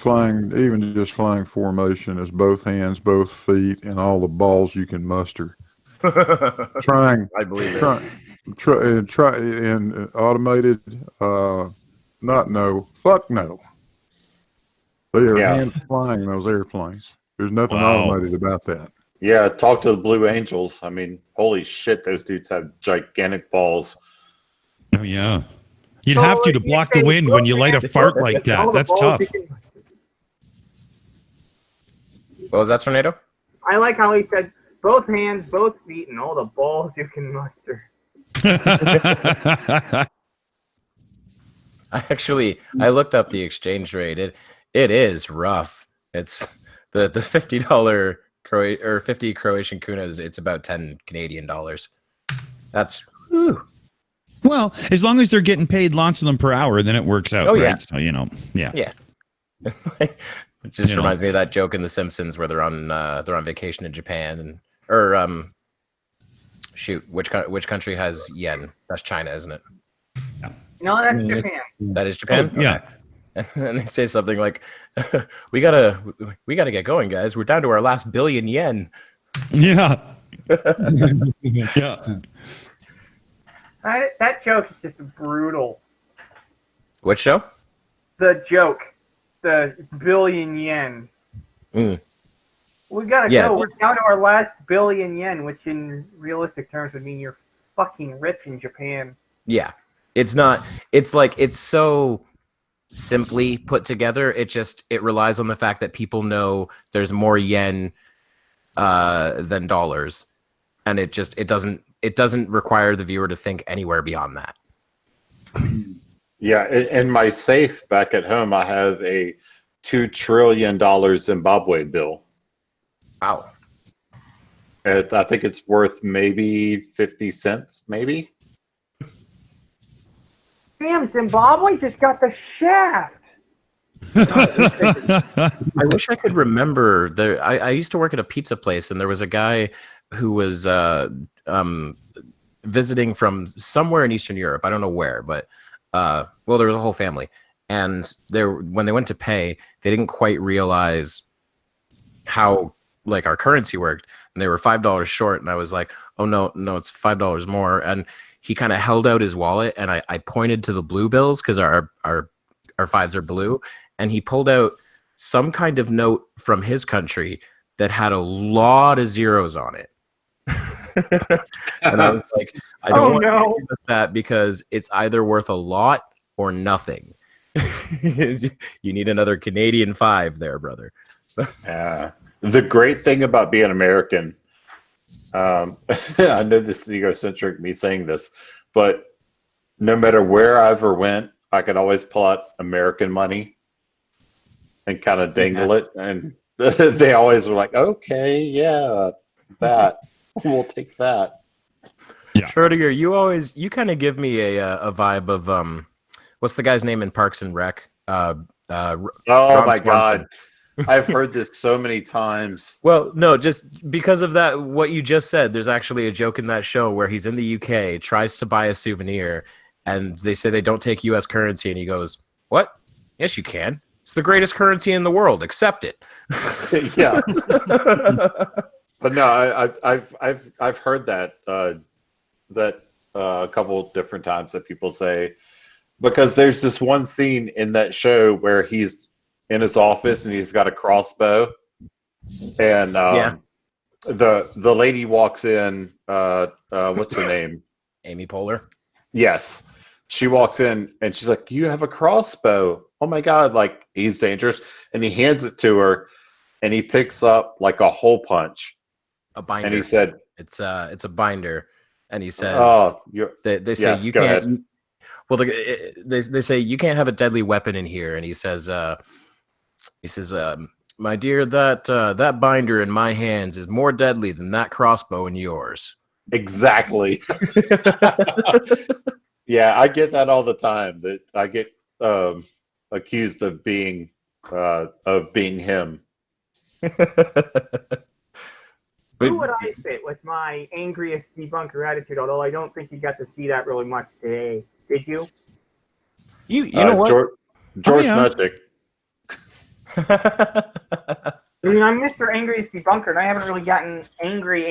just flying formation is both hands, both feet, and all the balls you can muster. I believe it. Try and automated. Not no. Fuck no. They are hand flying those airplanes. There's nothing automated about that. Yeah, talk to the Blue Angels. I mean, holy shit, those dudes have gigantic balls. Oh yeah. You'd have to block the wind when you light a fart like that. That's tough. What was that, Tornado? I like how he said both hands, both feet, and all the balls you can muster. I looked up the exchange rate. It is rough. It's the $50 or 50 Croatian kunas. It's about 10 Canadian dollars. That's whew. Well, as long as they're getting paid lots of them per hour, then it works out. Oh, right? yeah. So, yeah. It just reminds me of that joke in The Simpsons where they're on vacation in Japan which country has yen? That's China, isn't it? No, that's Japan. That is Japan. Oh, yeah. And they say something like, "We gotta get going, guys. We're down to our last billion yen." Yeah. Yeah. That joke is just brutal. What show? The joke. The billion yen. Mm. We gotta go. We're down to our last billion yen, which in realistic terms would mean you're fucking rich in Japan. Yeah. It's not. It's like it's so simply put together. It relies on the fact that people know there's more yen than dollars, and it doesn't require the viewer to think anywhere beyond that. Yeah, in my safe back at home, I have a $2 trillion Zimbabwe bill. Wow. I think it's worth maybe 50 cents, maybe. Damn, Zimbabwe just got the shaft. I wish I could remember. I used to work at a pizza place, and there was a guy who was visiting from somewhere in Eastern Europe. I don't know where, but well, there was a whole family, and when they went to pay, they didn't quite realize how like our currency worked, and they were $5 short. And I was like, "Oh no, it's $5 more." And he kind of held out his wallet, and I pointed to the blue bills because our fives are blue, and he pulled out some kind of note from his country that had a lot of zeros on it. And I was like, I don't want to give us that because it's either worth a lot or nothing. You need another Canadian 5 there, brother. The great thing about being American, I know this is egocentric, me saying this, but no matter where I ever went, I could always pull out American money and kind of dangle it. And they always were like, okay, yeah, that. We'll take that. Yeah. Schrodinger, you kind of give me a vibe of what's the guy's name in Parks and Rec? Oh my God. I've heard this so many times. Well, no, just because of that, what you just said, there's actually a joke in that show where he's in the UK, tries to buy a souvenir, and they say they don't take US currency, and he goes, "What? Yes, you can. It's the greatest currency in the world. Accept it." Yeah. But no, I've heard that a couple of different times that people say, because there's this one scene in that show where he's in his office and he's got a crossbow, and the lady walks in. What's her name? Amy Poehler. Yes, she walks in and she's like, "You have a crossbow? Oh my God! Like, he's dangerous." And he hands it to her, and he picks up like a hole punch. A binder. And he said, "It's a binder," and he says, "Oh, they say you can't." Well, they say you can't have a deadly weapon in here, and he says, "My dear, that binder in my hands is more deadly than that crossbow in yours." Exactly. Yeah, I get that all the time. That I get accused of being him. Who would I fit with my angriest debunker attitude? Although I don't think you got to see that really much today. Did you? You know what? George Nudzik. I mean, I'm Mr. Angriest Debunker, and I haven't really gotten angry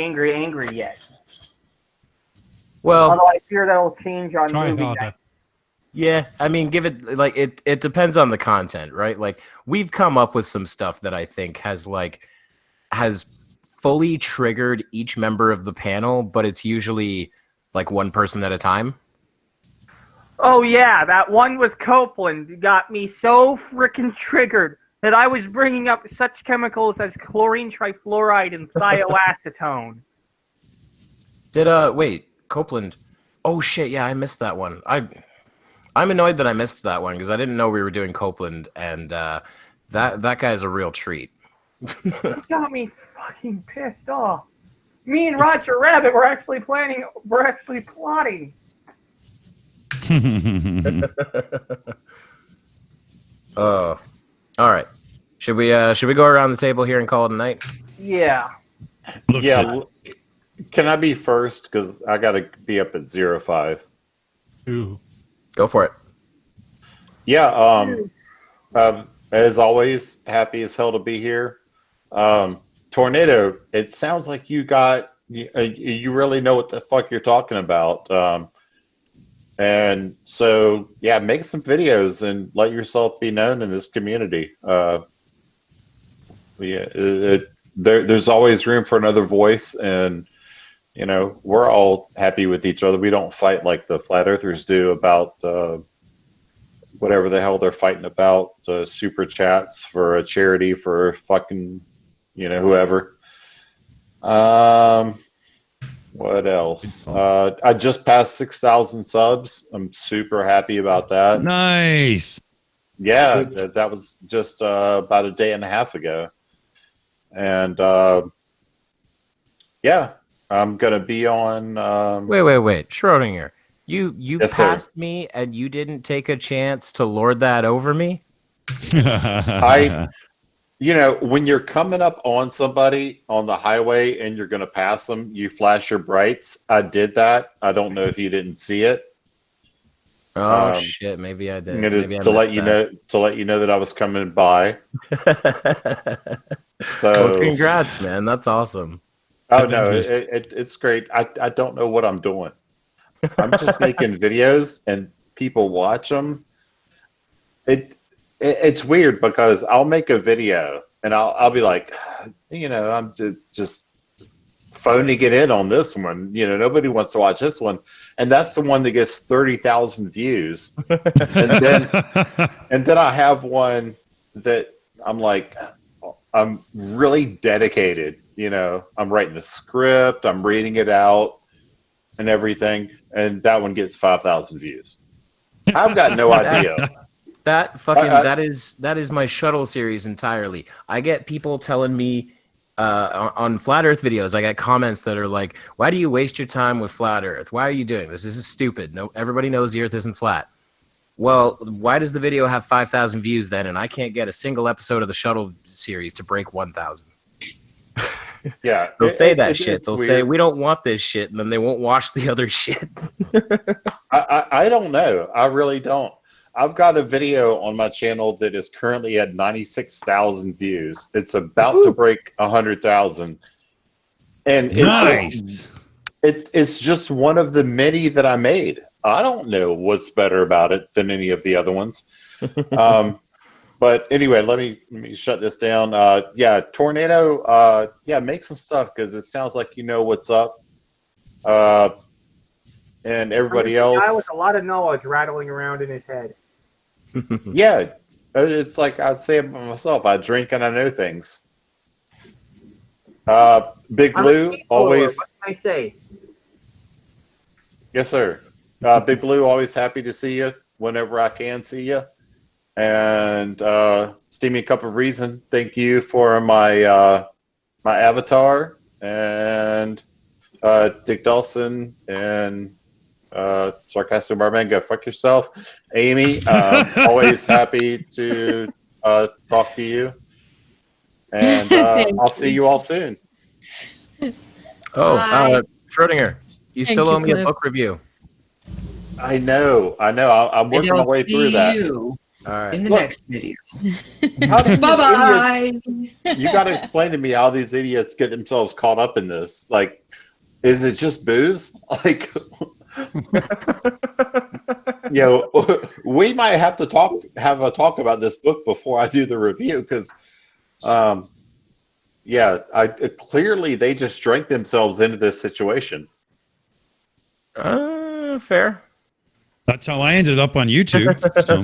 yet. Well, although I fear that'll change on movie night. Yeah, I mean, give it like it depends on the content, right? Like, we've come up with some stuff that I think has fully triggered each member of the panel, but it's usually like one person at a time. Oh yeah, that one with Copeland got me so freaking triggered that I was bringing up such chemicals as chlorine trifluoride and thioacetone. Wait, Copeland? Oh shit, yeah, I missed that one. I'm annoyed that I missed that one because I didn't know we were doing Copeland, and that guy's a real treat. It got me fucking pissed off. Me and Roger Rabbit were actually plotting. Oh, all right. Should we go around the table here and call it a night? Yeah. Can I be first? Because I got to be up at 05. Ooh. Go for it. Yeah. As always, happy as hell to be here. Tornado, it sounds like you really know what the fuck you're talking about. And so, yeah, make some videos and let yourself be known in this community. There's always room for another voice, and we're all happy with each other. We don't fight like the flat earthers do about whatever the hell they're fighting about, super chats for a charity for fucking whoever. What else? I just passed 6,000 subs. I'm super happy about that. Nice. Yeah, that was just about a day and a half ago. And yeah, I'm gonna be on. Wait, Schrodinger. You Yes, passed me and you didn't take a chance to lord that over me? You know, when you're coming up on somebody on the highway and you're going to pass them, you flash your brights. I did that. I don't know if you didn't see it. Oh shit! Maybe I did. Maybe I to let missed you that. know that I was coming by. So Well, congrats, man. That's awesome. Oh no, it's great. I don't know what I'm doing. I'm just making videos and people watch them. It's weird because I'll make a video and I'll be like, you know, I'm just phoning it in on this one. You know, nobody wants to watch this one, and that's the one that gets 30,000 views. and then I have one that I'm like, I'm really dedicated. You know, I'm writing the script, I'm reading it out, and everything, and that one gets 5,000 views. I've got no idea. That fucking that is my shuttle series entirely. I get people telling me on Flat Earth videos, I get comments that are like, "Why do you waste your time with Flat Earth? Why are you doing this? This is stupid. No, everybody knows the Earth isn't flat." Well, why does the video have 5,000 views then, and I can't get a single episode of the shuttle series to break 1,000? Yeah, they'll say that shit. They'll say we don't want this shit, and then they won't watch the other shit. I don't know. I really don't. I've got a video on my channel that is currently at 96,000 views. It's about to break 100,000, and it's just one of the many that I made. I don't know what's better about it than any of the other ones. But anyway, let me shut this down. Yeah, Tornado. Yeah, make some stuff because it sounds like you know what's up. And everybody else. A guy with a lot of knowledge rattling around in his head. Yeah, it's like I'd say about myself. I drink and I know things. Big Blue always. What can I say? Yes, sir. Big Blue always happy to see you whenever I can see you. And Steamy Cup of Reason, thank you for my my avatar, and Dick Dawson and Sarcastic Barman, go fuck yourself. Aimee, always happy to talk to you, and I'll see you all soon. Oh, Schrodinger, you Thank still you, owe me a Cliff. book review. I know. I'm working my way through that. All right. In the Look. next video. How do Bye-bye. You got to explain to me how these idiots get themselves caught up in this. Like, is it just booze? Like, you know, we might have to have a talk about this book before I do the review because, yeah, clearly they just drank themselves into this situation. Fair. That's how I ended up on YouTube. So.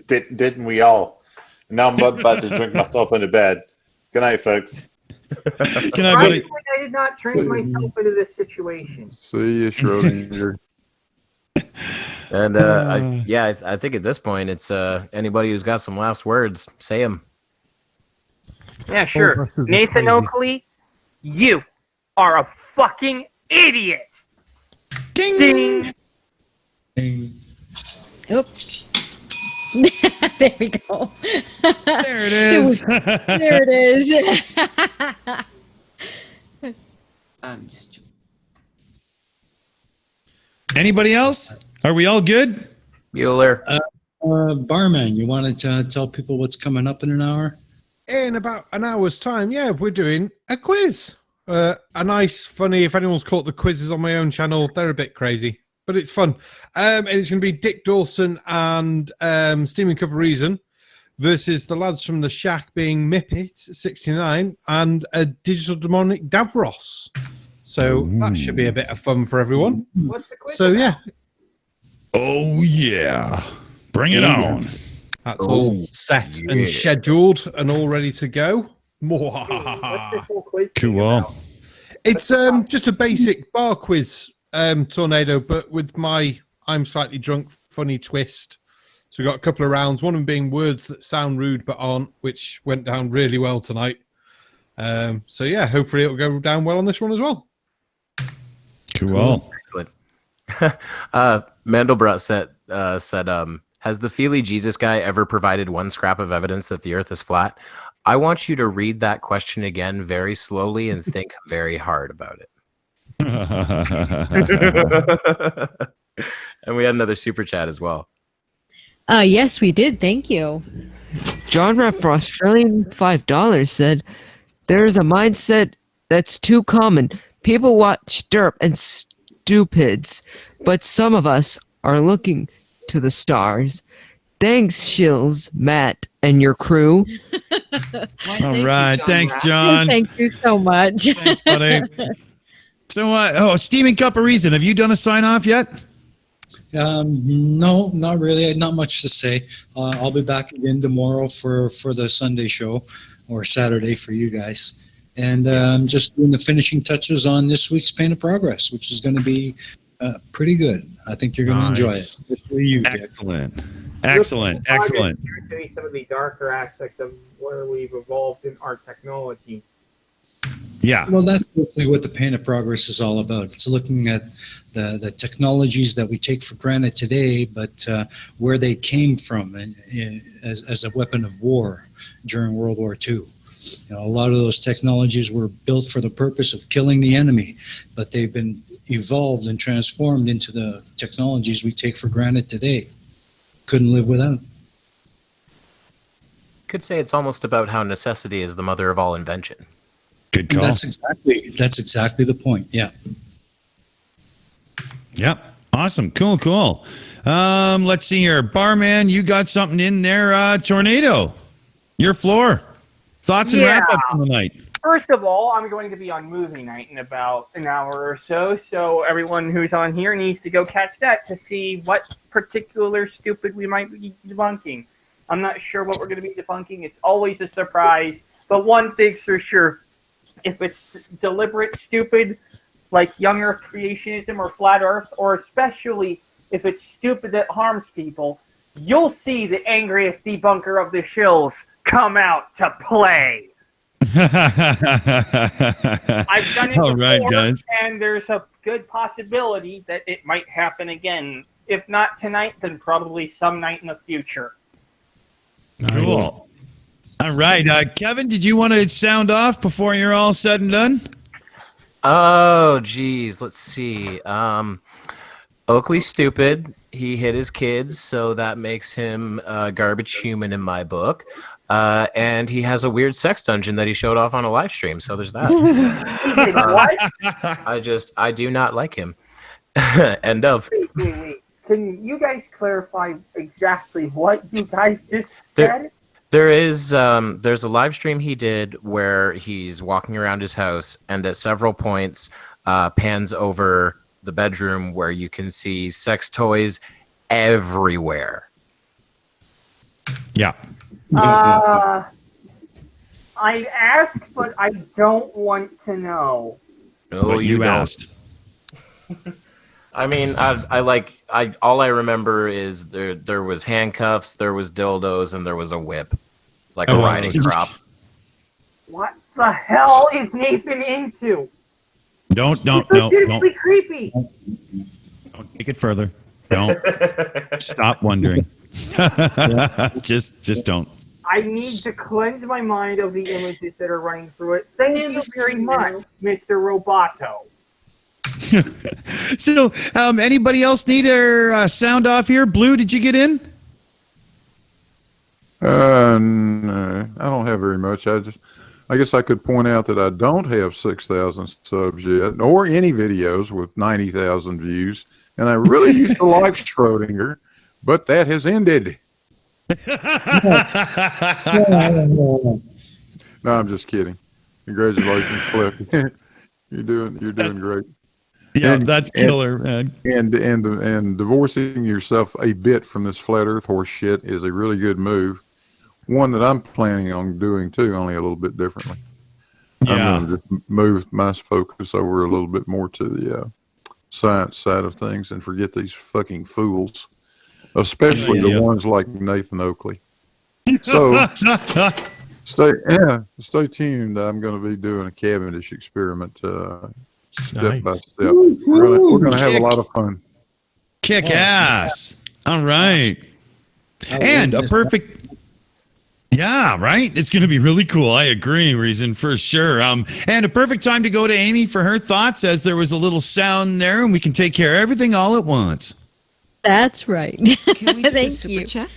Didn't we all? Now I'm about to drink myself into bed. Good night, folks. Can I, buddy? I did not drink myself into this situation. See you, Schrodinger. And I think at this point it's anybody who's got some last words, say them. Yeah, sure. Nathan Oakley, you are a fucking idiot. Ding. Ding. Oops. There we go. There it is. There it is. I'm just Anybody else? Are we all good? Bueller. Barman, you want to tell people what's coming up in an hour? In about an hour's time, yeah, we're doing a quiz. A nice, funny, if anyone's caught the quizzes on my own channel, they're a bit crazy, but it's fun. And it's going to be Dick Dawson and Steaming Cup of Reason versus the lads from the Shack being Mippet69 and a digital demonic Davros. So that should be a bit of fun for everyone. What's the quiz So, about? yeah. Oh, yeah. Bring it on. That's all set and scheduled and all ready to go. What's this whole quiz thing Cool. about? It's just a basic bar quiz, Tornado, but with my I'm slightly drunk funny twist. So we've got a couple of rounds, one of them being words that sound rude but aren't, which went down really well tonight. So yeah, hopefully it'll go down well on this one as well. Cool. Excellent. Mandelbrot said, Has the Feely Jesus guy ever provided one scrap of evidence that the Earth is flat? I want you to read that question again very slowly and think very hard about it. And we had another super chat as well. Yes, we did. Thank you. John Rep for Australian $5 said, "There's a mindset that's too common. People watch derp and stupids, but some of us are looking to the stars. Thanks, Shills, Matt, and your crew." All right. Thanks, John. Thank you so much. Thanks, buddy. So, Steaming Cup of Reason, have you done a sign off yet? No, not really. Not much to say. I'll be back again tomorrow for the Sunday show, or Saturday for you guys. And I'm just doing the finishing touches on this week's Paint of Progress, which is going to be pretty good. I think you're going to enjoy it. Especially you, Dick. Excellent. Some of the darker aspects of where we've evolved in our technology. Yeah. Well, that's basically what the Paint of Progress is all about. It's looking at the technologies that we take for granted today, but where they came from as a weapon of war during World War II. A lot of those technologies were built for the purpose of killing the enemy, but they've been evolved and transformed into the technologies we take for granted today. Couldn't live without. Could say it's almost about how necessity is the mother of all invention. Good call. That's exactly the point. Yeah. Yep. Awesome. Cool. Let's see here. Barman, you got something in there. Tornado, your floor. Thoughts and wrap up for the night. First of all, I'm going to be on movie night in about an hour or so everyone who's on here needs to go catch that to see what particular stupid we might be debunking. I'm not sure what we're going to be debunking. It's always a surprise. But one thing's for sure, if it's deliberate stupid, like young Earth creationism or flat Earth, or especially if it's stupid that harms people, you'll see the angriest debunker of the Shills come out to play. I've done it before, guys. And there's a good possibility that it might happen again. If not tonight, then probably some night in the future. Cool. All right. Kevin, did you want to sound off before you're all said and done? Oh, geez. Let's see. Oakley's stupid. He hit his kids, so that makes him a garbage human in my book. And he has a weird sex dungeon that he showed off on a live stream, so there's that. What? I do not like him. End of. Wait. Can you guys clarify exactly what you guys just said? There's a live stream he did where he's walking around his house and at several points pans over the bedroom where you can see sex toys everywhere. Yeah. I'd ask, but I don't want to know. Oh, But you don't. asked. I mean, all I remember is there was handcuffs, there was dildos, and there was a whip, like a riding crop. What the hell is Nathan into? Don't Seriously creepy. Don't take it further. Don't stop wondering. Just don't. I need to cleanse my mind of the images that are running through it. Thank you very much, Mr. Roboto. So, anybody else need a sound off here? Blue, did you get in? No, I don't have very much. I guess I could point out that I don't have 6,000 subs yet, nor any videos with 90,000 views. And I really used to like Schrodinger, but that has ended. No, I'm just kidding. Congratulations, Cliff. You're doing great. Yeah, that's killer, man. And divorcing yourself a bit from this flat Earth horse shit is a really good move. One that I'm planning on doing too, only a little bit differently. Yeah. I'm going to just move my focus over a little bit more to the science side of things and forget these fucking fools, especially the ones like Nathan Oakley. So stay tuned. I'm going to be doing a Cavendish experiment step by step. We're gonna have a lot of fun. Kick ass. All right. And a perfect... Yeah, right? It's going to be really cool. I agree, Reason, for sure. And a perfect time to go to Aimee for her thoughts, as there was a little sound there, and we can take care of everything all at once. That's right. Can we do a Thank super you. chat?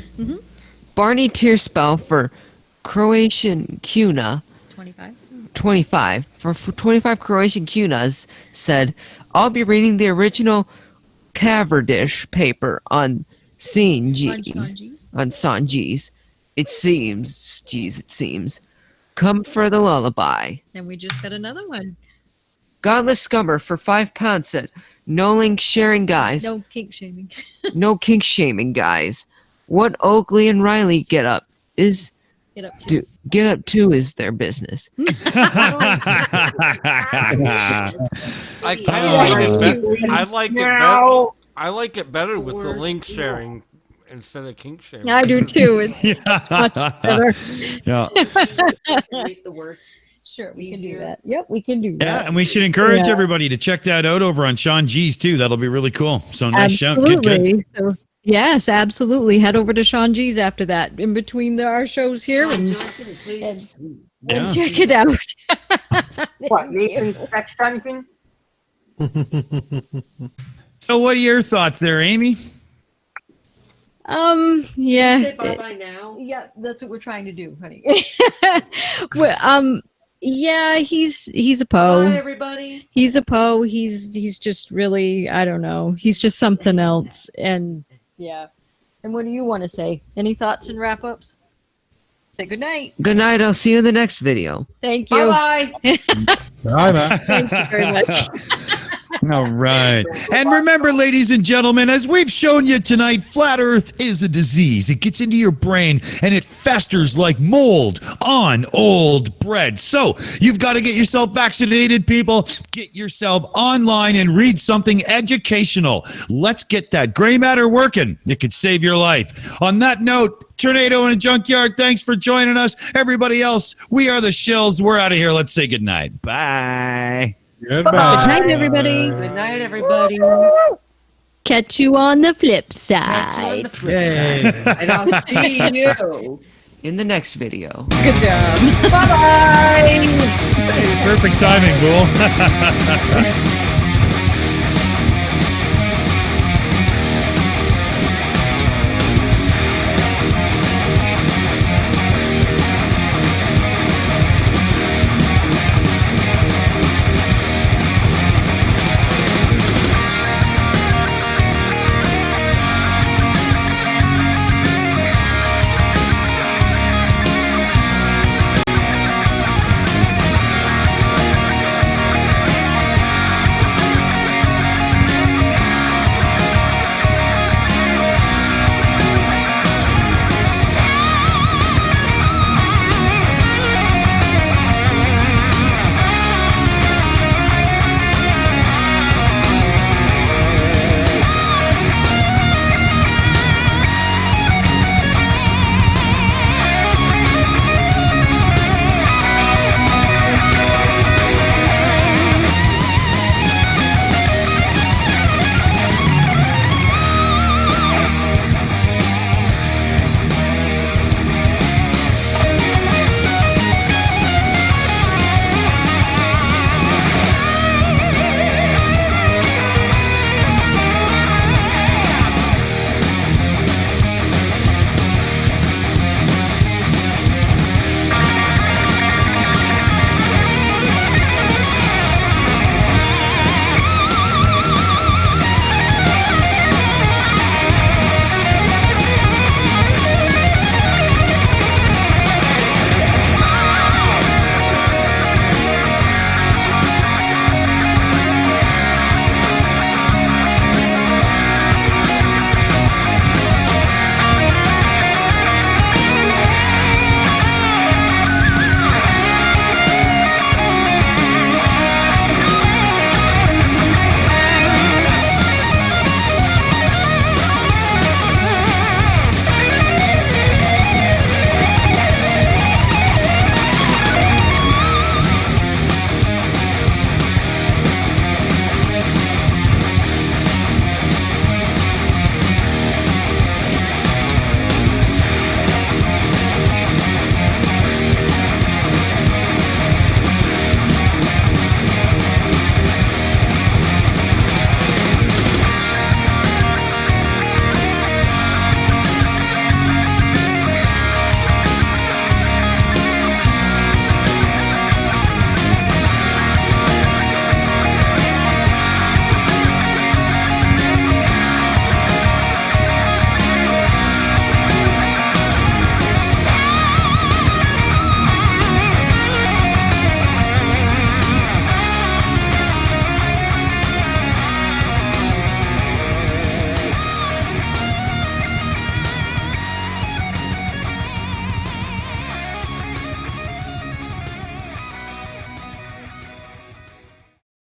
Barney Tearspell for Croatian Kuna 25 for 25 Croatian Kunas said, I'll be reading the original Cavendish paper on Sanjis. It seems. Come for the lullaby. And we just got another one. Godless Scummer for £5 said, no link sharing, guys. No kink shaming. No kink shaming, guys. What Oakley and Riley get up is their business. I like it better with the link sharing instead of kink sharing. I do too. It's much better. Yeah. Read the words. Sure, we can do that. Yep, we can do that. Yeah, and we should encourage everybody to check that out over on Sean G's too. That'll be really cool. So nice shout. Good. So, yes, absolutely. Head over to Sean G's after that, in between our shows here, and check it out. What, Nathan's sex dungeon? So what are your thoughts there, Aimee? Yeah. Say bye-bye now? Yeah, that's what we're trying to do, honey. Well, yeah, he's a po. Bye, everybody. He's a po. He's just really, I don't know. He's just something else. And yeah. And what do you want to say? Any thoughts and wrap ups? Say good night. Good night. I'll see you in the next video. Thank you. Bye. Bye, man. Thank you very much. All right. And remember, ladies and gentlemen, as we've shown you tonight, flat earth is a disease. It gets into your brain and it festers like mold on old bread. So you've got to get yourself vaccinated, people. Get yourself online and read something educational. Let's get that gray matter working. It could save your life. On that note, Tornado in a Junkyard, thanks for joining us. Everybody else, we are the Shills. We're out of here. Let's say goodnight. Bye. Goodbye. Good night, everybody. Good night, everybody. Catch you on the flip side. And I'll see you in the next video. Good job. Bye-bye. Perfect timing, Bull.